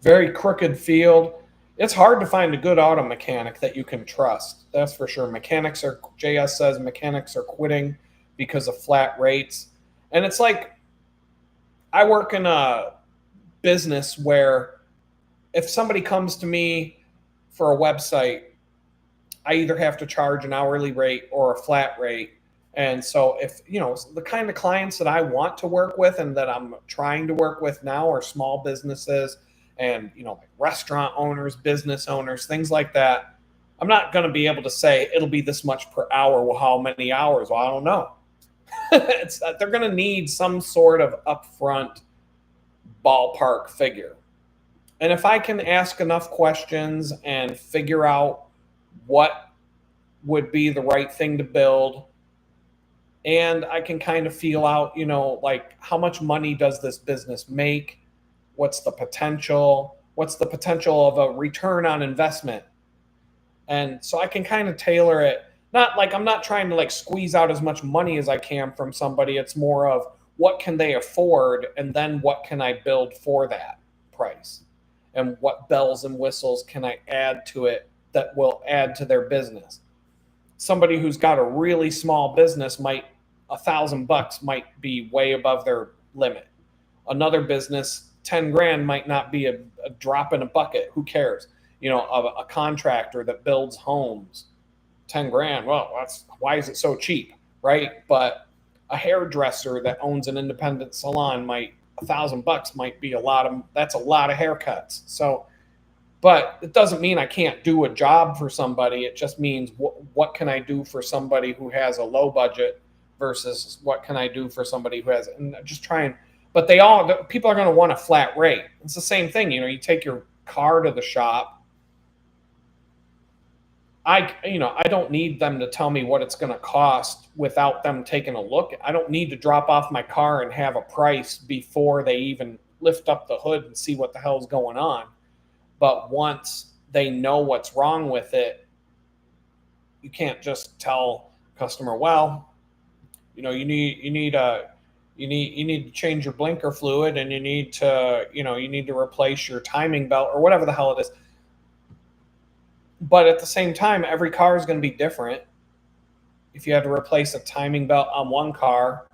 Very crooked field. It's hard to find a good auto mechanic that you can trust. That's for sure. JS says mechanics are quitting because of flat rates. And it's like, I work in a business where if somebody comes to me for a website, I either have to charge an hourly rate or a flat rate. And so if, the kind of clients that I want to work with and that I'm trying to work with now are small businesses and, like restaurant owners, business owners, things like that. I'm not going to be able to say it'll be this much per hour. Well, how many hours? Well, I don't know. They're going to need some sort of upfront ballpark figure. And if I can ask enough questions and figure out what would be the right thing to build, and I can kind of feel out, like how much money does this business make? What's the potential? What's the potential of a return on investment? And so I can kind of tailor it. Not like I'm not trying to like squeeze out as much money as I can from somebody. It's more of what can they afford, and then what can I build for that price? And what bells and whistles can I add to it that will add to their business? Somebody who's got a really small business $1,000 might be way above their limit. Another business, 10 grand might not be a drop in a bucket. Who cares? A contractor that builds homes, 10 grand. Well, why is it so cheap? Right. But a hairdresser that owns an independent salon $1,000 might be that's a lot of haircuts. So, but it doesn't mean I can't do a job for somebody. It just means what can I do for somebody who has a low budget versus what can I do for somebody who has, and just trying. But people are going to want a flat rate. It's the same thing. You take your car to the shop. I don't need them to tell me what it's going to cost without them taking a look. I don't need to drop off my car and have a price before they even lift up the hood and see what the hell's going on. But once they know what's wrong with it, you can't just tell customer, well, you need to change your blinker fluid, and you need to replace your timing belt or whatever the hell it is. But at the same time, every car is going to be different. If you had to replace a timing belt on one car,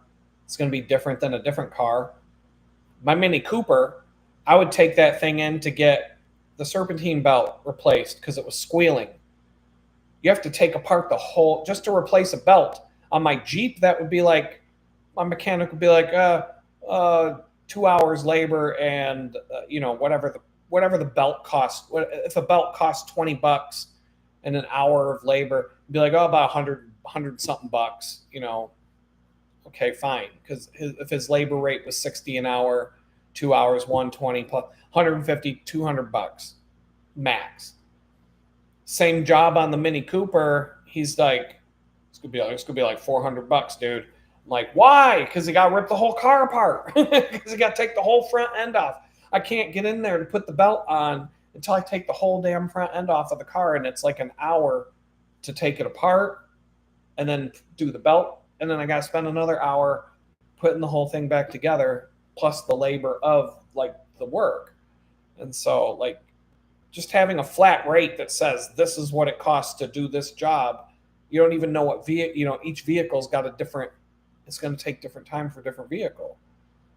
it's going to be different than a different car. My Mini Cooper, I would take that thing in to get the serpentine belt replaced because it was squealing. You have to take apart the whole just to replace a belt. On my Jeep, that would be like, my mechanic would be like 2 hours labor and whatever the belt costs. If a belt costs $20 and an hour of labor, it'd be like, about 100 something bucks. Okay, fine. Because if his labor rate was 60 an hour, 2 hours, 120 plus 150, $200 max. Same job on the Mini Cooper. He's like, it's gonna be like $400, dude. I'm like, why? Because he got to rip the whole car apart. Because he got to take the whole front end off. I can't get in there to put the belt on until I take the whole damn front end off of the car, and it's like an hour to take it apart and then do the belt, and then I got to spend another hour putting the whole thing back together, plus the labor of like the work. And so like just having a flat rate that says this is what it costs to do this job, you don't even know what each vehicle's got a different, it's going to take different time for different vehicle.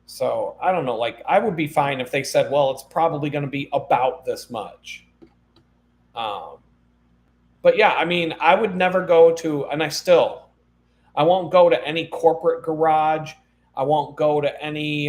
So I don't know, like I would be fine if they said, well, it's probably going to be about this much. But yeah, I mean, I would never go to, and I won't go to any corporate garage. I won't go to any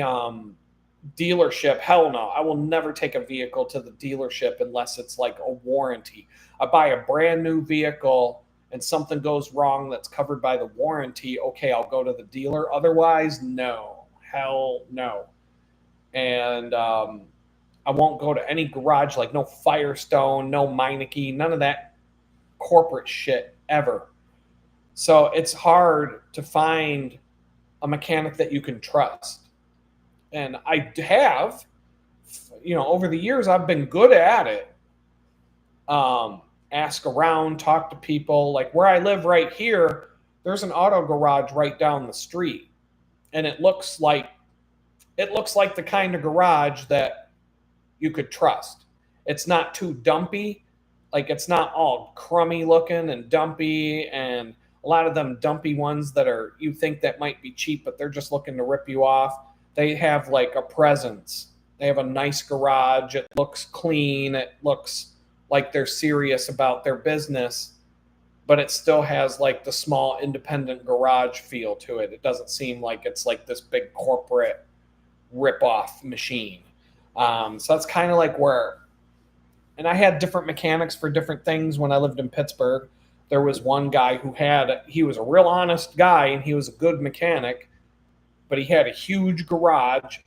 dealership. Hell no. I will never take a vehicle to the dealership unless it's like a warranty. I buy a brand new vehicle and something goes wrong that's covered by the warranty. Okay, I'll go to the dealer. Otherwise, no. Hell no. And I won't go to any garage, like no Firestone, no Meineke, none of that corporate shit ever. So it's hard to find a mechanic that you can trust. And I have, over the years, I've been good at it. Ask around, talk to people. Like where I live right here, there's an auto garage right down the street. And it looks like the kind of garage that you could trust. It's not too dumpy. Like it's not all crummy looking and dumpy, and a lot of them dumpy ones that are, you think that might be cheap, but they're just looking to rip you off. They have like a presence. They have a nice garage. It looks clean. It looks like they're serious about their business, but it still has like the small independent garage feel to it. It doesn't seem like it's like this big corporate rip-off machine. So that's kind of like where, and I had different mechanics for different things when I lived in Pittsburgh. There was one guy he was a real honest guy and he was a good mechanic, but he had a huge garage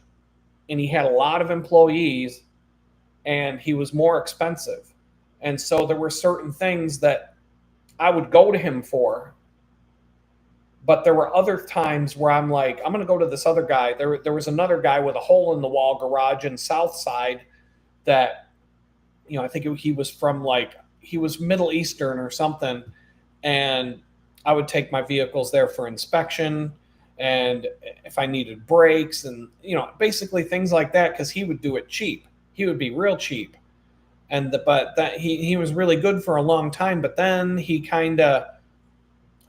and he had a lot of employees and he was more expensive. And so there were certain things that I would go to him for. But there were other times where I'm like, I'm going to go to this other guy. There was another guy with a hole in the wall garage in Southside that, I think he was from he was Middle Eastern or something. And I would take my vehicles there for inspection. And if I needed brakes and, basically things like that, because he would do it cheap. He would be real cheap. But he was really good for a long time. But then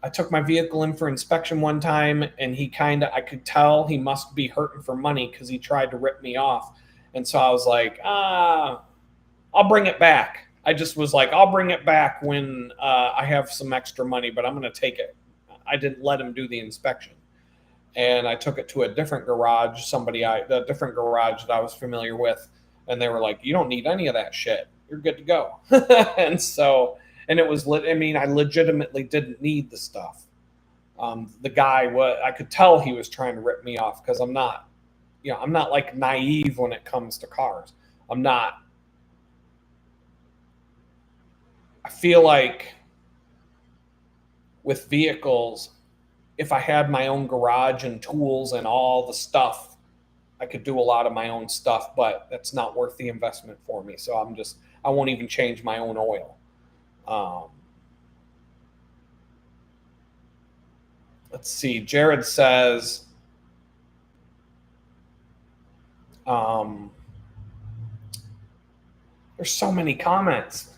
I took my vehicle in for inspection one time and I could tell he must be hurting for money because he tried to rip me off. And so I was like, I'll bring it back. I just was like, I'll bring it back when I have some extra money, but I'm going to take it. I didn't let him do the inspection. And I took it to a different garage, a different garage that I was familiar with. And they were like, you don't need any of that shit. You're good to go. And it was I legitimately didn't need the stuff. The guy, I could tell he was trying to rip me off because I'm not like naive when it comes to cars. I feel like with vehicles, if I had my own garage and tools and all the stuff, I could do a lot of my own stuff, but that's not worth the investment for me. So I won't even change my own oil. Let's see. Jared says, there's so many comments.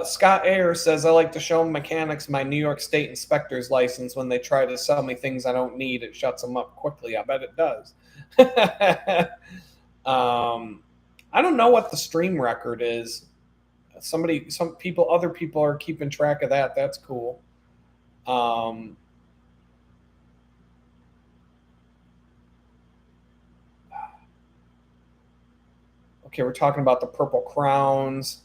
Scott Ayers says, I like to show mechanics my New York State inspector's license when they try to sell me things I don't need. It shuts them up quickly. I bet it does. I don't know what the stream record is. Other people are keeping track of that. That's cool. Okay, we're talking about the Purple Crowns.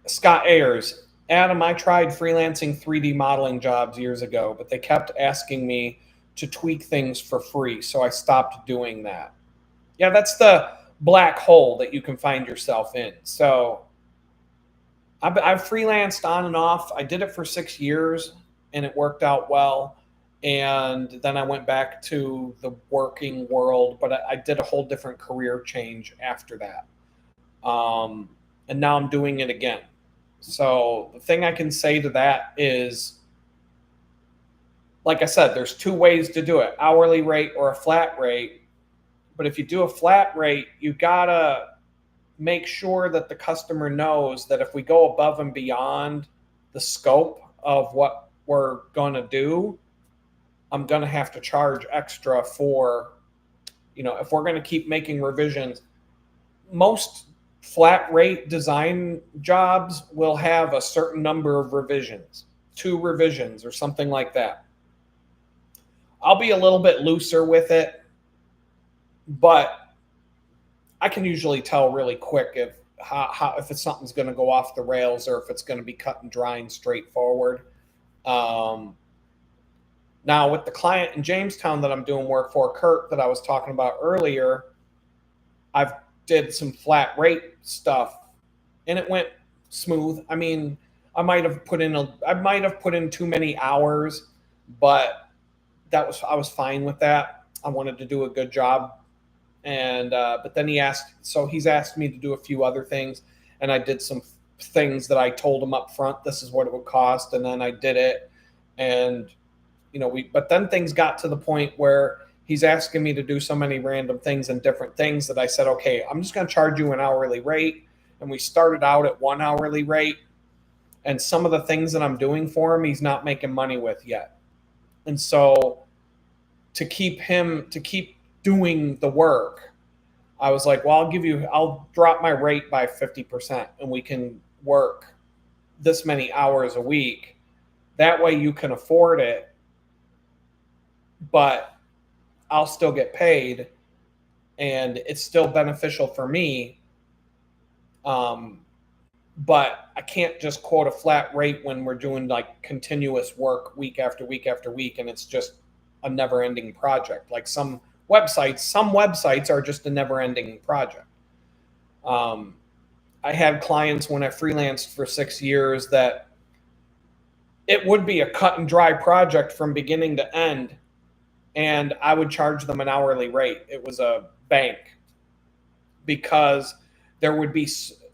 Scott Ayers, Adam, I tried freelancing 3D modeling jobs years ago, but they kept asking me to tweak things for free. So I stopped doing that. Yeah, that's the black hole that you can find yourself in. So I've freelanced on and off. I did it for 6 years and it worked out well. And then I went back to the working world, but I did a whole different career change after that. And now I'm doing it again. So the thing I can say to that is, like I said, there's two ways to do it: hourly rate or a flat rate. But if you do a flat rate, you gotta make sure that the customer knows that if we go above and beyond the scope of what we're going to do, I'm going to have to charge extra for, if we're going to keep making revisions. Most flat rate design jobs will have a certain number of revisions, 2 revisions or something like that. I'll be a little bit looser with it, but I can usually tell really quick if if something's going to go off the rails or if it's going to be cut and dry and straightforward. Now with the client in Jamestown that I'm doing work for, Kurt, that I was talking about earlier, I've did some flat rate stuff and it went smooth. I mean, I might have put in too many hours, but I was fine with that. I wanted to do a good job. And but then he's asked me to do a few other things, and I did some things that I told him up front, this is what it would cost, and then I did it. And but then things got to the point where he's asking me to do so many random things and different things that I said, okay, I'm just going to charge you an hourly rate. And we started out at 1 hourly rate, and some of the things that I'm doing for him, he's not making money with yet. And so to keep doing the work, I was like, well, I'll drop my rate by 50% and we can work this many hours a week. That way you can afford it, but I'll still get paid and it's still beneficial for me. But I can't just quote a flat rate when we're doing like continuous work week after week after week, and it's just a never-ending project. Like some websites are just a never-ending project. I had clients when I freelanced for 6 years that it would be a cut and dry project from beginning to end, and I would charge them an hourly rate. It was a bank, because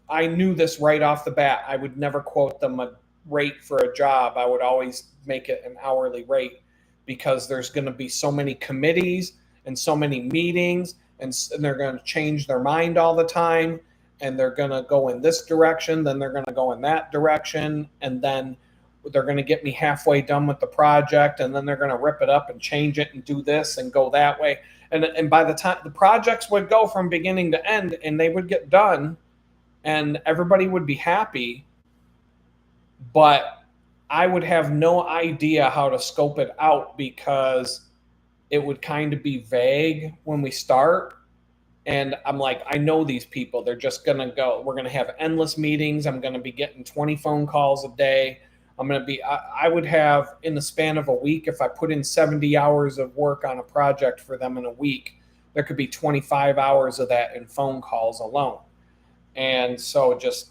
I knew this right off the bat. I would never quote them a rate for a job. I would always make it an hourly rate, because there's going to be so many committees and so many meetings, and they're going to change their mind all the time, and they're going to go in this direction, then they're going to go in that direction, and then they're going to get me halfway done with the project, and then they're going to rip it up and change it and do this and go that way. And by the time the projects would go from beginning to end and they would get done and everybody would be happy, but I would have no idea how to scope it out, because it would kind of be vague when we start. And I'm like, I know these people. They're just going to go. We're going to have endless meetings. I'm going to be getting 20 phone calls a day. I would have, in the span of a week, if I put in 70 hours of work on a project for them in a week, there could be 25 hours of that in phone calls alone. And so just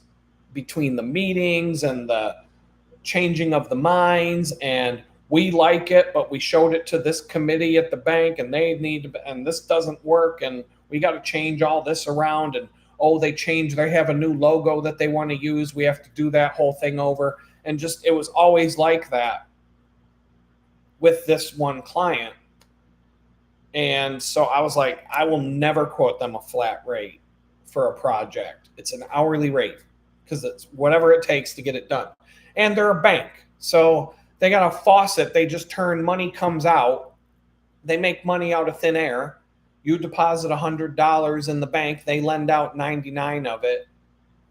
between the meetings and the changing of the minds, and we like it, but we showed it to this committee at the bank and and this doesn't work, and we got to change all this around, and they have a new logo that they want to use. We have to do that whole thing over. And just, it was always like that with this one client. And so I was like, I will never quote them a flat rate for a project. It's an hourly rate, because it's whatever it takes to get it done. And they're a bank, so they got a faucet. They just turn, money comes out. They make money out of thin air. You deposit $100 in the bank. They lend out 99 of it.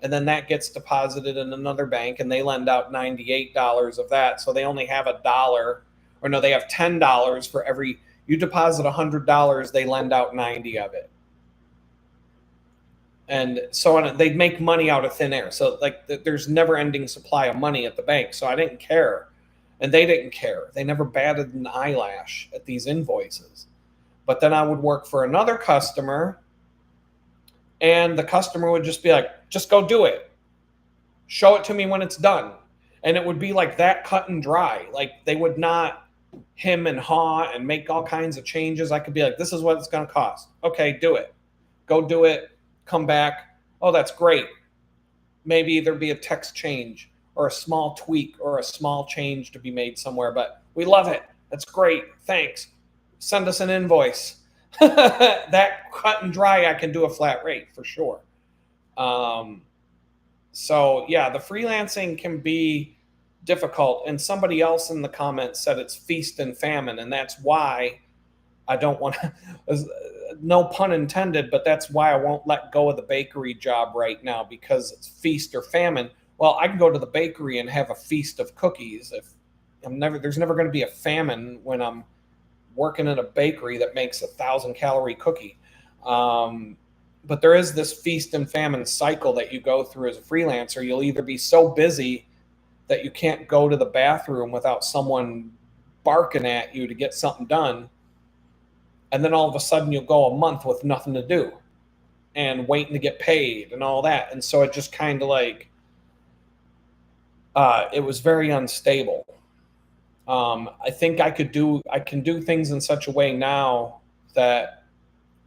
And then that gets deposited in another bank, and they lend out $98 of that. So they only have they have $10 for every, you deposit $100, they lend out 90 of it. And so on, they make money out of thin air. So like there's never ending supply of money at the bank. So I didn't care. and they didn't care. They never batted an eyelash at these invoices. But then I would work for another customer, and the customer would just be like, just go do it. Show it to me when it's done. And it would be like that, cut and dry. Like, they would not hem and haw and make all kinds of changes. I could be like, this is what it's going to cost. Okay, do it. Go do it. Come back. Oh, that's great. Maybe there'd be a text change or a small tweak or a small change to be made somewhere, but we love it. That's great. Thanks. Send us an invoice. That cut and dry, I can do a flat rate for sure. So yeah, the freelancing can be difficult. And somebody else in the comments said it's feast and famine. And that's why I don't want to, no pun intended, but that's why I won't let go of the bakery job right now, because it's feast or famine. Well, I can go to the bakery and have a feast of cookies. If there's never going to be a famine when I'm working in a bakery that makes 1,000-calorie cookie. But there is this feast and famine cycle that you go through as a freelancer. You'll either be so busy that you can't go to the bathroom without someone barking at you to get something done. And then all of a sudden you'll go a month with nothing to do and waiting to get paid and all that. And so it just kind of like, it was very unstable. I think I can do things in such a way now that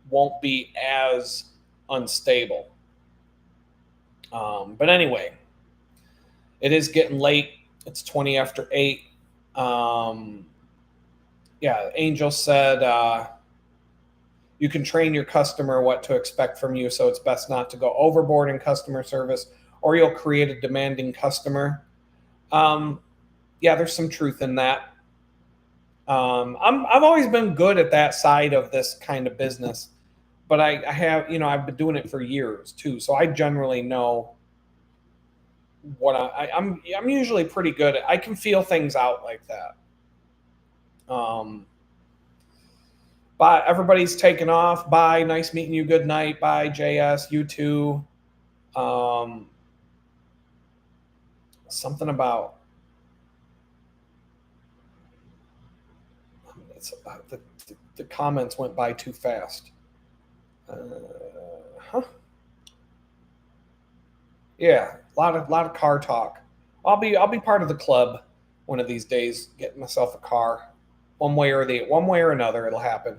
won't be as unstable. But anyway, it is getting late. It's 20 after 8. Yeah, Angel said, you can train your customer what to expect from you, so it's best not to go overboard in customer service, or you'll create a demanding customer. Yeah, there's some truth in that. I've always been good at that side of this kind of business, but I have, I've been doing it for years too, so I generally know what I'm usually pretty good at. I can feel things out like that. Bye. Everybody's taken off. Bye. Nice meeting you. Good night. Bye, JS. You too. Something about the comments went by too fast. Yeah, a lot of car talk. I'll be part of the club one of these days. Getting myself a car, one way or another, it'll happen.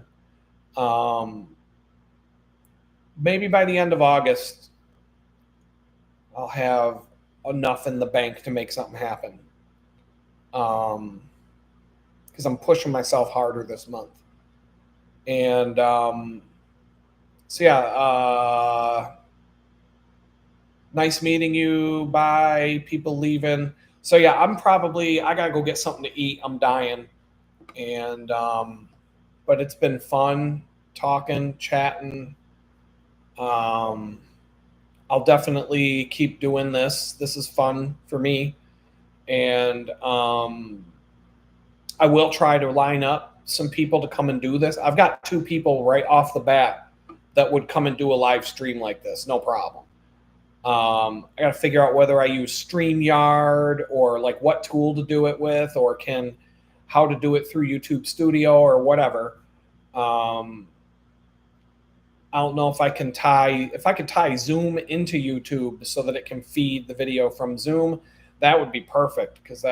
Maybe by the end of August, I'll have enough in the bank to make something happen. Because I'm pushing myself harder this month. And so yeah, nice meeting you. Bye. People leaving. So yeah, I gotta go get something to eat. I'm dying. And but it's been fun talking, chatting. I'll definitely keep doing this. This is fun for me. And I will try to line up some people to come and do this. I've got 2 people right off the bat that would come and do a live stream like this. No problem. I got to figure out whether I use StreamYard or like what tool to do it with, or how to do it through YouTube Studio or whatever. I don't know if I can tie Zoom into YouTube so that it can feed the video from Zoom. That would be perfect because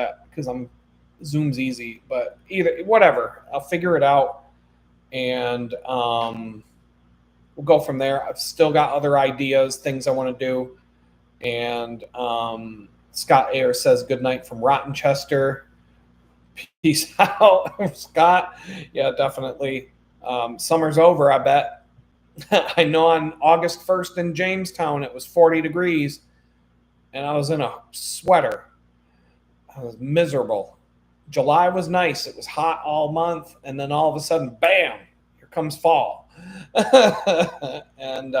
Zoom's easy, but whatever, I'll figure it out, and we'll go from there. I've still got other ideas, things I want to do, and Scott Ayer says good night from Rottenchester. Peace out, Scott. Yeah, definitely. Summer's over, I bet. I know on August 1st in Jamestown, it was 40 degrees, and I was in a sweater. I was miserable. July was nice. It was hot all month, and then all of a sudden, bam, here comes fall. And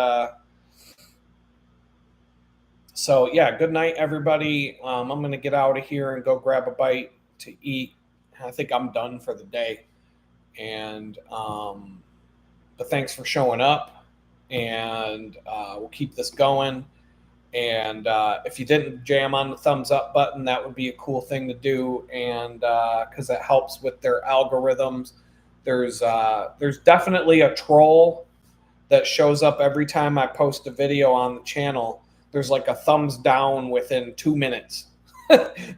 so, yeah, good night, everybody. I'm going to get out of here and go grab a bite to eat. I think I'm done for the day. And but thanks for showing up, and we'll keep this going. And if you didn't jam on the thumbs up button, that would be a cool thing to do. And because that helps with their algorithms. There's definitely a troll that shows up every time I post a video on the channel. There's like a thumbs down within 2 minutes.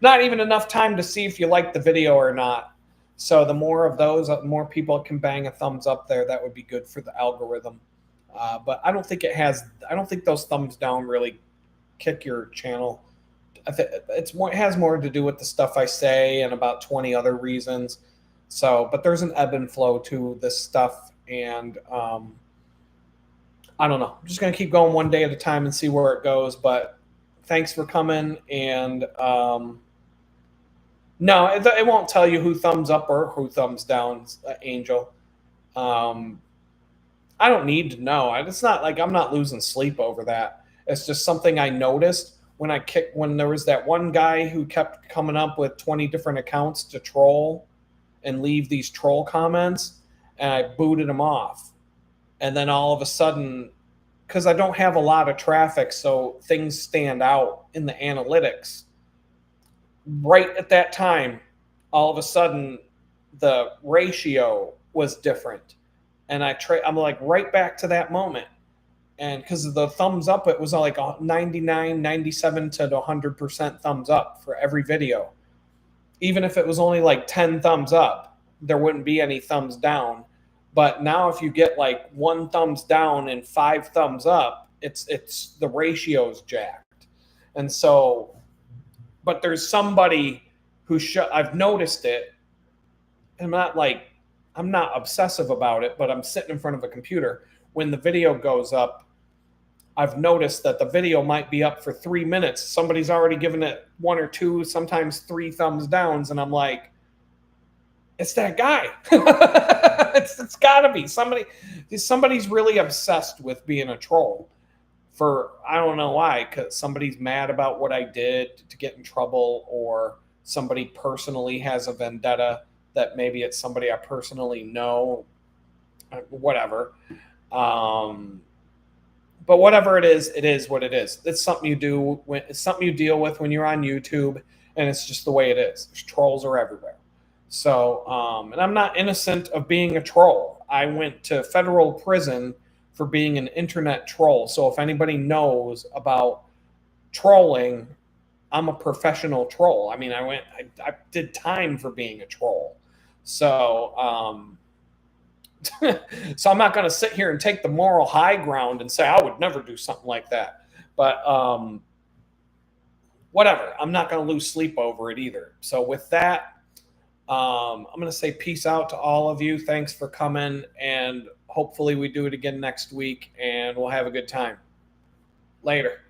Not even enough time to see if you like the video or not. So the more of those, the more people can bang a thumbs up there. That would be good for the algorithm. But I don't think those thumbs down really kick your channel. It has more to do with the stuff I say and about 20 other reasons. So, but there's an ebb and flow to this stuff, and I don't know. I'm just gonna keep going one day at a time and see where it goes. But thanks for coming, and no, it won't tell you who thumbs up or who thumbs down, Angel. I don't need to know. It's not like I'm not losing sleep over that. It's just something I noticed when there was that one guy who kept coming up with 20 different accounts to troll and leave these troll comments, and I booted him off. And then all of a sudden, because I don't have a lot of traffic, so things stand out in the analytics. Right at that time, all of a sudden, the ratio was different. And I'm like right back to that moment. And because of the thumbs up, it was like 99, 97 to 100% thumbs up for every video. Even if it was only like 10 thumbs up, there wouldn't be any thumbs down. But now if you get like 1 thumbs down and 5 thumbs up, it's the ratio's jacked. And so, but there's somebody who I've noticed it. I'm not obsessive about it, but I'm sitting in front of a computer. When the video goes up, I've noticed that the video might be up for 3 minutes. Somebody's already given it 1 or 2, sometimes 3 thumbs downs. And I'm like, it's that guy. It's gotta be somebody's really obsessed with being a troll I don't know why, because somebody's mad about what I did to get in trouble, or somebody personally has a vendetta that maybe it's somebody I personally know, whatever. But whatever it is what it is. It's something you do. It's something you deal with when you're on YouTube, and it's just the way it is. Trolls are everywhere. So, and I'm not innocent of being a troll. I went to federal prison for being an internet troll. So if anybody knows about trolling, I'm a professional troll. I mean, I did time for being a troll. So, so I'm not going to sit here and take the moral high ground and say I would never do something like that. But whatever, I'm not going to lose sleep over it either. So with that, I'm going to say peace out to all of you. Thanks for coming, and hopefully we do it again next week, and we'll have a good time. Later.